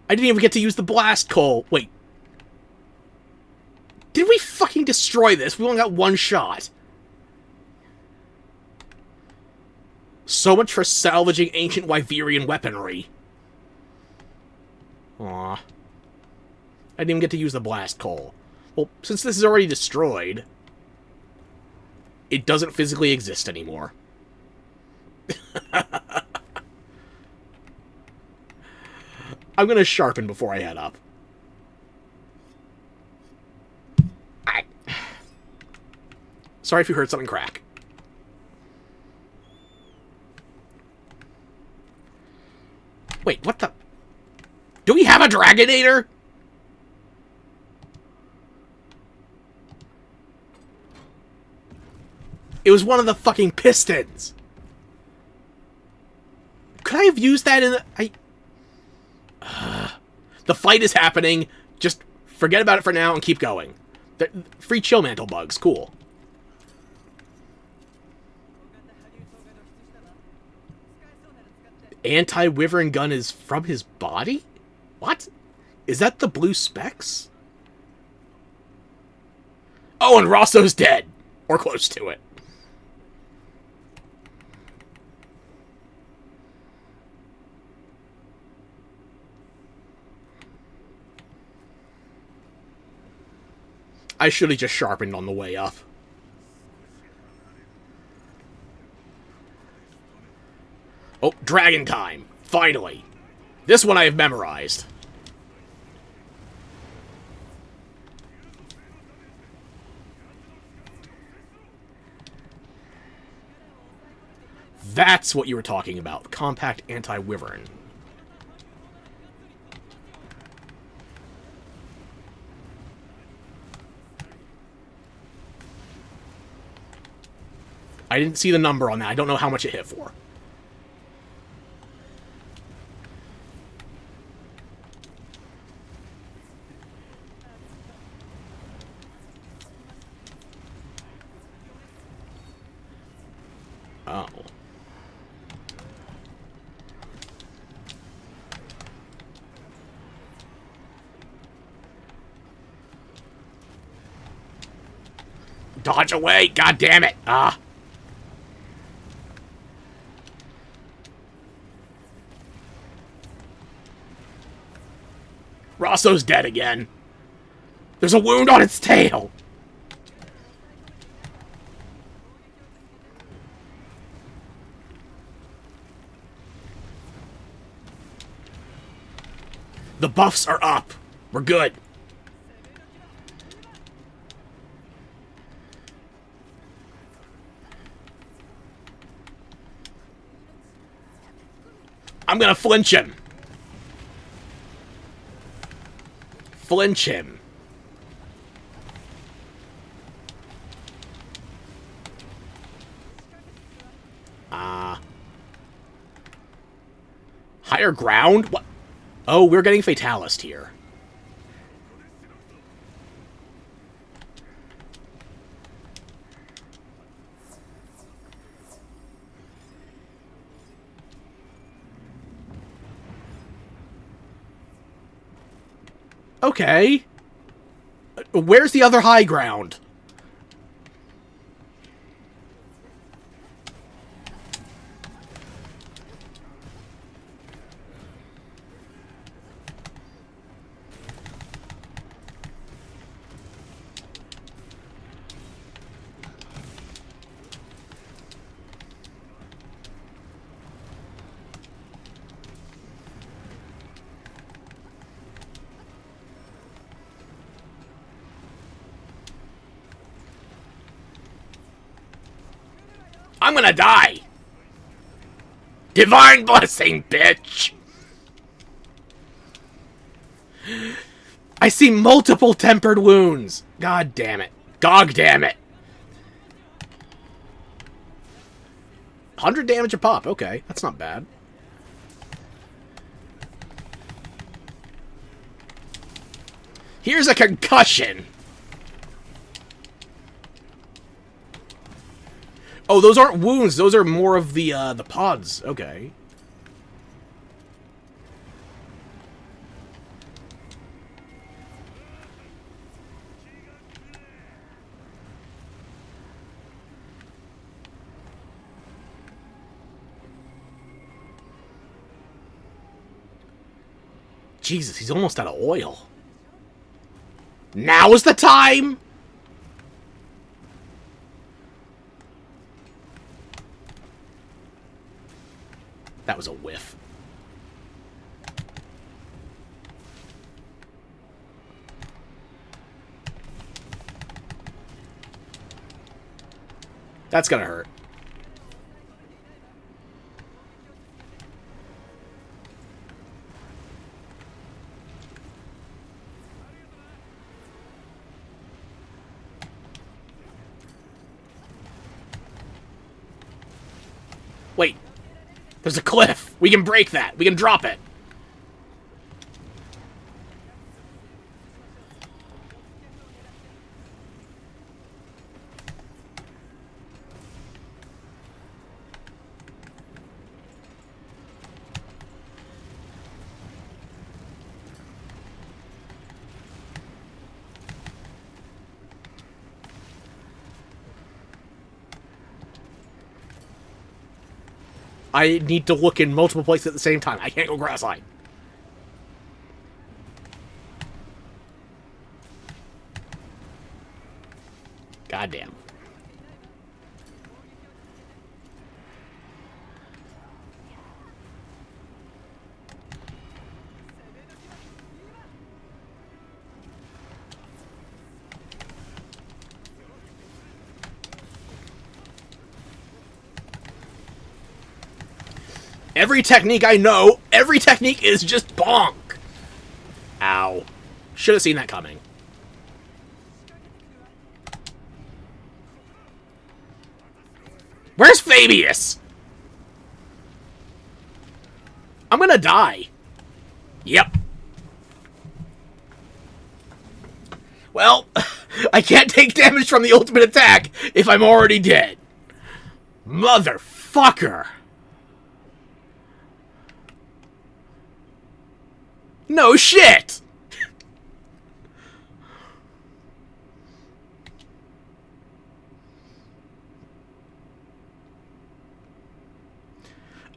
I didn't even get to use the blast coal. Wait. Did we fucking destroy this? We only got one shot. So much for salvaging ancient Wyverian weaponry. Aw. I didn't even get to use the blast coal. Well, since this is already destroyed, it doesn't physically exist anymore. I'm gonna sharpen before I head up. Sorry if you heard something crack. Wait, what the... Do we have a Dragonator? It was one of the fucking pistons. Could I have used that in the... The fight is happening. Just forget about it for now and keep going. Free chill mantle bugs. Cool. Anti-Wyvern gun is from his body? What? Is that the blue specks? Oh, and Rosso's dead. Or close to it. I should have just sharpened on the way up. Oh, dragon time. Finally. This one I have memorized. That's what you were talking about. Compact anti-wyvern. I didn't see the number on that. I don't know how much it hit for. Oh. Dodge away! God damn it! Ah. Rosso's dead again. There's a wound on its tail! The buffs are up. We're good. I'm gonna flinch him. Flinch him. Higher ground? What? Oh, we're getting Fatalist here. Okay. Where's the other high ground? I'm gonna die! Divine blessing, bitch! I see multiple tempered wounds! God damn it. God damn it! 100 damage a pop, okay. That's not bad. Here's a concussion! Oh, those aren't wounds. Those are more of the pods. Okay. Jesus, he's almost out of oil. Now is the time! That was a whiff. That's gonna hurt. Wait. There's a cliff. We can break that. We can drop it. I need to look in multiple places at the same time. I can't go grass line. Goddamn. Every technique I know, every technique is just bonk. Ow. Should have seen that coming. Where's Fabius? I'm gonna die. Yep. Well, I can't take damage from the ultimate attack if I'm already dead. Motherfucker. No shit!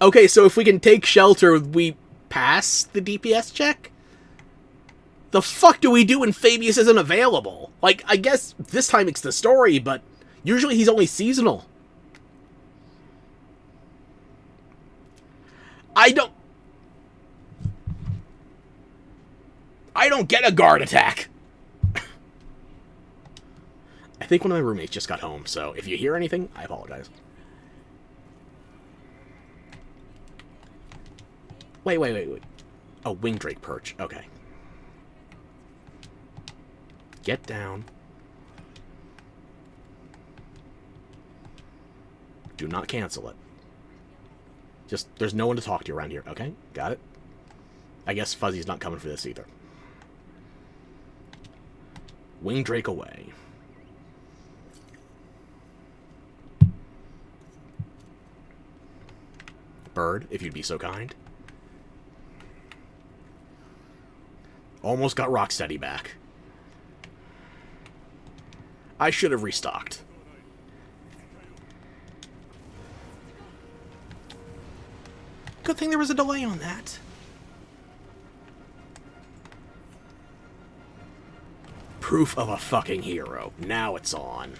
Okay, so if we can take shelter, we pass the DPS check? The fuck do we do when Fabius isn't available? Like, I guess this time it's the story, but usually he's only seasonal. I don't get a guard attack. I think one of my roommates just got home, so if you hear anything, I apologize. Wait. Oh, Wing Drake perch. Okay. Get down. Do not cancel it. Just, there's no one to talk to around here. Okay, got it. I guess Fuzzy's not coming for this either. Wing Drake away. Bird, if you'd be so kind. Almost got Rocksteady back. I should have restocked. Good thing there was a delay on that. Proof of a fucking hero. Now it's on.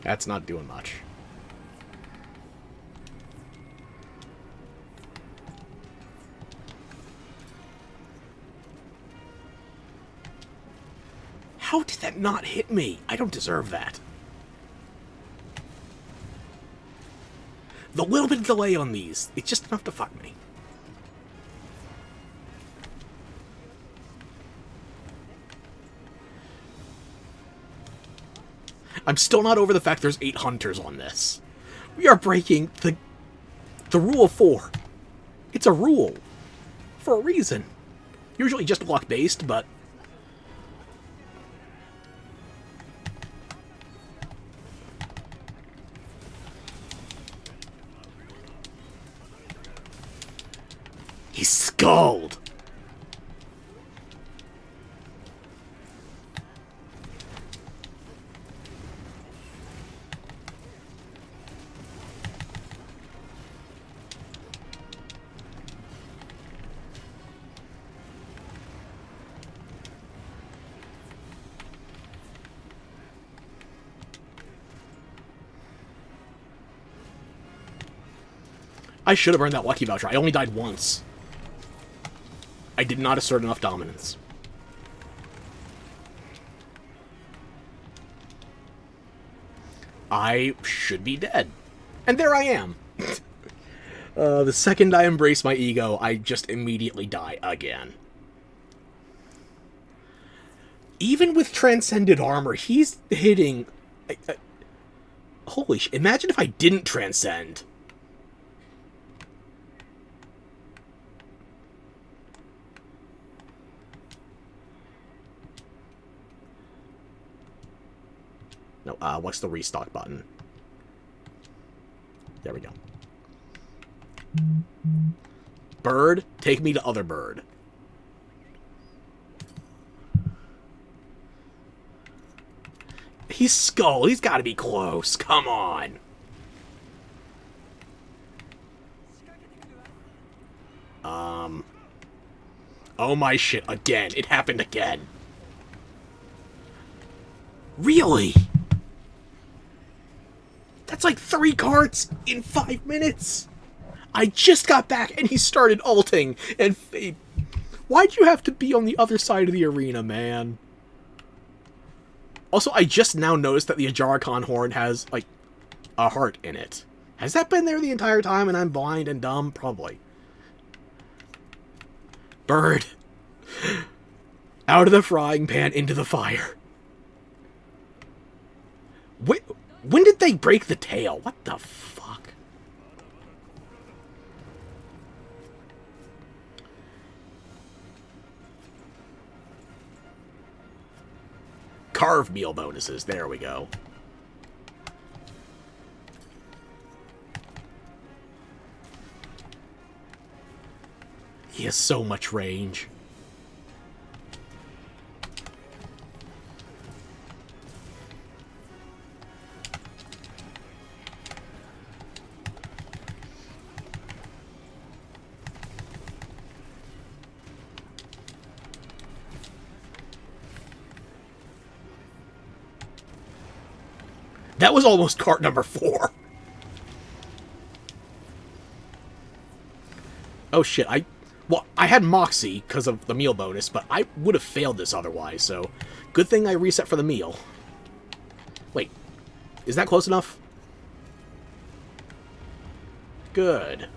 That's not doing much. How did that not hit me? I don't deserve that. The little bit of delay on these, it's just enough to fuck me. I'm still not over the fact there's 8 hunters on this. We are breaking the rule of 4. It's a rule. For a reason. Usually just luck-based, but... He's skulled! I should have earned that lucky voucher. I only died once. I did not assert enough dominance. I should be dead. And there I am. The second I embrace my ego, I just immediately die again. Even with transcended armor, he's hitting... holy shit. Imagine if I didn't transcend. No, what's the restock button? There we go. Bird, take me to other bird. He's Skull. He's got to be close. Come on. Oh my shit. Again. It happened again. Really? That's like 3 carts in 5 minutes. I just got back and he started ulting. And why'd you have to be on the other side of the arena, man? Also, I just now noticed that the Ajarikon horn has, like, a heart in it. Has that been there the entire time and I'm blind and dumb? Probably. Bird. Out of the frying pan into the fire. When did they break the tail? What the fuck? Carve meal bonuses. There we go. He has so much range. That was almost cart number 4. Oh shit, well, I had Moxie because of the meal bonus, but I would have failed this otherwise, so good thing I reset for the meal. Wait, is that close enough? Good.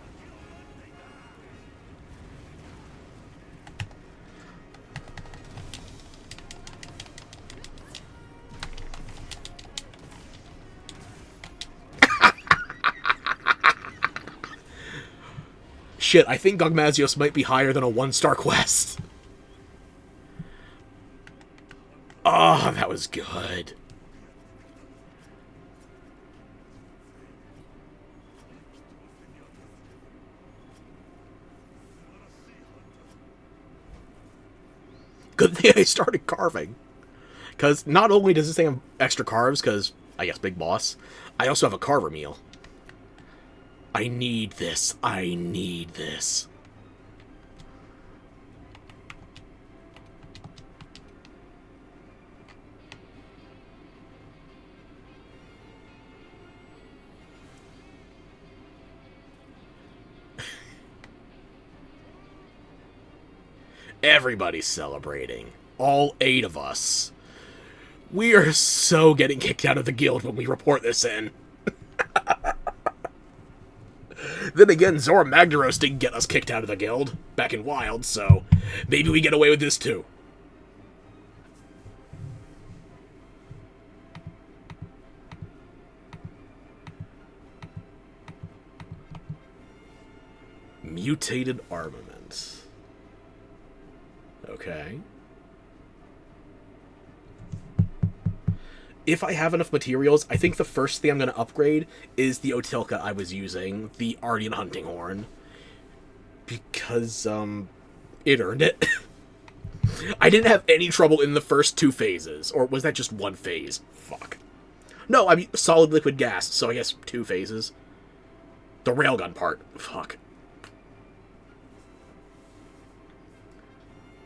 Shit, I think Gogmazios might be higher than a 1-star quest. Oh, that was good. Good thing I started carving. Because not only does this thing have extra carves, because, I guess, big boss, I also have a carver meal. I need this. I need this. Everybody's celebrating. All 8 of us. We are so getting kicked out of the guild when we report this in. Then again, Zora Magdaros didn't get us kicked out of the guild back in Wild, so maybe we get away with this too. Mutated armament. Okay. If I have enough materials, I think the first thing I'm going to upgrade is the Otilka I was using, the Ardian Hunting Horn. Because, it earned it. I didn't have any trouble in the first 2 phases. Or was that just 1 phase? Fuck. No, I mean, solid liquid gas, so I guess 2 phases. The railgun part. Fuck.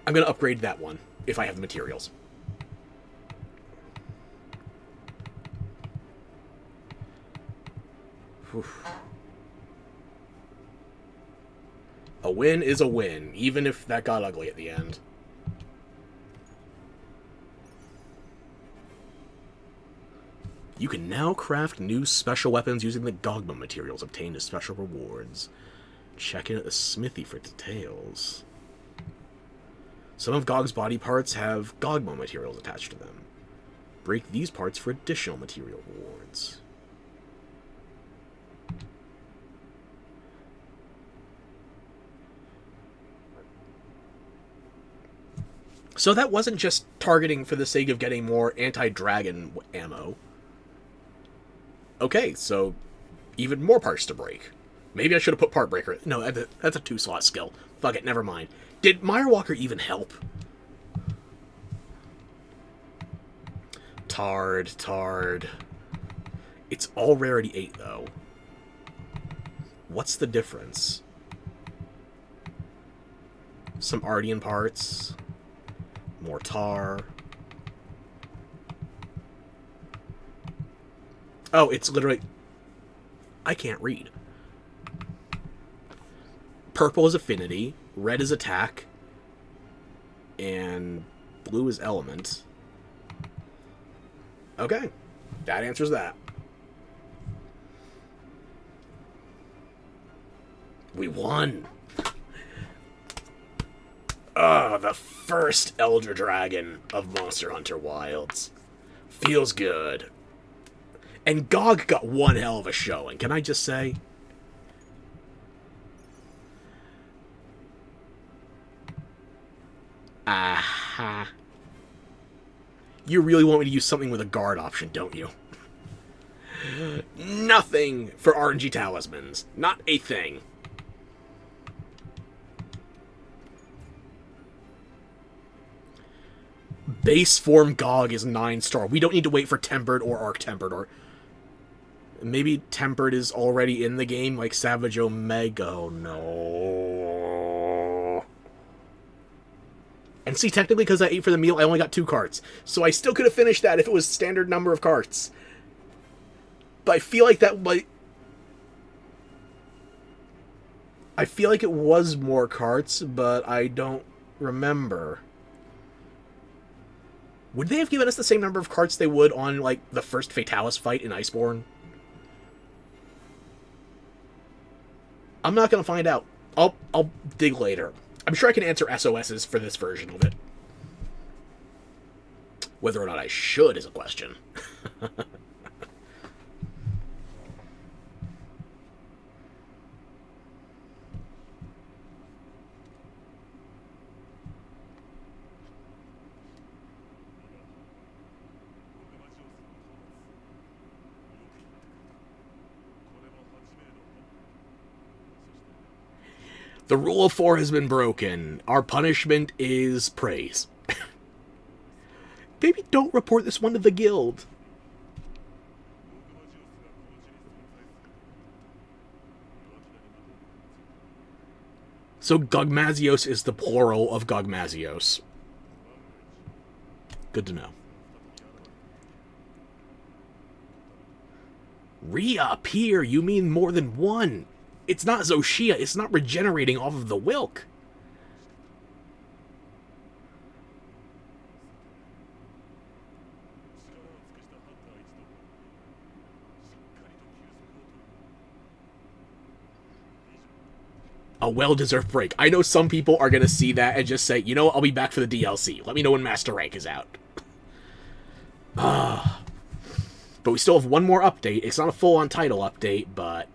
I'm going to upgrade that one, if I have the materials. A win is a win, even if that got ugly at the end. You can now craft new special weapons using the Gogma materials obtained as special rewards. Check in at the smithy for details. Some of Gog's body parts have Gogma materials attached to them. Break these parts for additional material rewards. So that wasn't just targeting for the sake of getting more anti-dragon ammo. Okay, so even more parts to break. Maybe I should have put part breaker. No, that's a 2-slot skill. Fuck it, never mind. Did Mirewalker even help? Tard. It's all rarity 8, though. What's the difference? Some Ardian parts. More tar. Oh, it's literally... I can't read. Purple is affinity, red is attack, and blue is element. Okay, that answers that. We won! Oh, the first Elder Dragon of Monster Hunter Wilds. Feels good. And Gog got one hell of a showing, can I just say? Aha. You really want me to use something with a guard option, don't you? Nothing for RNG talismans. Not a thing. Base form Gog is 9-star. We don't need to wait for Tempered or Arc Tempered, or maybe Tempered is already in the game, like Savage Omega. Oh, no. And see, technically, because I ate for the meal, I only got 2 carts. So I still could have finished that if it was standard number of carts. But I feel like that... I feel like it was more carts, but I don't remember. Would they have given us the same number of carts they would on, like, the first Fatalis fight in Iceborne? I'm not going to find out. I'll dig later. I'm sure I can answer SOSs for this version of it. Whether or not I should is a question. The rule of 4 has been broken. Our punishment is praise. Maybe don't report this one to the guild. So Gogmazios is the plural of Gogmazios. Good to know. Reappear? You mean more than one? It's not Zoshia. It's not regenerating off of the Wilk. A well-deserved break. I know some people are going to see that and just say, you know what, I'll be back for the DLC. Let me know when Master Rank is out. But we still have one more update. It's not a full-on title update, but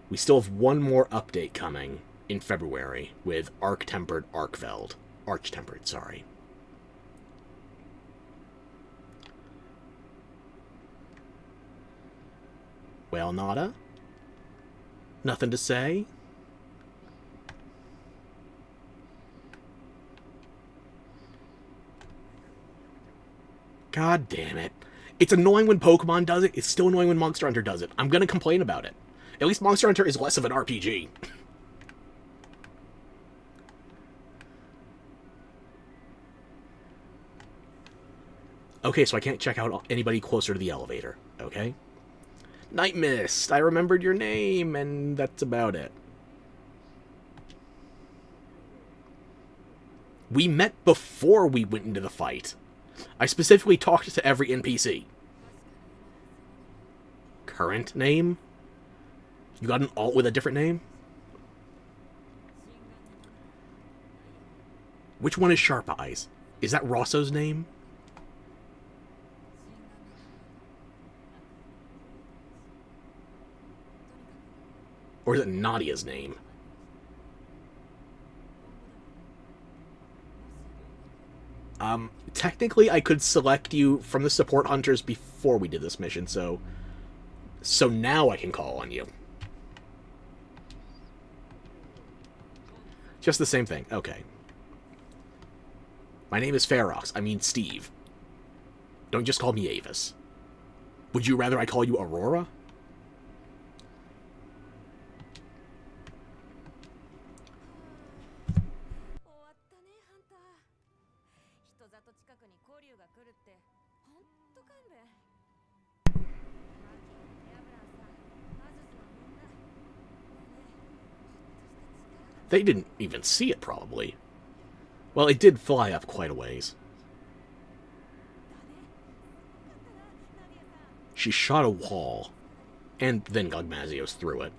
we still have one more update coming in February with Arch-Tempered Arkveld. Arch-Tempered, sorry. Well, Nada? Nothing to say? God damn it. It's annoying when Pokemon does it. It's still annoying when Monster Hunter does it. I'm going to complain about it. At least Monster Hunter is less of an RPG. Okay, so I can't check out anybody closer to the elevator. Okay? Night Mist, I remembered your name, and that's about it. We met before we went into the fight. I specifically talked to every NPC. current name? You got an alt with a different name? Which one is Sharp Eyes? Is that Rosso's name? Or is it Nadia's name? Technically I could select you from the support hunters before we did this mission, so now I can call on you. Just the same thing. Okay. My name is Ferox. I mean Steve. Don't just call me Avis. Would you rather I call you Aurora? They didn't even see it, probably. Well, it did fly up quite a ways. She shot a wall, and then Gogmazios threw it.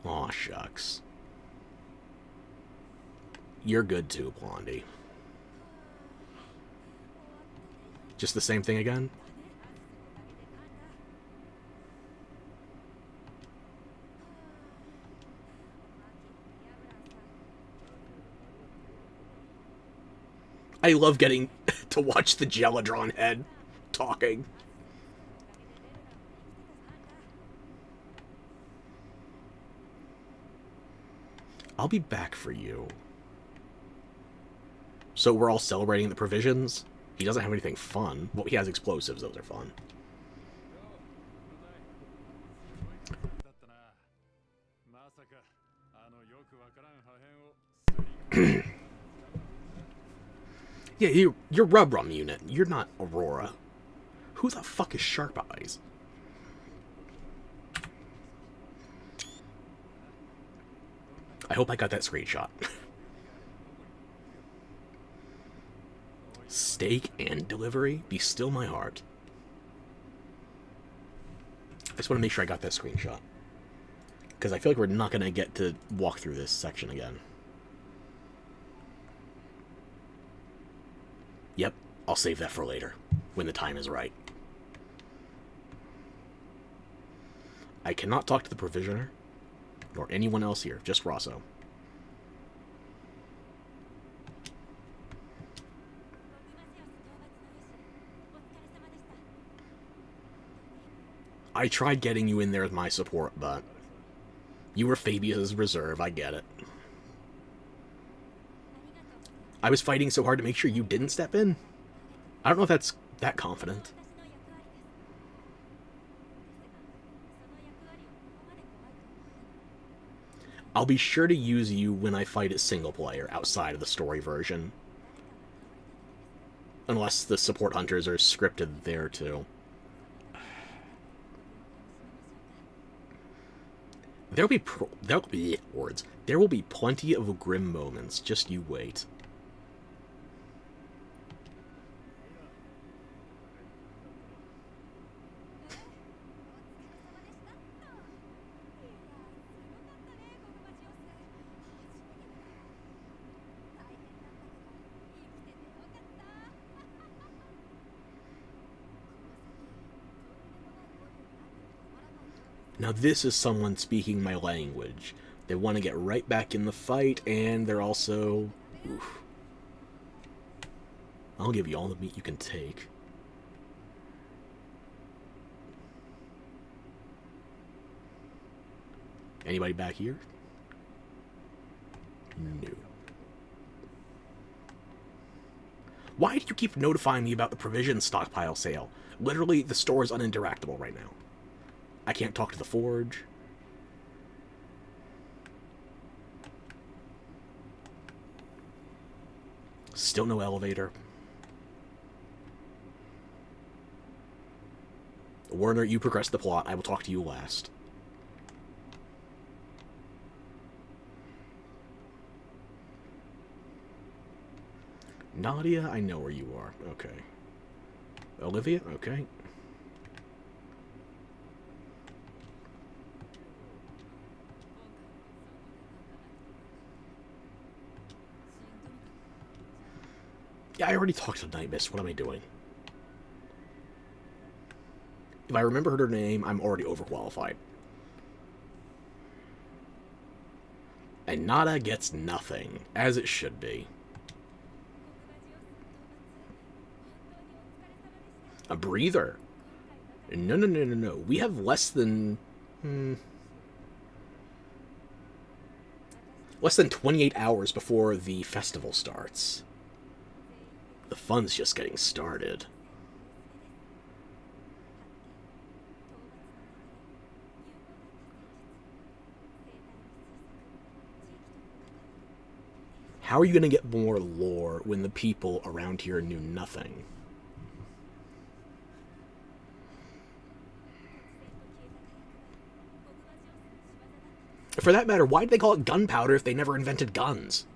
Aw, shucks. You're good too, Blondie. Just the same thing again? I love getting to watch the Geladron head talking. I'll be back for you. So we're all celebrating the provisions? He doesn't have anything fun. Well, he has explosives. Those are fun. Yeah, you're Rubrum unit. You're not Aurora. Who the fuck is Sharp Eyes? I hope I got that screenshot. Steak and delivery? Be still my heart. I just want to make sure I got that screenshot. Because I feel like we're not going to get to walk through this section again. Yep, I'll save that for later, when the time is right. I cannot talk to the Provisioner, nor anyone else here, just Rosso. I tried getting you in there with my support, but you were Fabia's reserve, I get it. I was fighting so hard to make sure you didn't step in. I don't know if that's that confident. I'll be sure to use you when I fight it single player, outside of the story version. Unless the support hunters are scripted there too. There will be plenty of grim moments, just you wait. Now this is someone speaking my language. They want to get right back in the fight, and they're also... Oof. I'll give you all the meat you can take. Anybody back here? No. Why do you keep notifying me about the provision stockpile sale? Literally, the store is uninteractable right now. I can't talk to the forge. Still no elevator. Werner, you progress the plot. I will talk to you last. Nadia, I know where you are. Okay. Olivia? Okay. Yeah, I already talked to Night Mist. What am I doing? If I remember her name, I'm already overqualified. And Nada gets nothing, as it should be. A breather. No, no, no, no, no. We have less than... less than 28 hours before the festival starts. The fun's just getting started. How are you going to get more lore when the people around here knew nothing? For that matter, why did they call it gunpowder if they never invented guns?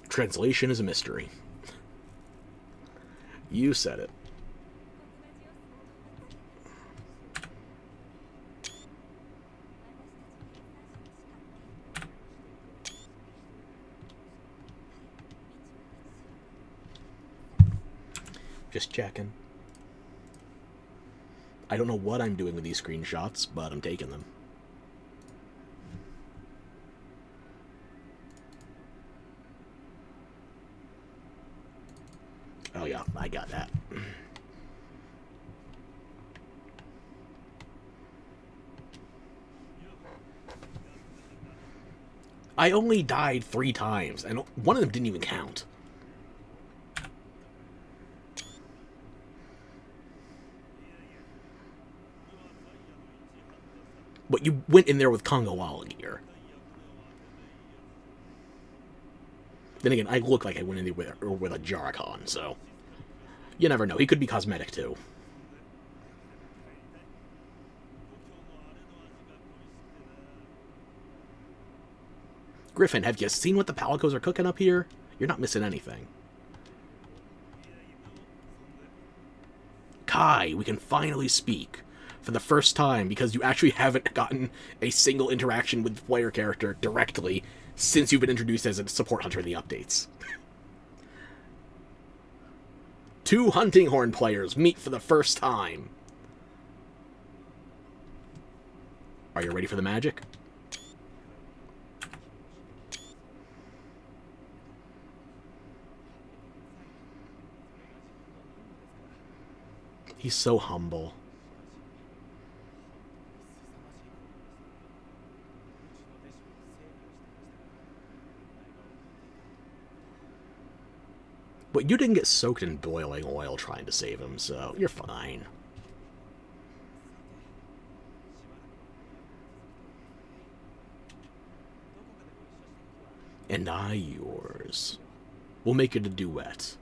Translation is a mystery. You said it. Just checking. I don't know what I'm doing with these screenshots, but I'm taking them. Oh yeah, I got that. I only died 3 times, and one of them didn't even count. But you went in there with Congo Walla gear. Then again, I look like I went in there with a Jarkon, so... You never know, he could be cosmetic too. Griffin, have you seen what the Palicos are cooking up here? You're not missing anything. Kai, we can finally speak. For the first time, because you actually haven't gotten a single interaction with the player character directly since you've been introduced as a support hunter in the updates. 2 Hunting Horn players meet for the first time. Are you ready for the magic? He's so humble. But you didn't get soaked in boiling oil trying to save him, so you're fine. And I yours. We'll make it a duet.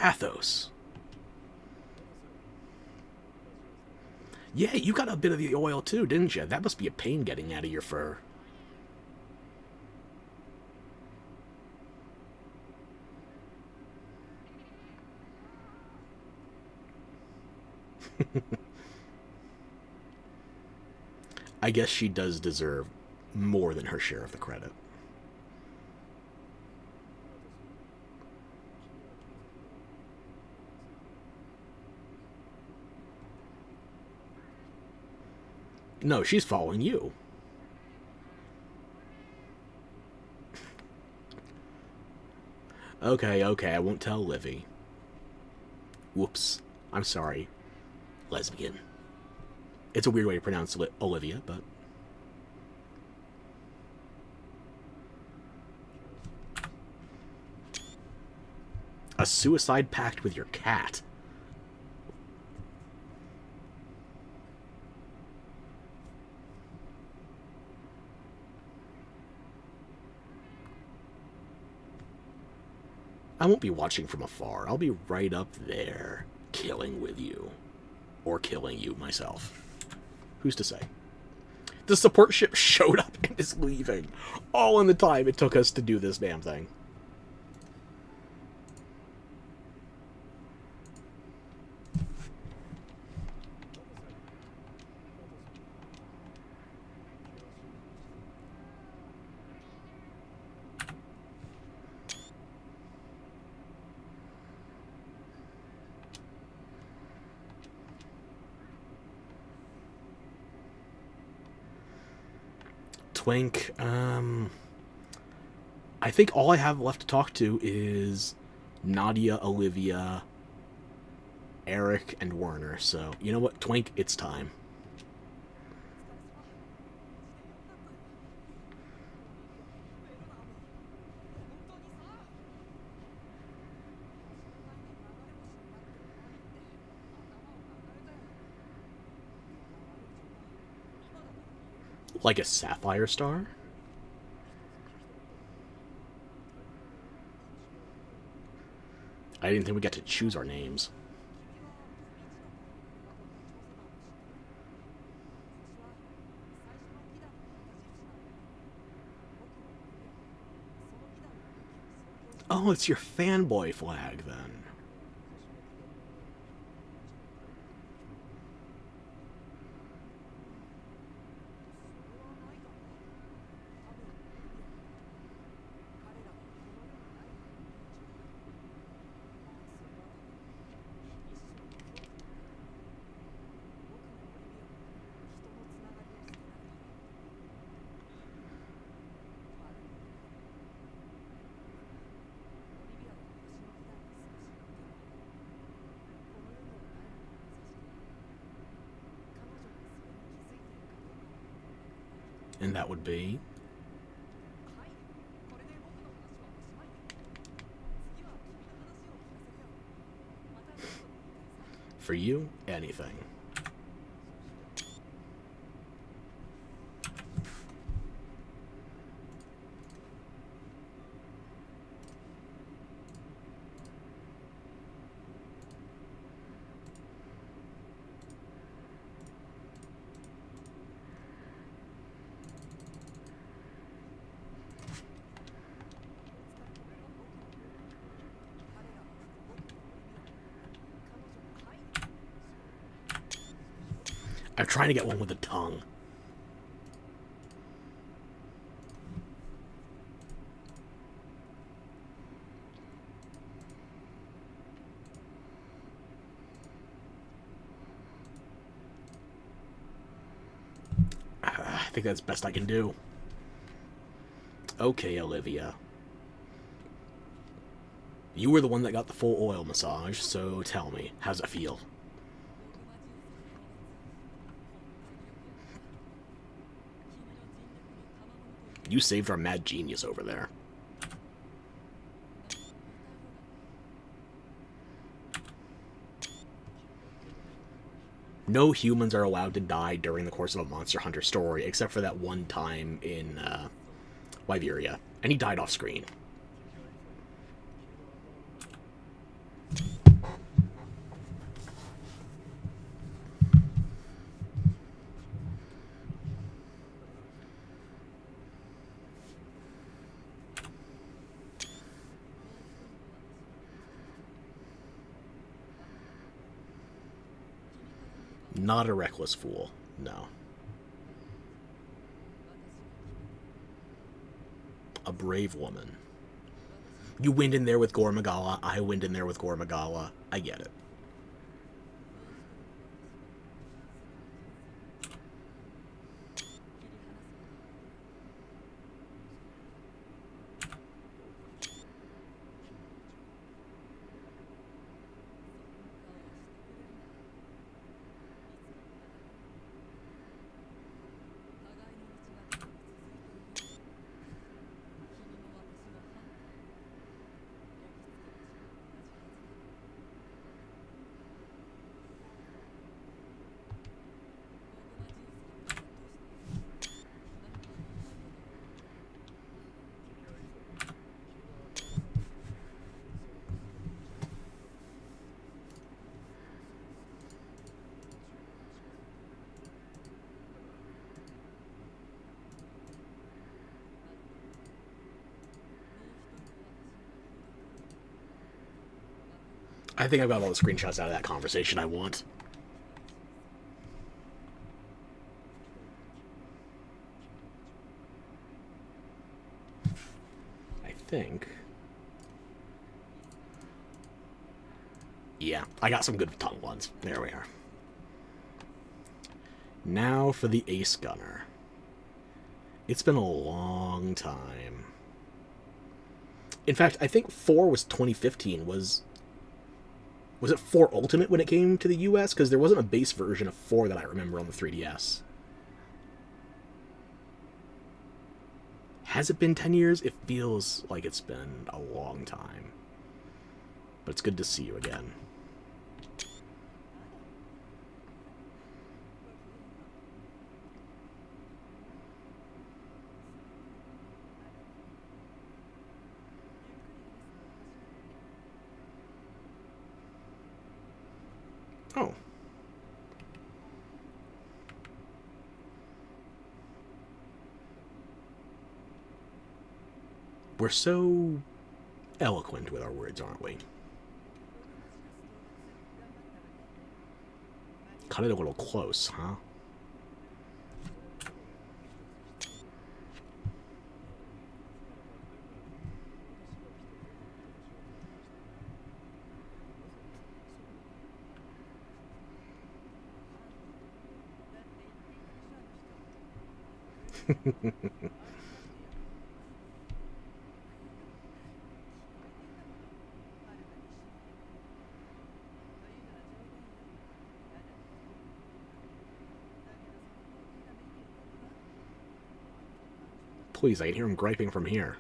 Athos. Yeah, you got a bit of the oil too, didn't you? That must be a pain getting out of your fur. I guess she does deserve more than her share of the credit. No, she's following you. Okay, I won't tell Livy. Whoops. I'm sorry. Lesbian. It's a weird way to pronounce Olivia, but... A suicide pact with your cat. I won't be watching from afar. I'll be right up there, killing with you. Or killing you myself. Who's to say? The support ship showed up and is leaving. All in the time it took us to do this damn thing. Twink, I think all I have left to talk to is Nadia, Olivia, Eric, and Werner. So, you know what, Twink, it's time. Like a sapphire star? I didn't think we got to choose our names. Oh, it's your fanboy flag, then. And that would be... For you, anything. I'm trying to get one with a tongue. I think that's best I can do. Okay, Olivia. You were the one that got the full oil massage, so tell me, how's it feel? You saved our mad genius over there. No humans are allowed to die during the course of a Monster Hunter story, except for that one time in Wyveria. And he died off screen. Not a reckless fool, no. A brave woman. You went in there with Gore Magala, I went in there with Gore Magala. I get it. I think I've got all the screenshots out of that conversation I want. I think. Yeah, I got some good tongue ones. There we are. Now for the Ace Gunner. It's been a long time. In fact, I think 4 was 2015. Was it 4 Ultimate when it came to the US? Because there wasn't a base version of 4 that I remember on the 3DS. Has it been 10 years? It feels like it's been a long time. But it's good to see you again. Oh. We're so eloquent with our words, aren't we? Cut it a little close, huh? Please, I can hear him griping from here.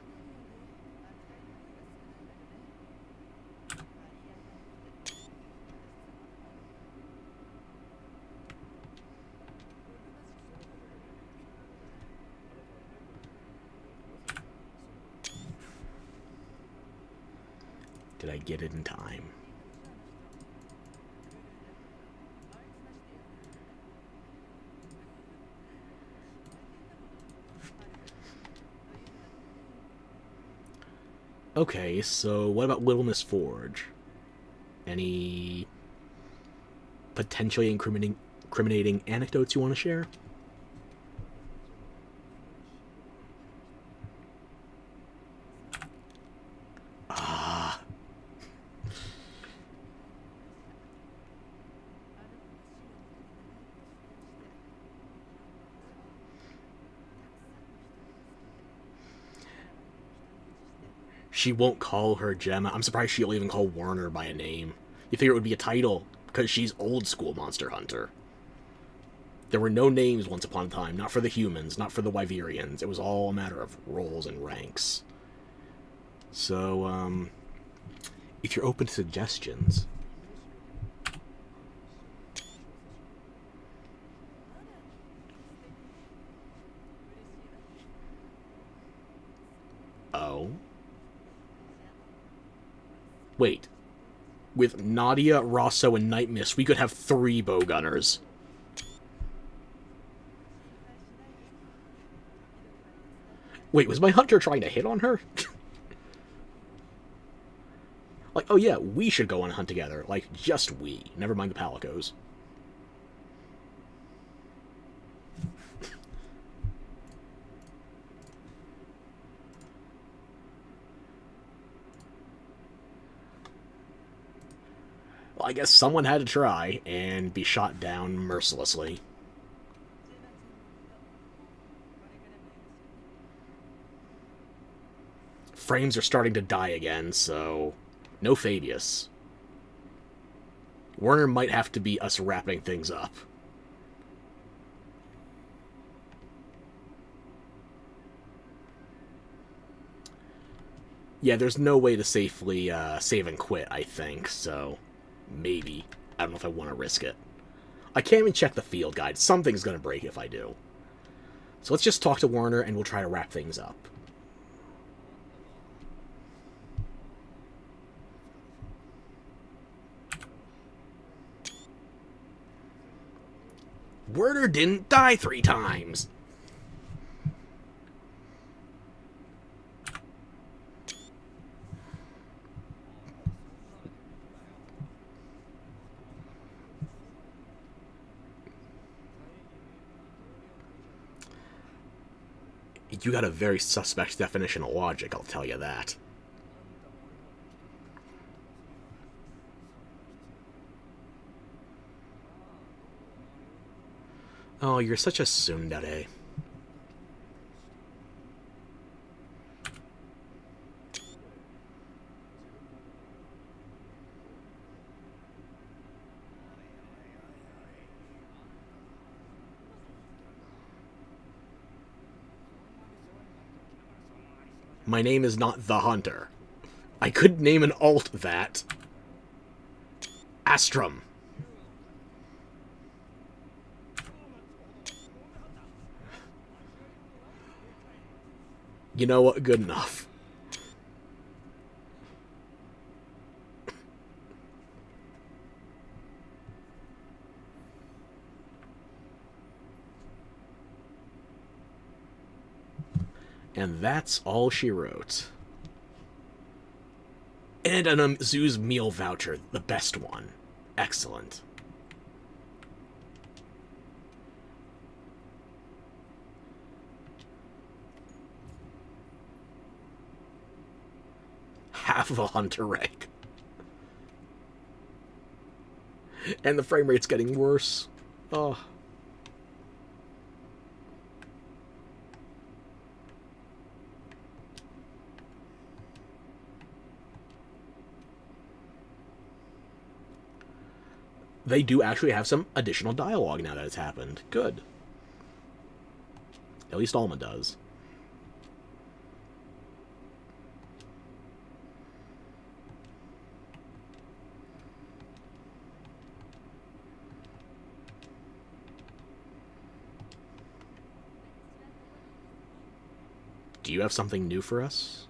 Did I get it in time? Okay, so what about Little Miss Forge? Any potentially incriminating anecdotes you want to share? Ah. She won't call her Gemma. I'm surprised she'll even call Warner by a name. You figure it would be a title, because she's old school Monster Hunter. There were no names once upon a time, not for the humans, not for the Wyverians. It was all a matter of roles and ranks. So, if you're open to suggestions... Oh? Wait. With Nadia, Rosso, and Night Mist, we could have 3 bowgunners. Wait, was my hunter trying to hit on her? Like, oh yeah, we should go on a hunt together. Like, just we. Never mind the Palicos. Well, I guess someone had to try and be shot down mercilessly. Frames are starting to die again, so no Fabius. Werner might have to be us wrapping things up. Yeah, there's no way to safely save and quit, I think, so maybe. I don't know if I want to risk it. I can't even check the field guide. Something's going to break if I do. So let's just talk to Werner and we'll try to wrap things up. Werner didn't die 3 times. You got a very suspect definition of logic, I'll tell you that. Oh, you're such a tsundere. My name is not The Hunter. I could name an alt that. Astrum. You know what? Good enough. And that's all she wrote. And an Zoo's meal voucher, the best one. Excellent. Half of a Hunter rank. And the frame rate's getting worse. Oh. They do actually have some additional dialogue now that it's happened. Good. At least Alma does. Do you have something new for us?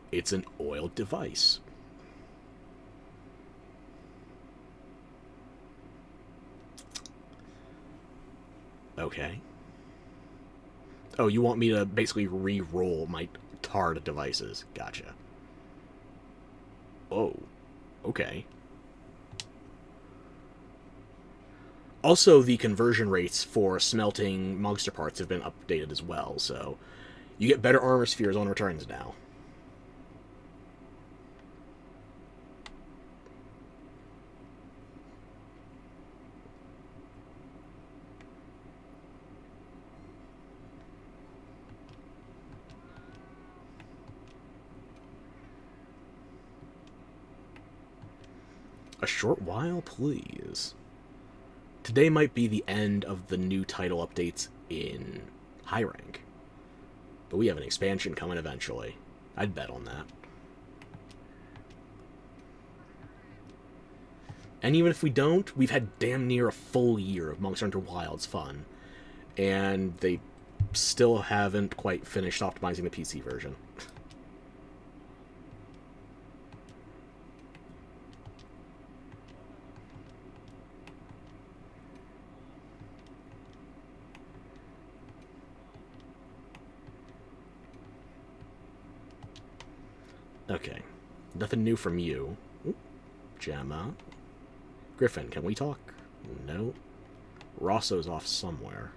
It's an oiled device. Okay. Oh, you want me to basically re-roll my tarred devices. Gotcha. Oh. Okay. Also, the conversion rates for smelting monster parts have been updated as well, so you get better armor spheres on returns now. A short while, please. Today might be the end of the new title updates in high rank. But we have an expansion coming eventually. I'd bet on that. And even if we don't, we've had damn near a full year of Monster Hunter Wilds fun. And they still haven't quite finished optimizing the PC version. Okay. Nothing new from you. Ooh, Gemma. Griffin, can we talk? No. Rosso's off somewhere.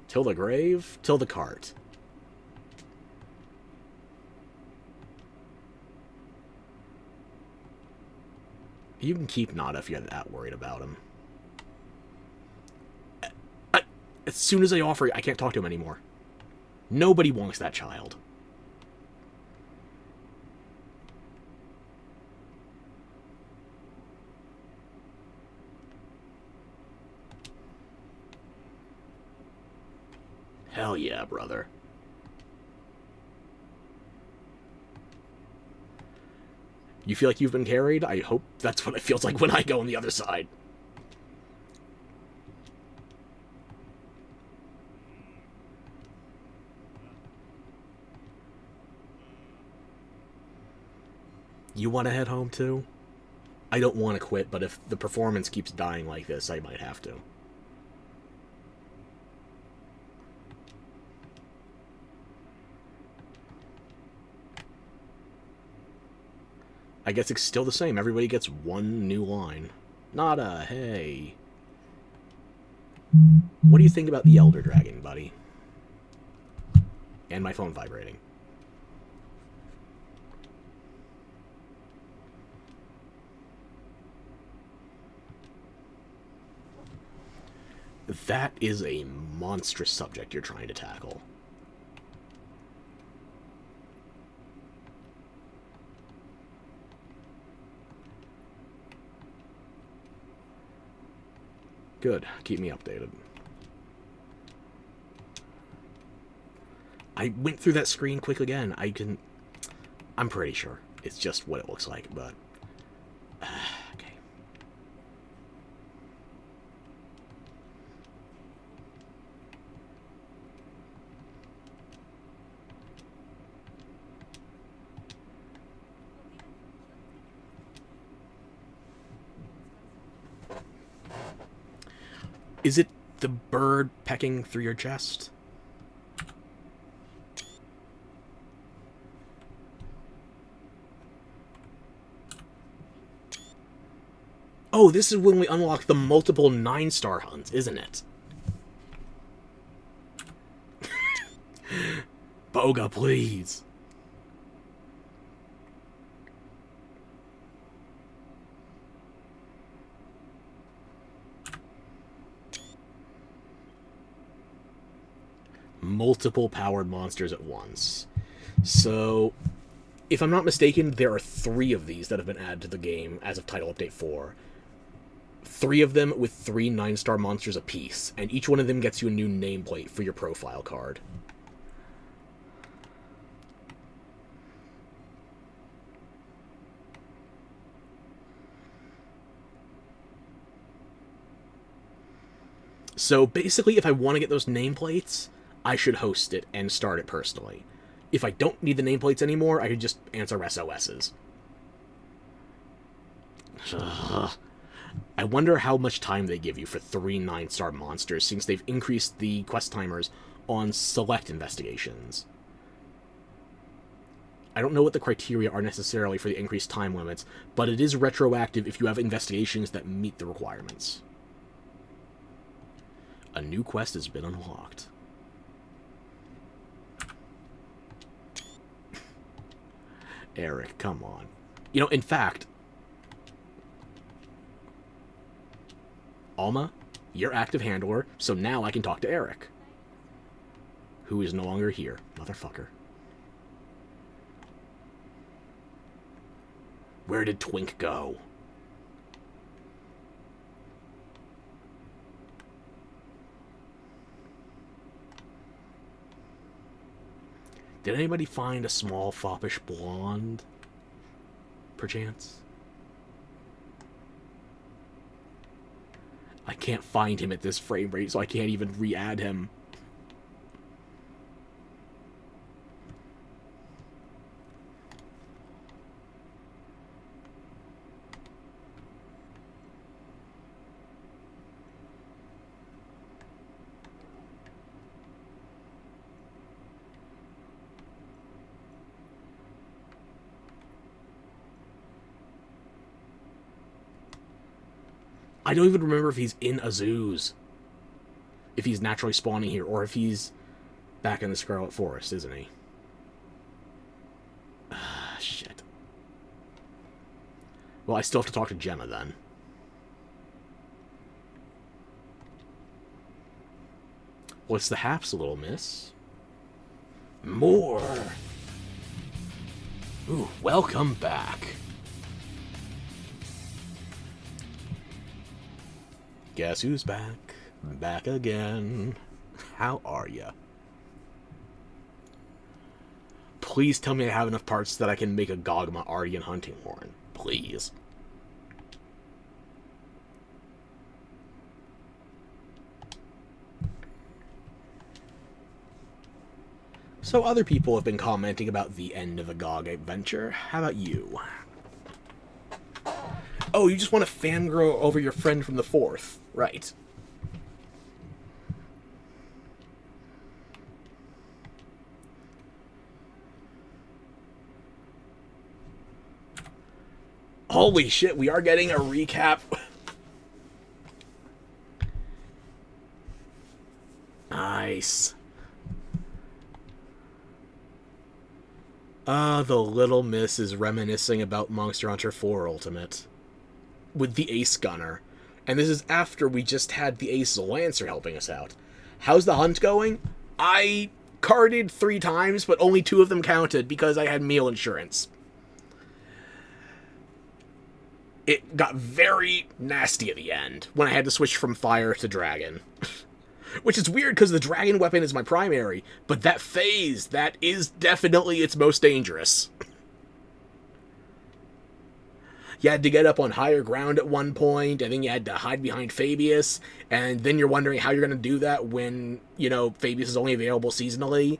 Till the grave, till the cart. You can keep Nada if you're that worried about him. As soon as I offer, I can't talk to him anymore. Nobody wants that child. Hell yeah, brother. You feel like you've been carried? I hope that's what it feels like when I go on the other side. You want to head home too? I don't want to quit, but if the performance keeps dying like this, I might have to. I guess it's still the same. Everybody gets one new line. Nada, hey. What do you think about the Elder Dragon, buddy? And my phone vibrating. That is a monstrous subject you're trying to tackle. Good. Keep me updated. I went through that screen quick again. I'm pretty sure it's just what it looks like, but... okay. Is it the bird pecking through your chest? Oh, this is when we unlock the multiple 9-star hunts, isn't it? Boga, please. Multiple powered monsters at once. So, if I'm not mistaken, there are 3 of these that have been added to the game as of Title Update 4. 3 of them with 3 9-star monsters apiece, and each one of them gets you a new nameplate for your profile card. So basically, if I want to get those nameplates, I should host it and start it personally. If I don't need the nameplates anymore, I could just answer SOSs. I wonder how much time they give you for 3 9-star monsters, since they've increased the quest timers on select investigations. I don't know what the criteria are necessarily for the increased time limits, but it is retroactive if you have investigations that meet the requirements. A new quest has been unlocked. Eric, come on. You know, in fact... Alma, you're active handler, so now I can talk to Eric. Who is no longer here. Motherfucker. Where did Twink go? Did anybody find a small foppish blonde? Perchance? I can't find him at this frame rate, so I can't even re-add him. I don't even remember if he's in Azuz. If he's naturally spawning here, or if he's back in the Scarlet Forest, isn't he? Ah, shit. Well, I still have to talk to Gemma, then. What's the haps, little miss? More! Ooh, welcome back. Guess who's back? Back again. How are ya? Please tell me I have enough parts that I can make a Gogma Ardian hunting horn. Please. So other people have been commenting about the end of the GOG adventure. How about you? Oh, you just want to fangirl over your friend from the 4th. Right. Holy shit, we are getting a recap. Nice. The little miss is reminiscing about Monster Hunter 4 Ultimate. With the Ace Gunner. And this is after we just had the Ace Lancer helping us out. How's the hunt going? I carded 3 times, but only 2 of them counted because I had meal insurance. It got very nasty at the end when I had to switch from fire to dragon. Which is weird because the dragon weapon is my primary, but that phase, that is definitely its most dangerous. You had to get up on higher ground at one point, and then you had to hide behind Fabius, and then you're wondering how you're going to do that when, you know, Fabius is only available seasonally,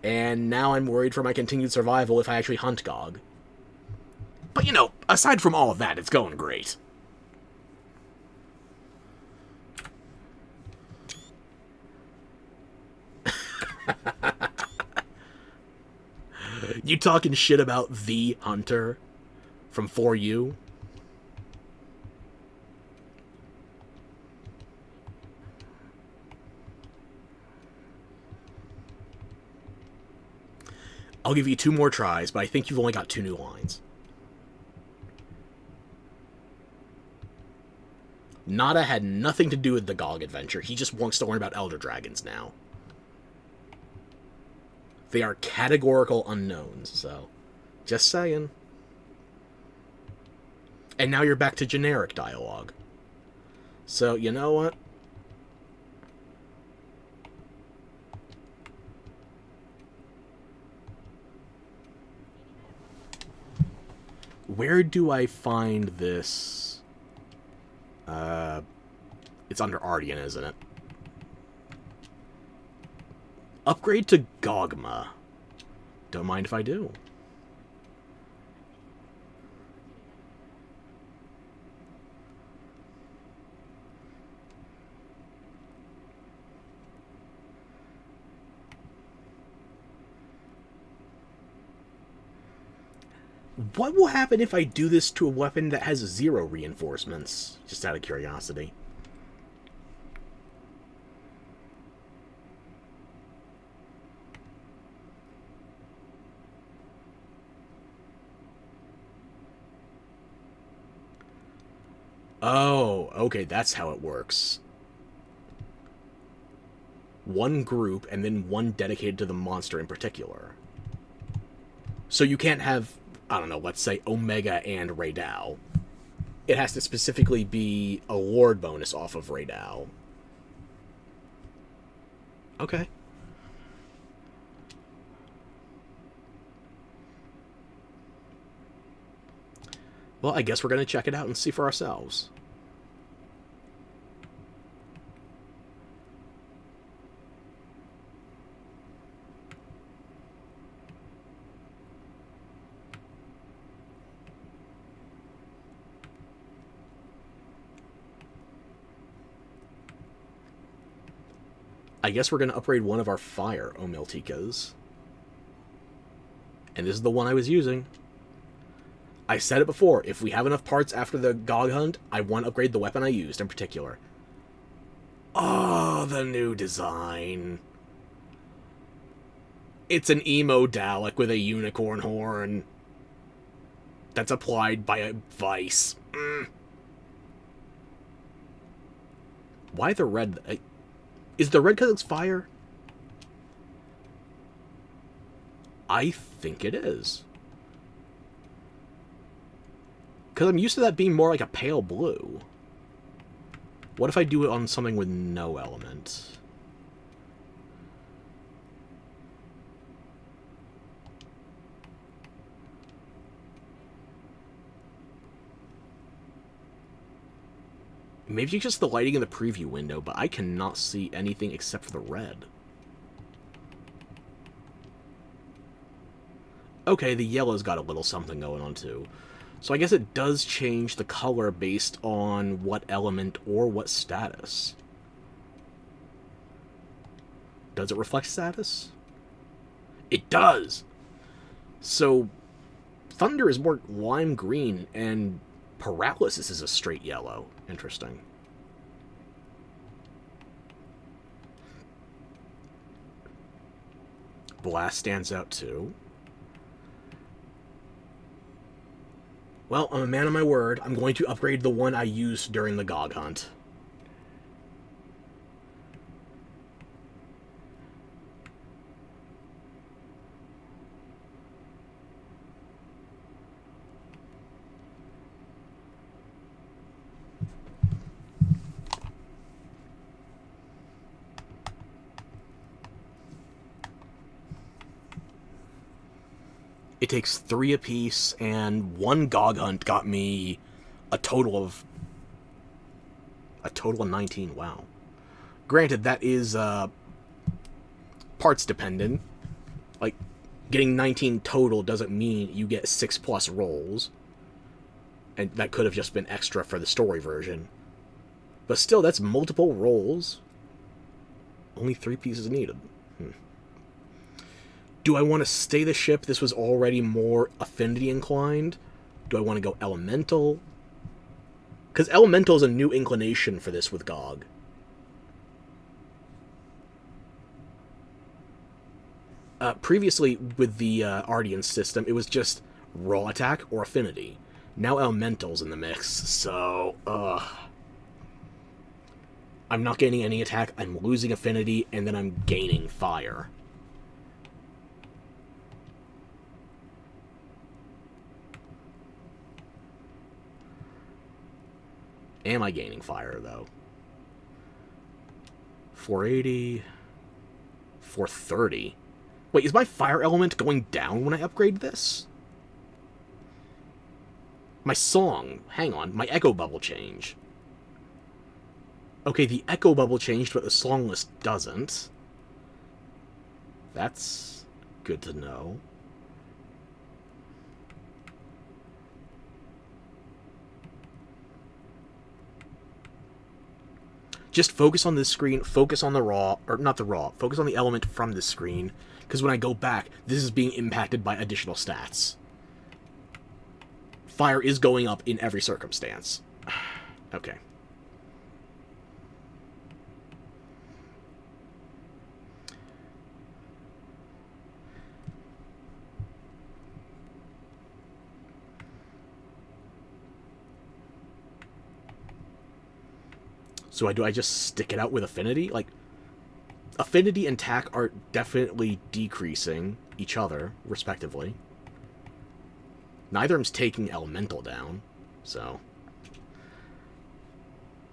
and now I'm worried for my continued survival if I actually hunt Gog. But, you know, aside from all of that, it's going great. You talking shit about the Hunter from 4U? I'll give you 2 more tries, but I think you've only got 2 new lines. Nada had nothing to do with the Gog adventure. He just wants to learn about Elder Dragons now. They are categorical unknowns, so just saying. And now you're back to generic dialogue. So, you know what? Where do I find this? It's under Ardian, isn't it? Upgrade to Gogma. Don't mind if I do. What will happen if I do this to a weapon that has 0 reinforcements? Just out of curiosity. Oh, okay, that's how it works. 1 group, and then 1 dedicated to the monster in particular. So you can't have, I don't know, let's say Omega and Raydao. It has to specifically be a Lord bonus off of Raydao. Okay. Well, I guess we're going to check it out and see for ourselves. I guess we're going to upgrade one of our fire Omeltikas. And this is the one I was using. I said it before, if we have enough parts after the Gog hunt, I want to upgrade the weapon I used in particular. Oh, the new design. It's an emo Dalek with a unicorn horn. That's applied by a vice. Why the red? Is the red because it's fire? I think it is. Because I'm used to that being more like a pale blue. What if I do it on something with no element? Maybe it's just the lighting in the preview window, but I cannot see anything except for the red. Okay, the yellow's got a little something going on too. So I guess it does change the color based on what element or what status. Does it reflect status? It does! So, Thunder is more lime green, and Paralysis is a straight yellow. Interesting. Blast stands out too. Well, I'm a man of my word. I'm going to upgrade the one I used during the Gog Hunt. It takes 3 apiece, and one Gog Hunt got me a total of 19. Wow. Granted, that is parts dependent. Like, getting 19 total doesn't mean you get 6+ rolls, and that could have just been extra for the story version. But still, that's multiple rolls. Only 3 pieces needed. Do I want to stay the ship? This was already more affinity inclined. Do I want to go elemental? Because elemental is a new inclination for this with GOG. Previously, with the Ardian system, it was just raw attack or affinity. Now elemental's in the mix, so, I'm not gaining any attack, I'm losing affinity, and then I'm gaining fire. Am I gaining fire, though? 480... 430... Wait, is my fire element going down when I upgrade this? My song... Hang on, my echo bubble change. Okay, the echo bubble changed, but the song list doesn't. That's good to know. Just focus on this screen, focus on the raw, or not the raw, focus on the element from this screen, because when I go back, this is being impacted by additional stats. Fire is going up in every circumstance. Okay. So do I just stick it out with affinity? Like, affinity and attack are definitely decreasing each other, respectively. Neither of them's taking elemental down, so...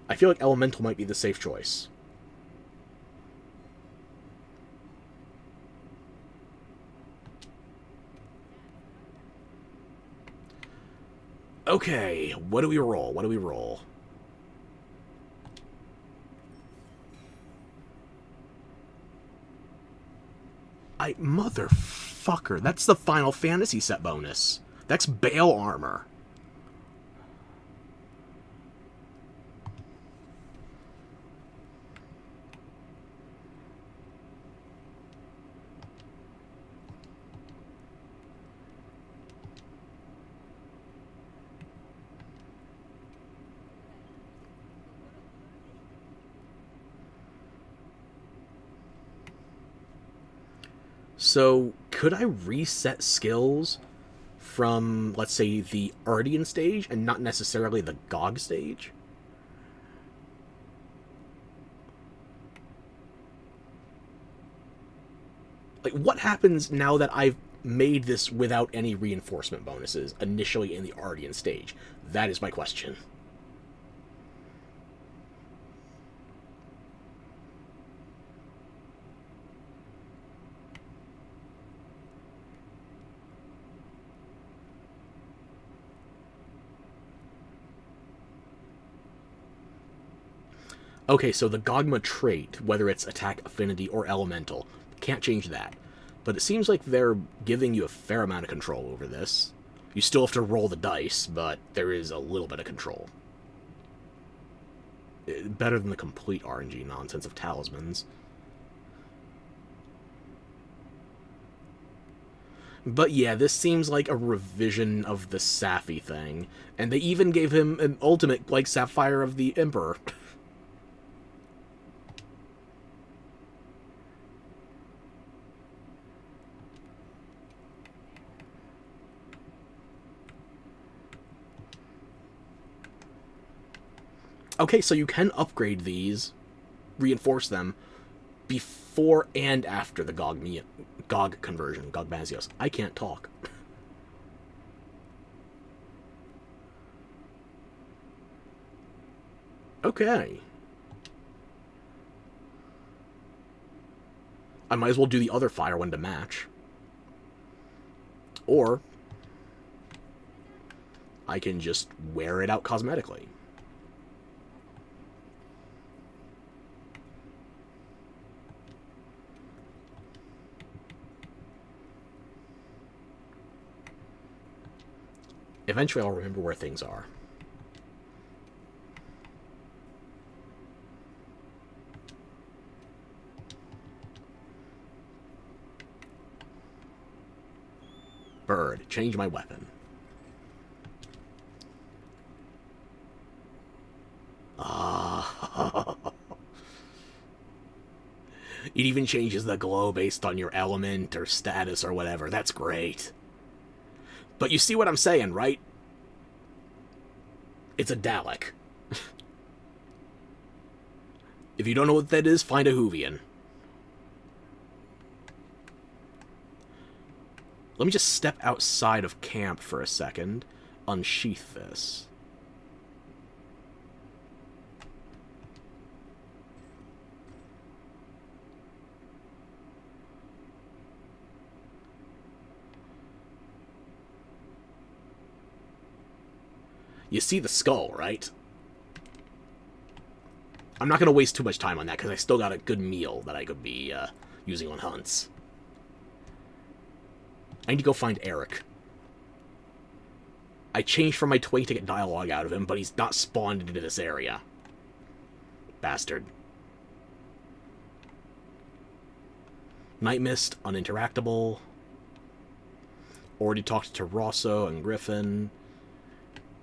I feel like elemental might be the safe choice. Okay, what do we roll? What do we roll? Motherfucker, that's the Final Fantasy set bonus. That's Bale armor. So, could I reset skills from, let's say, the Ardian stage and not necessarily the GOG stage? Like, what happens now that I've made this without any reinforcement bonuses initially in the Ardian stage? That is my question. Okay, so the Gogma trait, whether it's attack, affinity, or elemental, can't change that. But it seems like they're giving you a fair amount of control over this. You still have to roll the dice, but there is a little bit of control. Better than the complete RNG nonsense of talismans. But yeah, this seems like a revision of the Safi thing. And they even gave him an ultimate, like Sapphire of the Emperor. Okay, so you can upgrade these, reinforce them, before and after the GOG conversion, Gogmazios. I can't talk. Okay. I might as well do the other fire one to match. Or I can just wear it out cosmetically. Eventually I'll remember where things are. Bird. Change my weapon. Ah. It even changes the glow based on your element or status or whatever. That's great. But you see what I'm saying, right? It's a Dalek. If you don't know what that is, find a Whovian. Let me just step outside of camp for a second. Unsheath this. You see the skull, right? I'm not going to waste too much time on that, because I still got a good meal that I could be using on hunts. I need to go find Eric. I changed from my twig to get dialogue out of him, but he's not spawned into this area. Bastard. Night Mist, uninteractable. Already talked to Rosso and Griffin.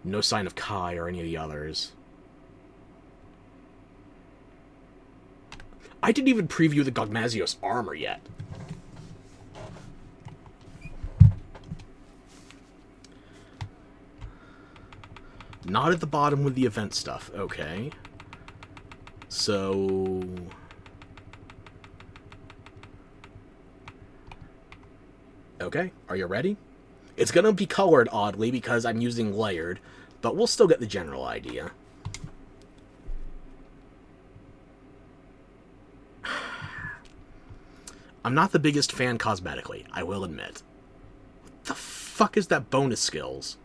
No sign of Kai or any of the others. I didn't even preview the Gogmazios armor yet. Not at the bottom with the event stuff. Okay. So... Okay, are you ready? It's gonna be colored oddly because I'm using layered, but we'll still get the general idea. I'm not the biggest fan cosmetically, I will admit. What the fuck is that bonus skills?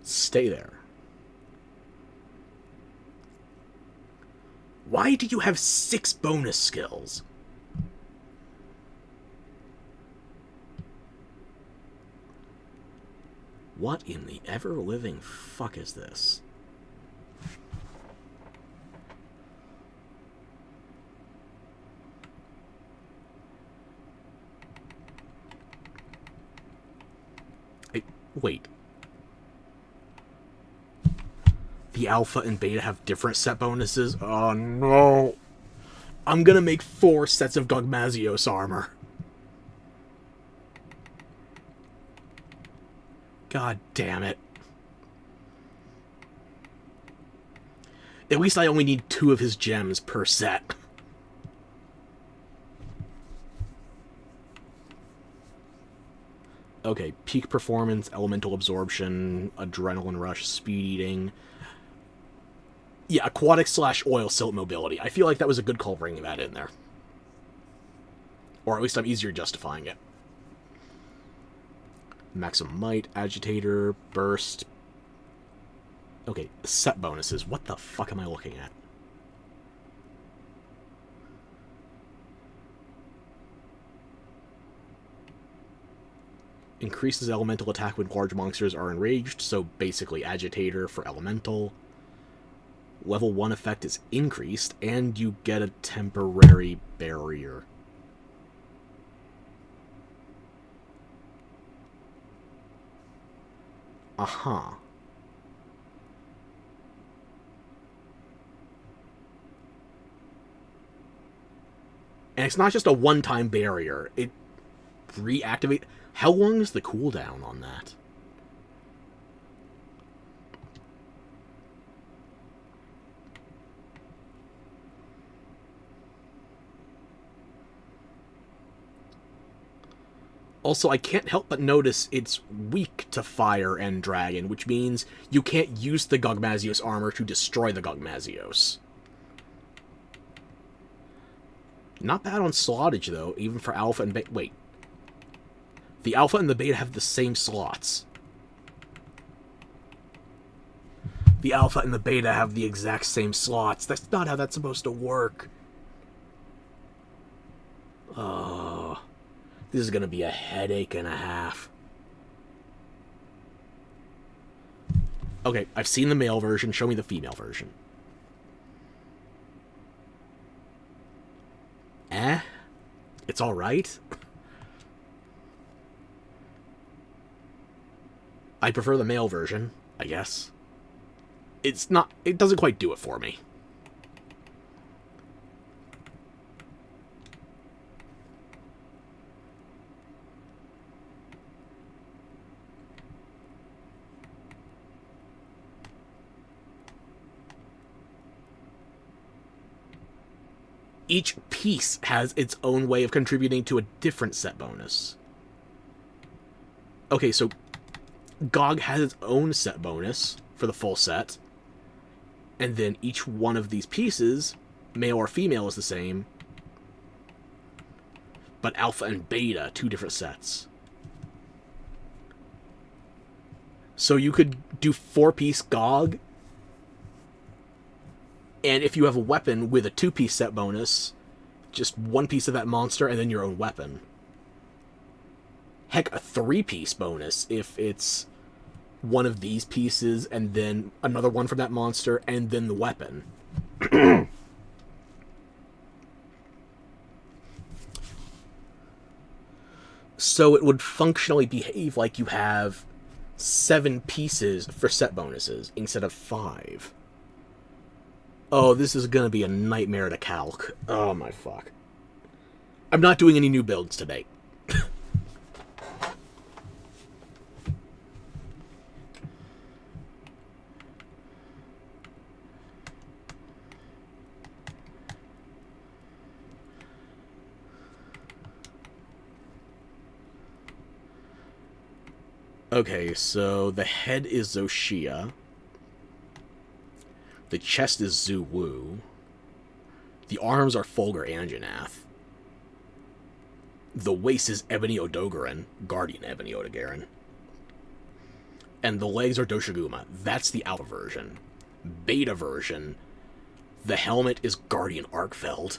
Stay there. Why do you have 6 bonus skills? What in the ever-living fuck is this? Wait. The alpha and beta have different set bonuses? Oh no! I'm gonna make 4 sets of Gogmazios armor. God damn it. At least I only need 2 of his gems per set. Okay, peak performance, elemental absorption, adrenaline rush, speed eating. Yeah, aquatic / oil silt mobility. I feel like that was a good call bringing that in there. Or at least I'm easier justifying it. Maximum might, agitator, burst. Okay, set bonuses. What the fuck am I looking at? Increases elemental attack when large monsters are enraged, so basically agitator for elemental. Level 1 effect is increased, and you get a temporary barrier. Uh-huh. And it's not just a one-time barrier. It reactivate. How long is the cooldown on that? Also, I can't help but notice it's weak to fire and dragon, which means you can't use the Gogmazios armor to destroy the Gogmazios. Not bad on slottage, though, even for Alpha and Beta. Wait. The Alpha and the Beta have the same slots. The Alpha and the Beta have the exact same slots. That's not how that's supposed to work. Oh, this is going to be a headache and a half. Okay, I've seen the male version. Show me the female version. It's alright. I prefer the male version, I guess. It's not... It doesn't quite do it for me. Each piece has its own way of contributing to a different set bonus. Okay, so Gog has its own set bonus for the full set. And then each one of these pieces, male or female, is the same. But Alpha and Beta, 2 different sets. So you could do 4-piece Gog. And if you have a weapon with a 2-piece set bonus, just 1 piece of that monster and then your own weapon. Heck, a 3-piece bonus if it's one of these pieces and then another one from that monster and then the weapon. So it would functionally behave like you have 7 pieces for set bonuses instead of 5. Oh, this is going to be a nightmare to calc. Oh my fuck. I'm not doing any new builds today. Okay, so the head is Xoxia. The chest is Zhu Wu. The arms are Fulgur Anjanath. The waist is Ebony Odogaron, Guardian Ebony Odogaron. And the legs are Doshiguma. That's the alpha version. Beta version, the helmet is Guardian Arkfeld.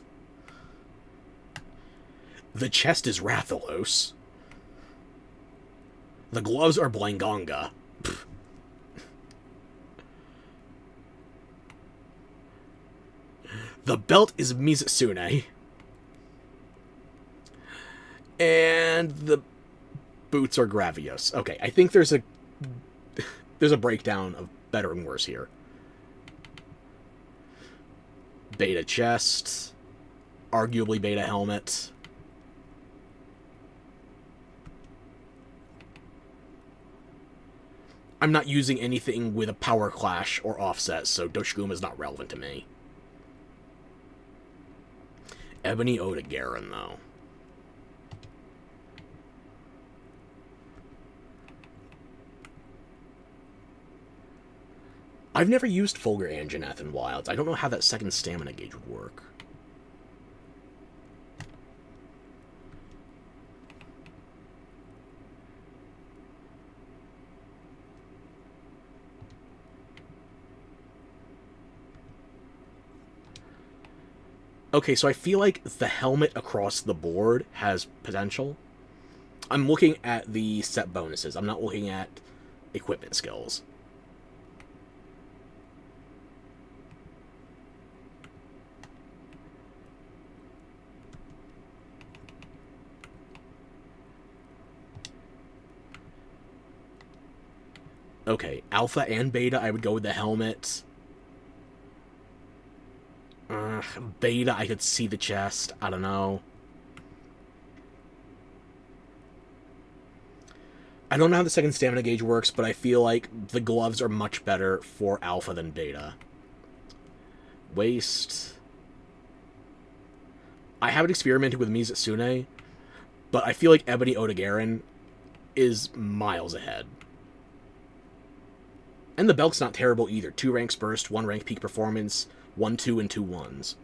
The chest is Rathalos. The gloves are Blangonga. The belt is Mizusune. And the boots are Gravios. Okay, I think there's a breakdown of better and worse here. Beta chest. Arguably beta helmet. I'm not using anything with a power clash or offset, so Doshiguma is not relevant to me. Ebony Odogaron, though. I've never used Fulgur Anjanath in Wilds. I don't know how that second stamina gauge would work. Okay, so I feel like the helmet across the board has potential. I'm looking at the set bonuses. I'm not looking at equipment skills. Okay, alpha and beta, I would go with the helmet. Beta, I could see the chest. I don't know. I don't know how the second stamina gauge works, but I feel like the gloves are much better for alpha than beta. Waist. I haven't experimented with Mizusune, but I feel like Ebony Otogaron is miles ahead. And the belt's not terrible either. 2 ranks burst, 1 rank peak performance, 1 2 and 2 1s.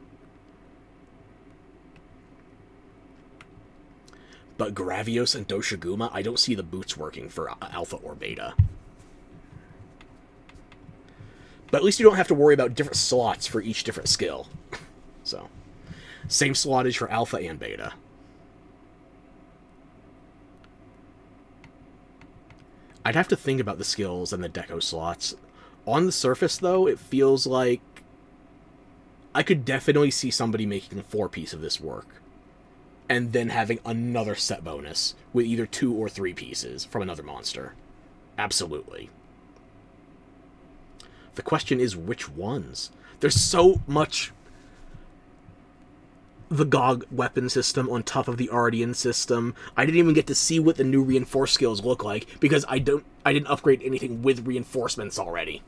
But Gravios and Doshiguma, I don't see the boots working for alpha or beta. But at least you don't have to worry about different slots for each different skill. So, same slottage for alpha and beta. I'd have to think about the skills and the deco slots. On the surface, though, it feels like I could definitely see somebody making a 4-piece of this work. And then having another set bonus with either 2 or 3 pieces from another monster. Absolutely. The question is, which ones? There's so much the GOG weapon system on top of the Ardian system. I didn't even get to see what the new reinforced skills look like because I didn't upgrade anything with reinforcements already.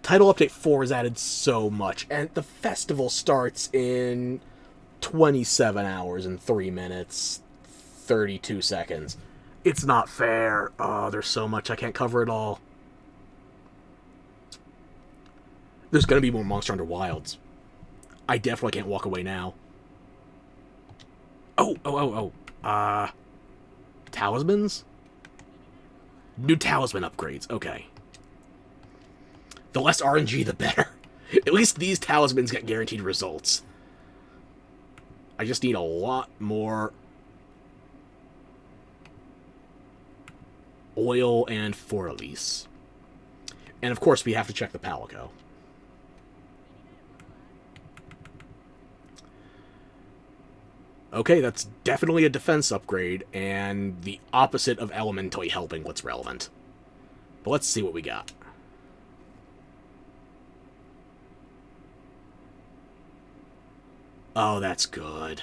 Title Update 4 has added so much, and the festival starts in 27 hours and 3 minutes, 32 seconds. It's not fair. Oh, there's so much. I can't cover it all. There's going to be more Monster Hunter Wilds. I definitely can't walk away now. Talismans? New talisman upgrades. Okay. The less RNG, the better. At least these talismans get guaranteed results. I just need a lot more oil and Foralise. And of course, we have to check the Palico. Okay, that's definitely a defense upgrade, and the opposite of elementally helping what's relevant. But let's see what we got. Oh, that's good.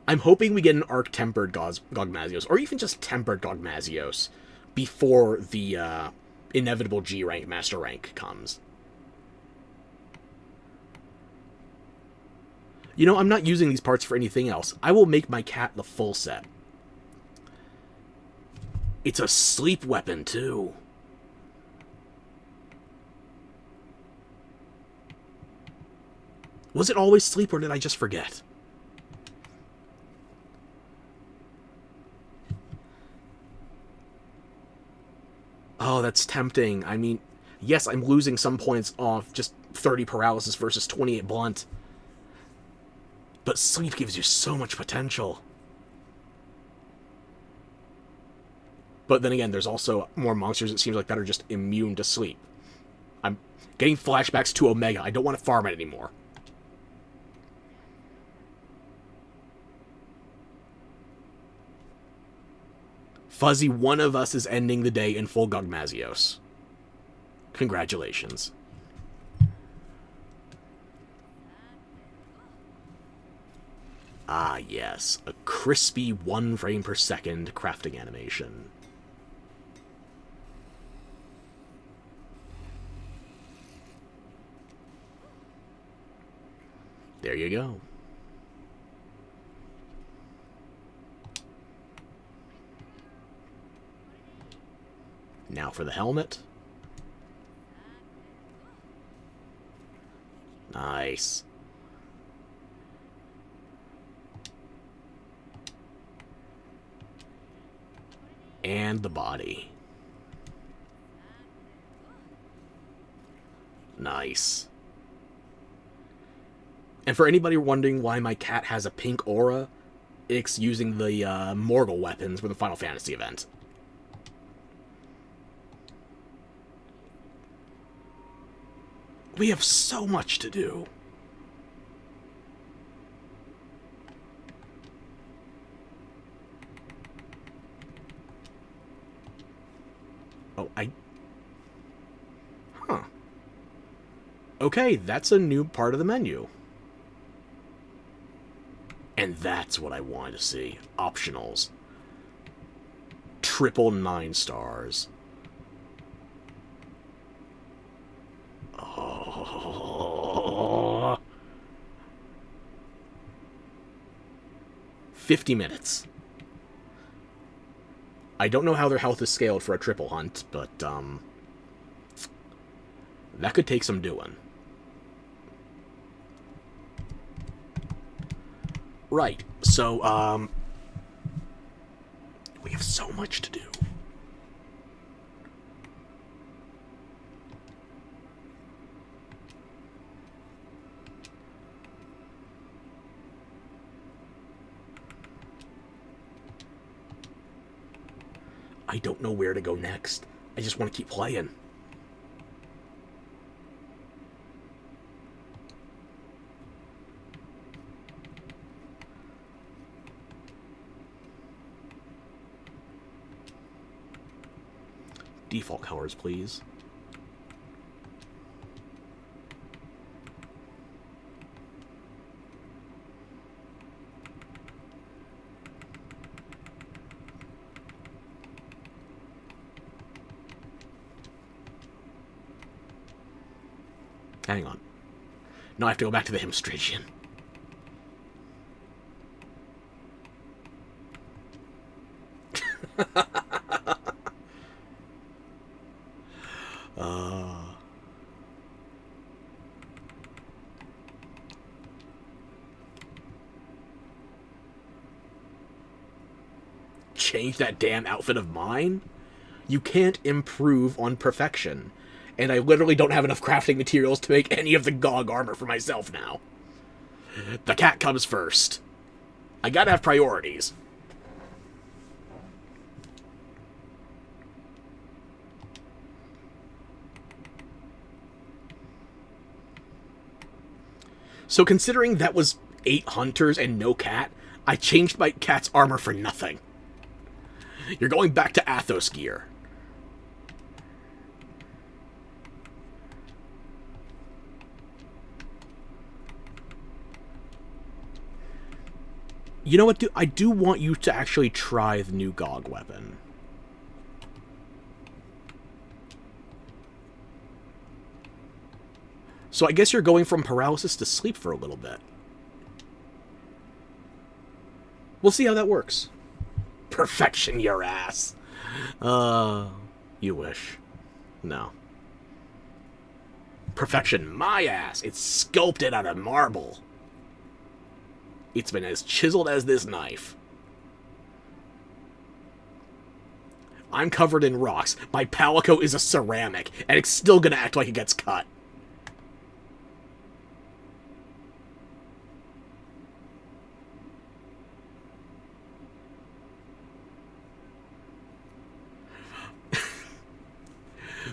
I'm hoping we get an Arc-Tempered Gogmazios, or even just Tempered Gogmazios, before the inevitable G-Rank Master Rank comes. You know, I'm not using these parts for anything else. I will make my cat the full set. It's a sleep weapon, too. Was it always sleep, or did I just forget? Oh, that's tempting. I mean, yes, I'm losing some points off just 30 paralysis versus 28 blunt. But sleep gives you so much potential. But then again, there's also more monsters, it seems like, that are just immune to sleep. I'm getting flashbacks to Omega. I don't want to farm it anymore. Fuzzy, one of us is ending the day in full Gogmazios. Congratulations. Ah, yes. A crispy 1 frame per second crafting animation. There you go. Now for the helmet. Nice. And the body. Nice. And for anybody wondering why my cat has a pink aura, it's using the Morgul weapons from the Final Fantasy event. We have so much to do. Oh, Huh. Okay, that's a new part of the menu. And that's what I wanted to see. Optionals. Triple 9 stars. Oh. 50 minutes. I don't know how their health is scaled for a triple hunt, but, that could take some doing. Right, so, we have so much to do. I don't know where to go next. I just want to keep playing. Default colors, please. Hang on. Now I have to go back to the Hemstrigian. Change that damn outfit of mine? You can't improve on perfection. And I literally don't have enough crafting materials to make any of the GOG armor for myself now. The cat comes first. I gotta have priorities. So considering that was 8 hunters and no cat, I changed my cat's armor for nothing. You're going back to Athos gear. You know what, I do want you to actually try the new GOG weapon. So I guess you're going from paralysis to sleep for a little bit. We'll see how that works. Perfection your ass. You wish. No. Perfection my ass. It's sculpted out of marble. It's been as chiseled as this knife. I'm covered in rocks. My palico is a ceramic, and it's still gonna act like it gets cut.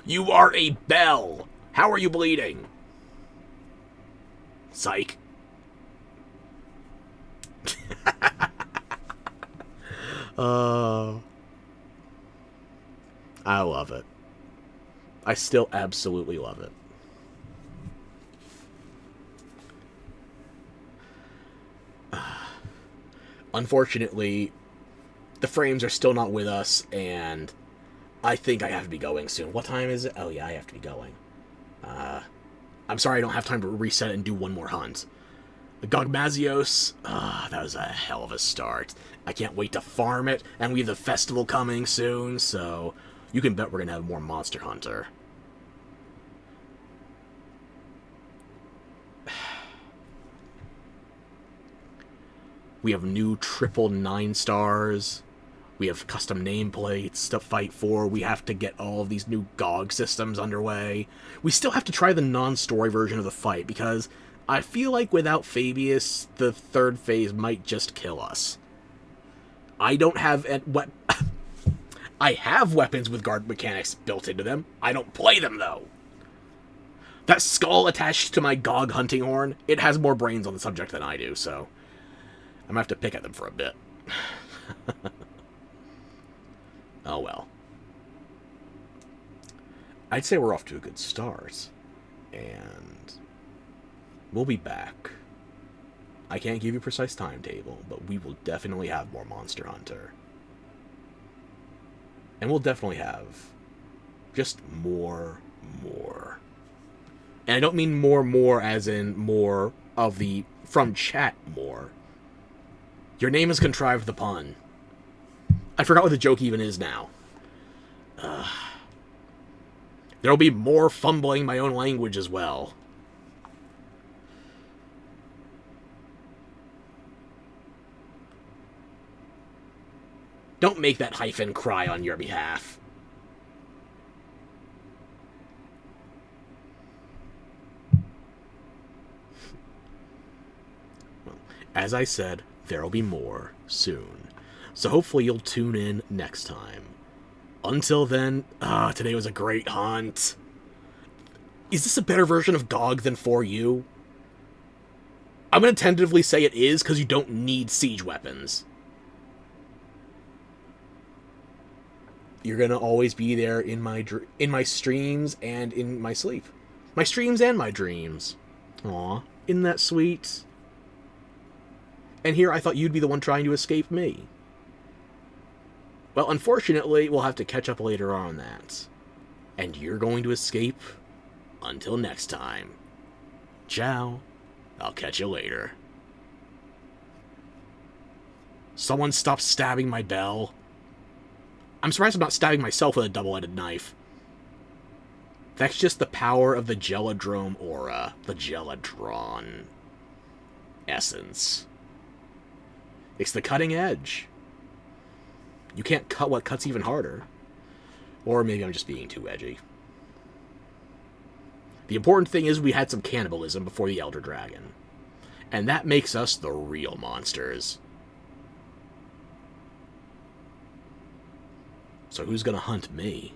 You are a bell. How are you bleeding? Psych. I love it. I still absolutely love it. Unfortunately, the frames are still not with us, and I think I have to be going soon. What time is it? Oh yeah, I have to be going. I'm sorry I don't have time to reset it and do one more hunt. The Gogmazios, that was a hell of a start. I can't wait to farm it, and we have the festival coming soon, so you can bet we're going to have more Monster Hunter. We have new triple 9 stars. We have custom nameplates to fight for. We have to get all of these new GOG systems underway. We still have to try the non-story version of the fight, because I feel like without Fabius, the third phase might just kill us. I don't have... I have weapons with guard mechanics built into them. I don't play them, though. That skull attached to my GOG hunting horn, it has more brains on the subject than I do, so I'm gonna have to pick at them for a bit. Oh well. I'd say we're off to a good start. And we'll be back. I can't give you a precise timetable, but we will definitely have more Monster Hunter. And we'll definitely have just more. And I don't mean more as in more of the from chat more. Your name is contrived the pun. I forgot what the joke even is now. There'll be more fumbling my own language as well. Don't make that hyphen cry on your behalf. Well, as I said, there'll be more soon. So hopefully you'll tune in next time. Until then, today was a great hunt. Is this a better version of GOG than 4U? I'm going to tentatively say it is, because you don't need siege weapons. You're going to always be there in my streams and in my sleep. My streams and my dreams. Aw, isn't that sweet? And here I thought you'd be the one trying to escape me. Well, unfortunately, we'll have to catch up later on that. And you're going to escape until next time. Ciao. I'll catch you later. Someone stop stabbing my bell. I'm surprised I'm not stabbing myself with a double-edged knife. That's just the power of the Gelodrome aura. The Gelodron essence. It's the cutting edge. You can't cut what cuts even harder. Or maybe I'm just being too edgy. The important thing is we had some cannibalism before the Elder Dragon. And that makes us the real monsters. So who's gonna hunt me?